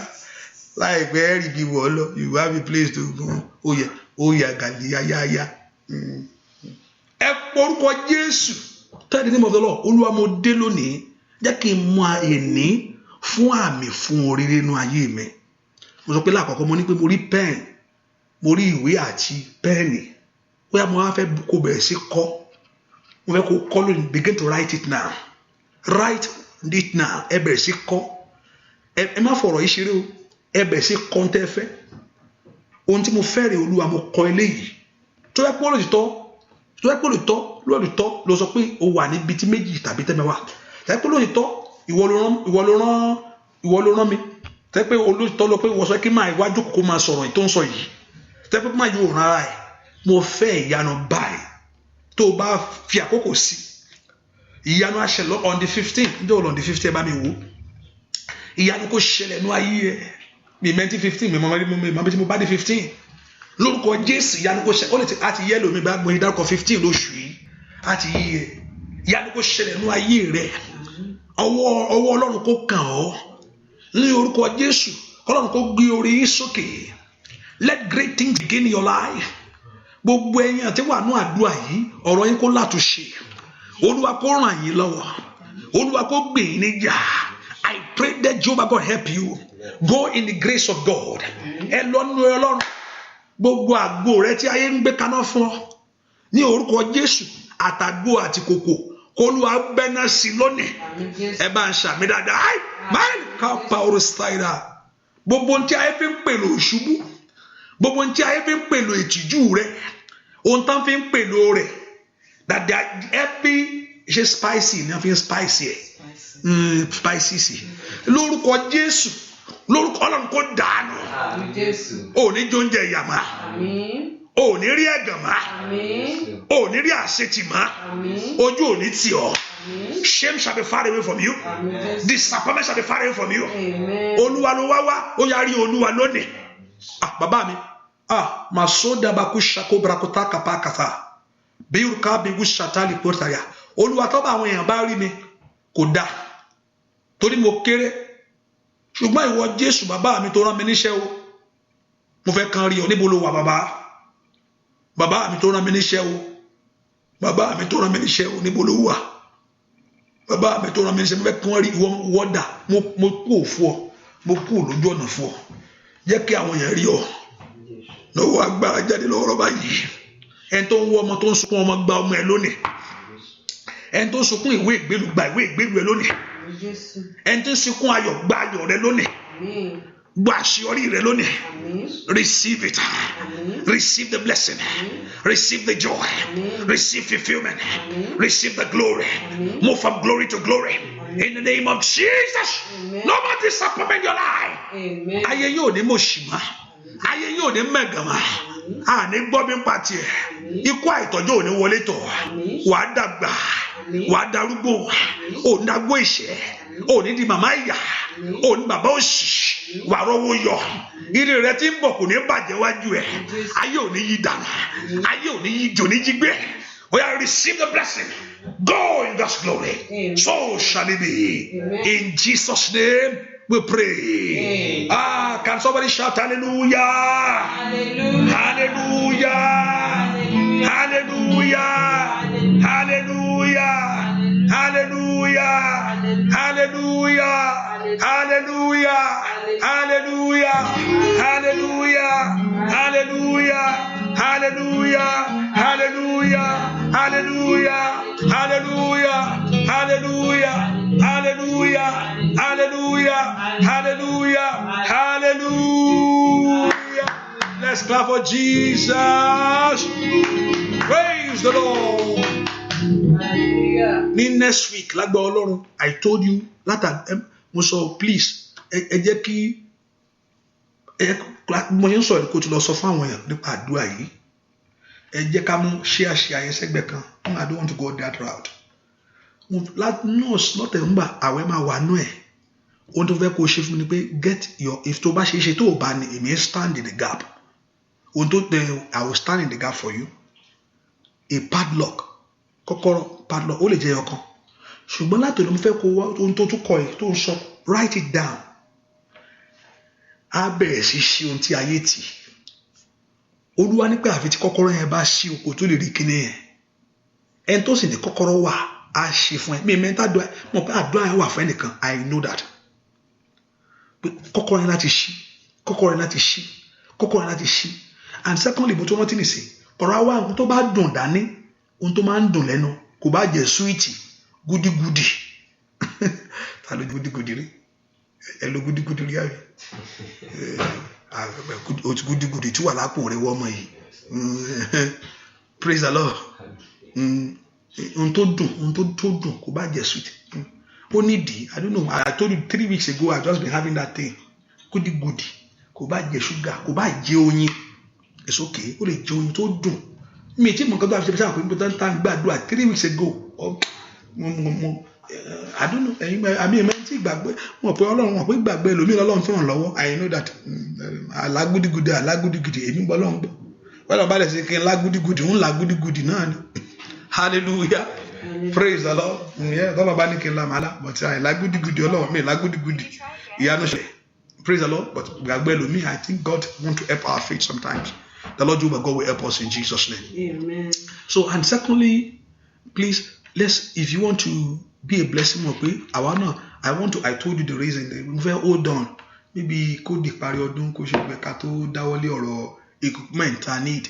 láìpẹ́ ẹ̀rì bí wọ́n lọ you have a place to go oyè gàlíyáyáyá ẹ porúkọ Jésù tell the name of the Lord Olúwa mo dé lónìí jẹ́ kí n mú ẹni fún àmì fún oríire inú ayé mi mo sọ pé lákọ̀ọ́kọ́ mo ní pé mo rí pen mo rí ìwé àti pẹ́ẹ̀nì bóyá mo wá fẹ́ kó bẹ̀rẹ̀ sí kọ́ mo fẹ́ kó kọ́ lónìí begin to write it now ẹ bẹ̀rẹ̀ sí kọ́ ẹ má fọ̀rọ̀ yìí ṣeré o ẹ bẹ̀rẹ̀ sí kọ́ ń tẹ́ fẹ́ ohun tí mo fẹ́ rè Olúwa mo kọ́ eléyìí tó yẹ pé lóòótọ́ ló sọ pé o wà níbi tí méjì tàbí tẹ́mẹ́wà tẹ́ pé lóòótọ́ ìwọ ló rán mi tẹ́ pé olóòótọ́ ló pé wọ́n sọ kí máa iwájú kó máa sọ̀rọ̀ tó ń sọ yìí tẹ́ pé máa yóò rán ara ẹ̀ mo fẹ́ ìyanu báyìí tó o bá fi àkókò sí ìyanu àṣẹlọ on the 15th ǹjẹ́ o lọ on the 15th ẹ bá mi wò ìyanu kò ṣẹlẹ̀ ní ayé ẹ mi mẹ́tí 15 mi mọ́ bí tí mo bá dé 15 lórúkọ Jésù ìyanu kò ṣẹlẹ̀ ó lè ti àti yẹ́ lómi bá gbọ́n ìdárúkọ 15 lóṣù yìí àti yíyẹ ìyanu kò ṣẹlẹ̀ ní ayé rẹ ọwọ́ Ọlọ́run kò kàn ọ́ ní orúkọ Jésù Ọlọ́run kò gbé orí yín sókè let great things begin in your life gbogbo ẹ̀yin àti wà ní àdúrà yìí ọ̀rọ̀ yín kó látúnṣe Olúwa kó ràn yín lọ́wọ́ Olúwa kó gbè yín níjà I pray that Jehovah God help you go in the grace of God ẹ lọ́nu Ọlọ́run gbogbo àgbo rẹ tí ayé ń gbé kaná fún ọ ní orúkọ Jésù àtàgbo àti kòkò Olúwa bẹ́ná sí lónìí ẹ bá ń ṣàmì dáadáa máìlì ká pa orí sáírà gbogbo ohun tí ayé fi ń pèlò òṣùbù gbogbo ohun tí ayé fi ń pèlò ìtìjú rẹ ohun tán fi ń pèlò rẹ that every ṣe spicy ni wọ́n fi ń spicy ẹ̀ spicy sí lórúkọ Jésù lórúkọ Ọlọ́run kò dànù ò ní jóúnjẹ ìyàmá ò ní rí ẹ̀gàn má ò ní rí àṣetì má ojú ò ní tì ọ́ shame shall be far away from you disappointment shall be far away from you Olúwa ló wá ó yá rí Olúwa lónìí bàbá mi masoda bakusha kobrakota kapakata biurka bigushatali portaya Olúwa tó bá àwọn èèyàn bá rí mi kò dáa torí mo kéré ṣùgbọ́n ìwọ Jésù bàbá mi tó rán mi níṣẹ́ o mo fẹ́ kan rí ọ níbo ló wà bàbá bàbá mi tó rán mi níṣẹ́ o, bàbá mi tó rán mi níṣẹ́ o, níbo ló wà? Bàbá mi tó rán mi níṣẹ́, mo fẹ́ kí wọ́n rí wọ́dà, mo kú òfò ọ, mo kú lójú ọ̀nà fún ọ, jẹ́ kí àwọn èèyàn rí ọ lọ́wọ́ agbára jáde lọ́wọ́ rọ́bà yìí. Ẹni tó ń wọ ọmọ tó ń sunkún ọmọ gba ọmọ ẹ lónìí. Ẹni tó ń sunkún ìwé ìgbélu gba ìwé ìgbélu ẹ lónìí. Ẹni tó ń sunkún ayọ̀ gba ayọ̀ rẹ lónìí. Gba àṣeyọrí rẹ lónìí. Receive it. Receive the blessing. Receive the joy. Receive fulfillment. Receive the glory. Move from glory to glory. In the name of Jesus. No more disappointment in your life. Ayé yóò ní mọ̀ṣímà. Ayé yóò ní mẹ̀gàmà. Àní gbọ́ bí ń pa tiẹ̀. Ikú àìtọ́jú ò ní wọlé tọ̀. Wàá dàgbà. Wàá darúgbó. Ò ní dagbó ìṣẹ́. Ò ní di màmá ìyá. Ò ní bàbá òṣì. Wàá rọ́wọ́ yọ. Ire rẹ tí ń bọ̀ kò ní bàjẹ́ wájú ẹ̀. Ayé ò ní yí dànù. Ayé ò ní yí jò ní jí gbé. We have received the blessing. Go in God's glory. Amen. So shall it be. Amen. In Jesus' name we pray. Amen. Can somebody shout hallelujah? Hallelujah. Hallelujah. Hallelujah. Hallelujah. Hallelujah. Hallelujah. Hallelujah. Hallelujah. Hallelujah. Hallelujah. Hallelujah. Hallelujah. Hallelujah. Hallelujah. Hallelujah. Hallelujah. Hallelujah. Hallelujah. Hallelujah. Let's clap for Jesus. Praise the Lord. Hallelujah. Next week, lágbà Ọlọ́run, I told you mo sọ please ẹ jẹ́ kí mo yẹn sọ kó tó lọ sọ fún àwọn èèyàn nípa àdúrà yìí. Ẹ jẹ́ ká mú share yẹn sẹ́gbẹ̀ kan. I don't want to go that route. Nurse lọ́tẹ̀ ń bà àwẹ̀ máa wà nú ẹ̀. Ohun tó fẹ́ kó ṣe fún mi ni pé get your if tó bá ṣe é ṣe tó o bá ní èmi stand in the gap. Ohun tó I will stand in the gap for you. A padlock kọ́kọ́rọ́ padlock ó lè jẹ́ ọkàn. Ṣùgbọ́n láti òní mo fẹ́ kó wá ohun tó tún kọ ẹ̀ tó ń sọ write it down. Á bẹ̀rẹ̀ sí ṣí ohun tí ayé tì. Olúwa ní pé àfi tí kọ́kọ́rọ́ yẹn bá ṣí oko tó lè rí kíní yẹn. Ẹni tó sì ní kọ́kọ́rọ́ wà á ṣe fún ẹ. Mi mẹ́ta àdúrà mọ̀ pé àdúrà yẹn wà fún ẹnìkan. I know that. Pé kọ́kọ́rọ́ yẹn láti ṣí. Kọ́kọ́rọ́ yẹn láti ṣí. Kọ́kọ́rọ́ yẹn láti ṣí. And secondly, bó tó rántí nìsín. Ọ̀rọ̀ àwa ohun tó bá dùn dání. Ohun tó máa ń dùn lẹ́nu. Kò bá jẹ́ súwìtì. Gúdígúdí. Ta ló gúdígúdí rí? Ẹ ló gúdígúdí rí àbí? Gúdígúdí tí wà lápò rẹ̀ wọ́ ọmọ yìí. Praise the Lord. Ohun tó dùn kò bá jẹ́ sweet. Ó nídìí. I don't know. I told you 3 weeks ago I just been having that thing. Gúdígúdí kò bá jẹ́ sugar kò bá jẹ́ oyin. It's okay. Ó lè jẹ́ oyin tó dùn. Mi tí mo nǹkan tó àfi ṣe pé nígbà tó ń gbàdúrà 3 weeks ago. I don't know. Àmì ẹ̀mẹ́ tí gbàgbé wọn pé Ọlọ́run wọn pé gbàgbé ẹlòmíràn Ọlọ́run fẹ́ràn lọ́wọ́. I know that. Alágúdígúdí èmi gbọ́ Ọlọ́run gbọ́. Wọ́n lọ bá lẹ̀ sí kí n lágúdígúdí ń lágúdígúdí náà ni. Hallelujah. Praise the Lord. Tọ́lọ̀ bá ní kí n la màálà but lágúdígúdí Ọlọ́run mi lágúdígúdí ìyanu ṣe. Praise the Lord. But gbàgbé ẹlòmíràn I think God want to help our faith sometimes. The Lord Jehovah God will help us in Jesus' name.
Amen.
So and secondly, please if you want to be a blessing more pé àwa náà I told you the reason mo fẹ́ hold on maybe kó di parí ọdún kó ṣe pé ká tó dáwọ́lé ọ̀rọ̀ equipment I need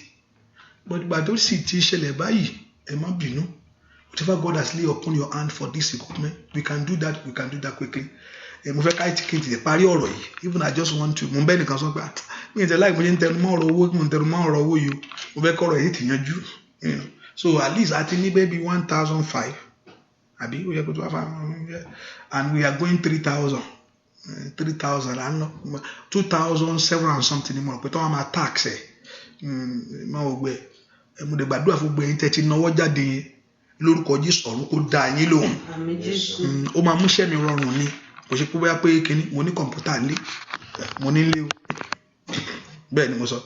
but ìgbà tó sì ti ṣẹlẹ̀ báyìí ẹ má bínú whatever God has laid upon your hand for this equipment we can do that quickly mo fẹ́ ká kí n ti parí ọ̀rọ̀ yìí even I just want to mo bẹ́ẹ̀ nìkan sọ pé mi ì tẹ́ láì mo ṣe ń tẹnu mọ́ ọ̀rọ̀ owó mo ń tẹnu mọ́ ọ̀rọ̀ owó yìí mo fẹ́ kọ́ ọ̀rọ̀ yìí ti yanjú so at least a ti ní maybe 1,500 àbí ó yẹ kó tó wá fáwọn and we are going 3,000 and 2,700 and something ni mo rò pé tó wà máa tax ẹ̀ máa wò gbẹ mo lè gbàdúrà fún gbẹ yín tẹ́tí náwó jáde yẹn lórúkọ Jésù ọ̀run kó dá yín lóhùn ó máa mú iṣẹ́ mi rọrùn ni kò ṣe pé bóyá pé kíní mo ní kọ̀ǹpútà nílé mo ní nílé o bẹ́ẹ̀ ni mo sọ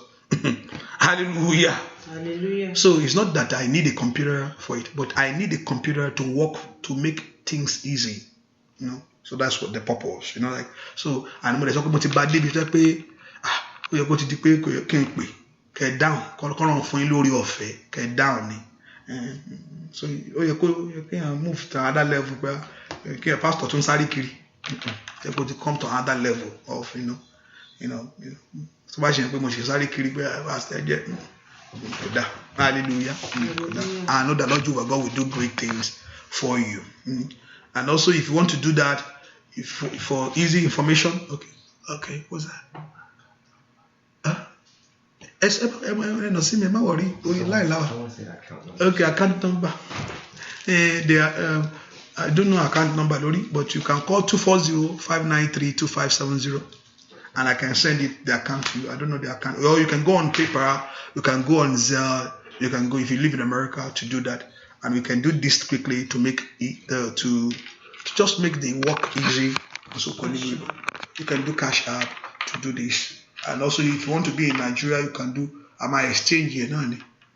hallelujah.
Hallelujah.
So it's not that I need a computer for it, but I need a computer to work to make things easy, So that's what the purpose, like so. And mo lè sọ pé mo ti bá débi tó pé ó yẹ kó ti di pé kí n pè kẹ́ dáhùn kọ́lọ́run fún yín lórí ọ̀fẹ́ kẹ́ dáhùn ni so ó yẹ kéèyàn move to another level pé kéèyàn pastor tún sáré kiri ẹ kò ti come to another level of tó bá ṣe pé mo ṣe sáré kiri pé pastor ẹ jẹ́ kò dá hallelujah kò dá I know that Lord Jehovah God will do great things for you and also if you want to do that for easy information okay what's that okay account number they are I don't know account number Lori, but you can call 240-593-2570 and I can send it the account to you. I don't know the account, or you can go on PayPal, you can go on Zelle, you can go if you live in America to do that, and we can do this quickly to make it to just make the work easy. Also, you can do Cash App to do this. And also, if you want to be in Nigeria, you can do my exchange here,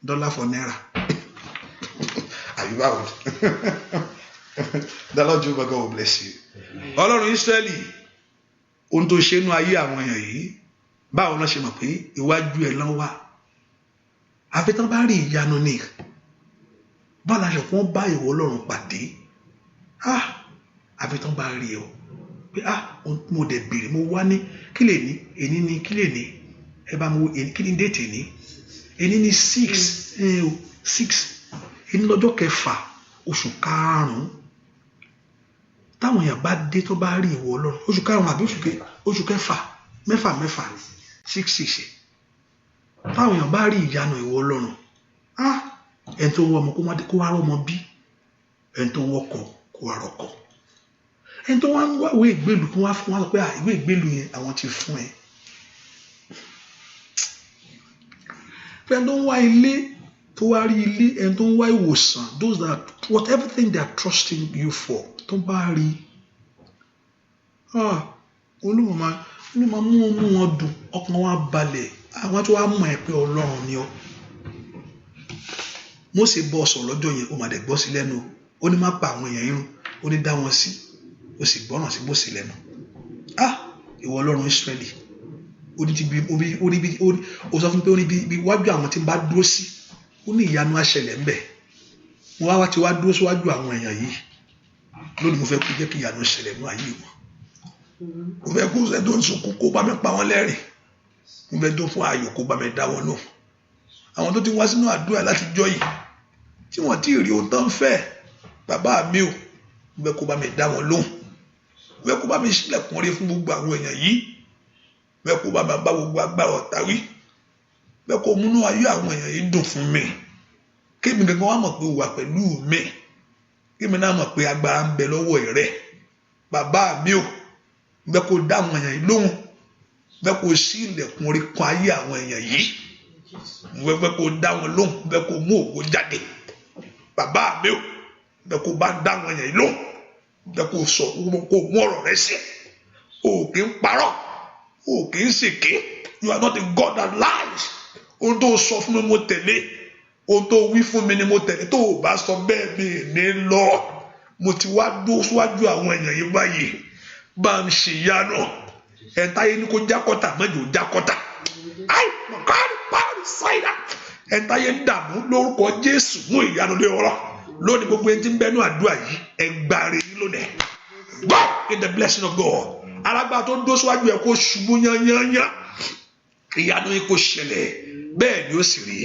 dollar for naira. Are you out? The Lord Jehovah God will bless you. Ọlọ́run Ísírẹ́lì, ohun tó ṣe nú ayé àwọn èèyàn yìí, báwo ló ṣe mọ̀ pé iwájú ẹ̀ ló wà? Àfi tán bá rí ìyanu ni. Báwo la ṣe kó bá ìwọ Ọlọ́run pàdé? Àfi tán bá rí ọ. Pé mo dẹ̀ bèrè mo wá ní kí lè ní èní ní kí lè ní ẹ bá mo kí ni déètì ní èní ní 6 èní lọ́jọ́ 6 oṣù 5 táwọn èèyàn bá dé tó bá rí ìwọ Ọlọ́run oṣù 5 àbí oṣù 6 6 táwọn èèyàn bá rí ìyanu ìwọ Ọlọ́run ẹni tó wọ ọmọ kó wá rọmọ bí ẹni tó wọkọ̀ kó wá rọkọ̀ ẹni tó wá ń wá ìwé ìgbélú kí wọ́n á fún wa pé ìwé ìgbélú yẹn àwọn ti fún ẹ. Ẹni tó ń wá ilé tó wá rí ilé ẹni tó ń wá ìwòsàn those that whatever thing they are trusting you for tó bá rí olúmọ máa mú wọn dùn ọkàn wa balẹ̀ àwọn tó wá mọ̀ ẹ́ pé Ọlọ́run ni ọ́. Mósè bọ́ sọ̀rọ̀ lọ́jọ́ yẹn ó máa dẹ̀ gbọ́ sí lẹ́nu ó ní má pa àwọn èèyàn irun ó ní dá wọn sí ó sì gbọ́ràn sí Mósè lẹ́nu ìwọ Ọlọ́run Ísírẹ́lì ó sọ fún pé ó ní bí wájú àwọn tí ń bá dúró sí ó ní ìyanu àṣẹlẹ̀ ńbẹ̀ mo wá ti wá dúró síwájú àwọn èèyàn yìí lónìí mo fẹ́ kó jẹ́ kí ìyanu ṣẹlẹ̀ nínú ayé wọn mo fẹ́ kó ṣe tó ń sunkún kó bá mi pa wọ́n lẹ́rìn mo fẹ́ tó fún ayọ̀ kó bá mi dá wọn lóhùn àwọn tó ti wá sínú àdúrà láti jọ́ yìí tí wọ́n ti rí ohun tó ń fẹ́ bàbá mi ò mo fẹ́ kó bá mi dá wọn lóhùn mo fẹ́ kó bá mi ṣílẹ̀kùn rí fún gbogbo àwọn èèyàn yìí mo fẹ́ kó bá mi bá gbogbo agbára ọ̀tá wí mo fẹ́ kó múnú ayé àwọn èèyàn yìí dùn fún mi kémi gangan wá mọ̀ pé wà pẹ̀lú mi kémi náà mọ̀ pé agbára ń bẹ lọ́wọ́ rẹ bàbá mi ò mo fẹ́ kó dá àwọn èèyàn yìí lóhùn mo fẹ́ kó ṣí ilẹ̀kùn rí kan ayé àwọn èèyàn yìí mo fẹ́ kó dá wọn lóhùn mo fẹ́ kó mú ògo jáde bàbá mi ò mo fẹ́ kó bá dá àwọn èèyàn yìí lóhùn mo fẹ́ kó sọ kó mú ọ̀rọ̀ rẹ sí o kì í parọ́ o kì í ṣèké you are not a God that lies ohun tó sọ fún mi mo tẹ̀lé ohun tó wí fún mi ni mo tẹ̀lé tó o bá sọ bẹ́ẹ̀ mi ní lọ mo ti wá dúró síwájú àwọn èèyàn yìí báyìí bá ń ṣe ìyanu ẹ̀ta yìí ni kò jákọ́tà mẹ́jọ jákọ́tà ẹ̀ta yìí ń dààmú lórúkọ Jésù mú ìyanu lé ọ̀rọ̀ lónìí gbogbo ẹni tí ń bẹnu àdúrà yìí ẹgbàre yìí lónìí God in the blessing of God alágbára tó ń dó síwájú ẹ kó ṣubú yányányá ìyanu yìí kó ṣẹlẹ̀ bẹ́ẹ̀ ni ó sì rí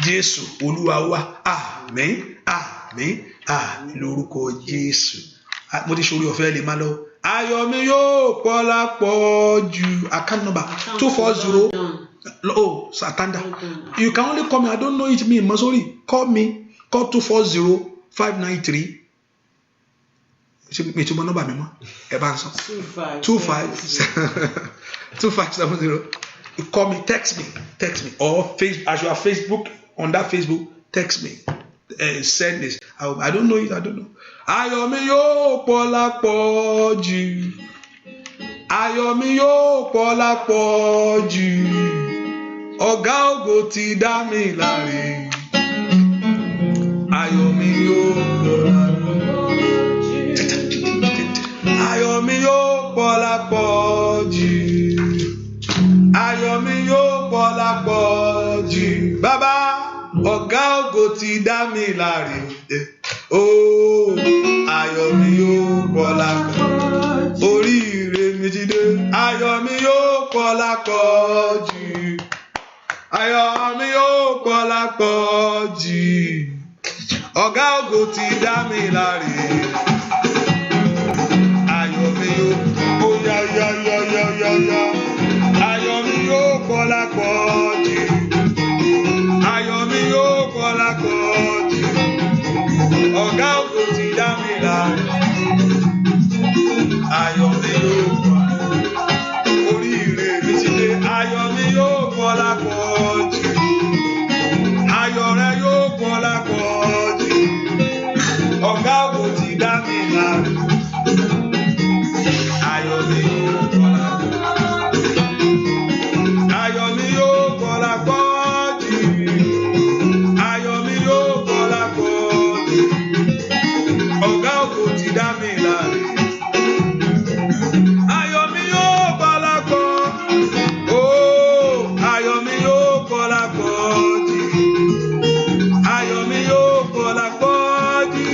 Jésù Olúwa wa àmín àmín àmín lórúkọ Jésù mo ti ṣorí ọ̀fẹ́ lè má lọ ayọ̀ mi yóò pọ̀ lápọ̀ jù account number 240 Satanda you can only call me I don't know it me Masori call 240-593 mi ti mọ nọ́mbà mi mọ́ ẹ bá ń sọ 2570 you call me text me or as you are Facebook on that Facebook text me send this I don't know it I don't know ayọ̀ mi yóò pọ̀ lápọ̀ jù ayọ̀ mi yóò pọ̀ lápọ̀ jù ọ̀gá ògo ti dá mi láre ayọ̀ mi yóò pọ̀ lápọ̀ ayọ̀ mi yóò pọ̀ lápọ̀ jù ayọ̀ mi yóò pọ̀ lápọ̀ ògo ti dá mi láre. Ó ayọ̀ mi yóò pọ̀ lápọ̀. Oríire mi ti dé. Ayọ̀ mi yóò pọ̀ lápọ̀ jù. Ayọ̀ mi yóò pọ̀ lápọ̀ jù. Ọ̀gá ògo ti dá mi láre. Ayọ̀ mi yóò yá. Ayọ̀ mi yóò pọ̀ lápọ̀ jù. Ayọ̀ mi yóò pọ̀ lápọ̀ jù. Ọ̀gá ògo ti dá mi láre. Ayọ̀ mi yóò pọ̀. Oríire mi ti dé. Ayọ̀ mi yóò pọ̀ lápọ̀ jù. Ayọ̀ rẹ yóò pọ̀ lápọ̀ jù. Ọ̀gá ògo ti dá mi láre. Ayọ̀ mi yóò pọ̀ lápọ̀. Ayọ̀ mi yóò pọ̀ lápọ̀ jù. Ayọ̀ mi yóò pọ̀ lápọ̀ jù. Ọ̀gá ògo ti dá mi láre. Ayọ̀ mi yóò pọ̀ lápọ̀. Oh, ayọ̀ mi yóò pọ̀ lápọ̀ jù. Ayọ̀ mi yóò pọ̀ lápọ̀ jù.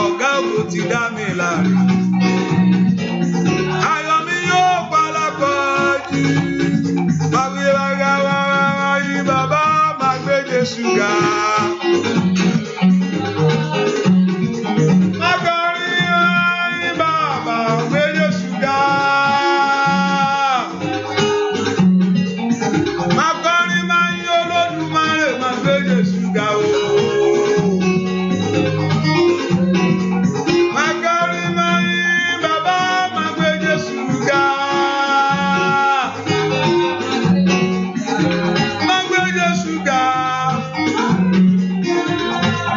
Ọ̀gá ògo ti dá mi láre. Ayọ̀ mi yóò pọ̀ lápọ̀ jù. Bàbá máa gbé Jésù ga. Bàbá gbé Jésù ga. Máa kọrin máa yìn Olódùmarè máa gbé Jésù ga o. Máa kọrin máa yìn bàbá máa gbé Jésù ga. Máa gbé Jésù ga.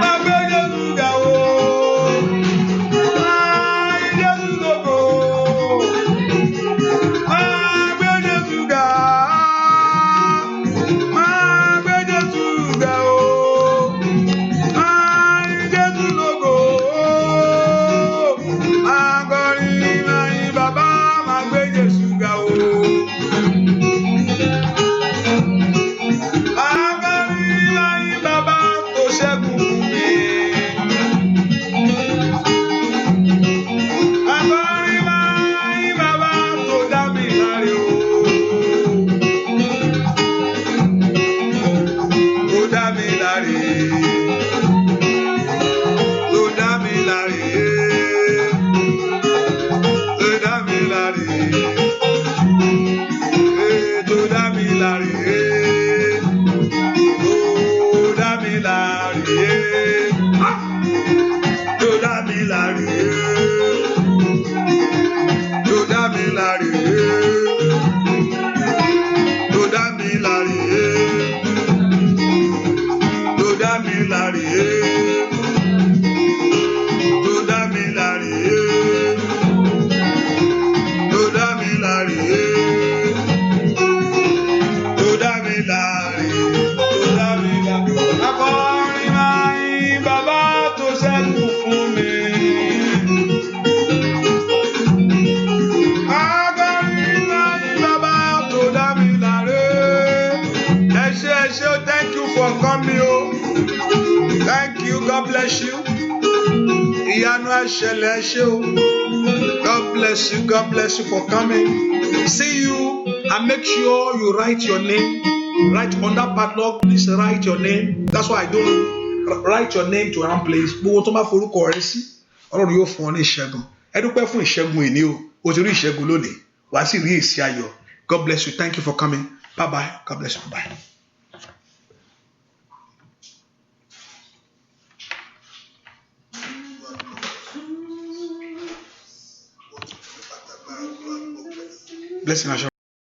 Máa gbé Jésù ga o. Máa yìn Jésù lógo. Máa gbé Jésù ga. Máa gbé Jésù ga o. Máa yìn Jésù lógo. Máa kọrin máa yìn bàbá máa gbé Jésù ga o. Máa kọrin máa yìn bàbá tó ṣẹ́gun fún mi. Máa kọrin máa yìn bàbá tó dá mi láre o. Tó dá mi láre. Tó dá mi láre. Tó dá mi láre. Tó dá mi láre. Tó dá mi láre. Tó dá mi láre. Tó dá mi láre. Tó dá mi láre. Tó dá mi láre. Tó dá mi láre. Tó dá mi láre. Tó dá mi láre. Tó dá mi láre. Akọrin máa yìn bàbá tó ṣẹ́gun fún mi. Akọrin máa yìn bàbá tó dá mi láre. Ẹ ṣé o, thank you for coming o. Thank you, God bless you. Ìyanu ẹ̀ṣẹ̀lẹ̀ ẹ ṣé o. God bless you for coming. See you and make sure you write your name. Write on that padlock, please write your name. That's why I don't write your name to one place. Gbogbo tó bá forúkọ rẹ sí, Ọlọ́run yóò fún ọ ní ìṣẹ́gun. Ẹ dúpẹ́ fún ìṣẹ́gun èní o. O ti rí ìṣẹ́gun lónìí. Wàá sì rí èsì ayọ̀. God bless you. Thank you for coming. Bye bye. God bless you. Bye. Blessing.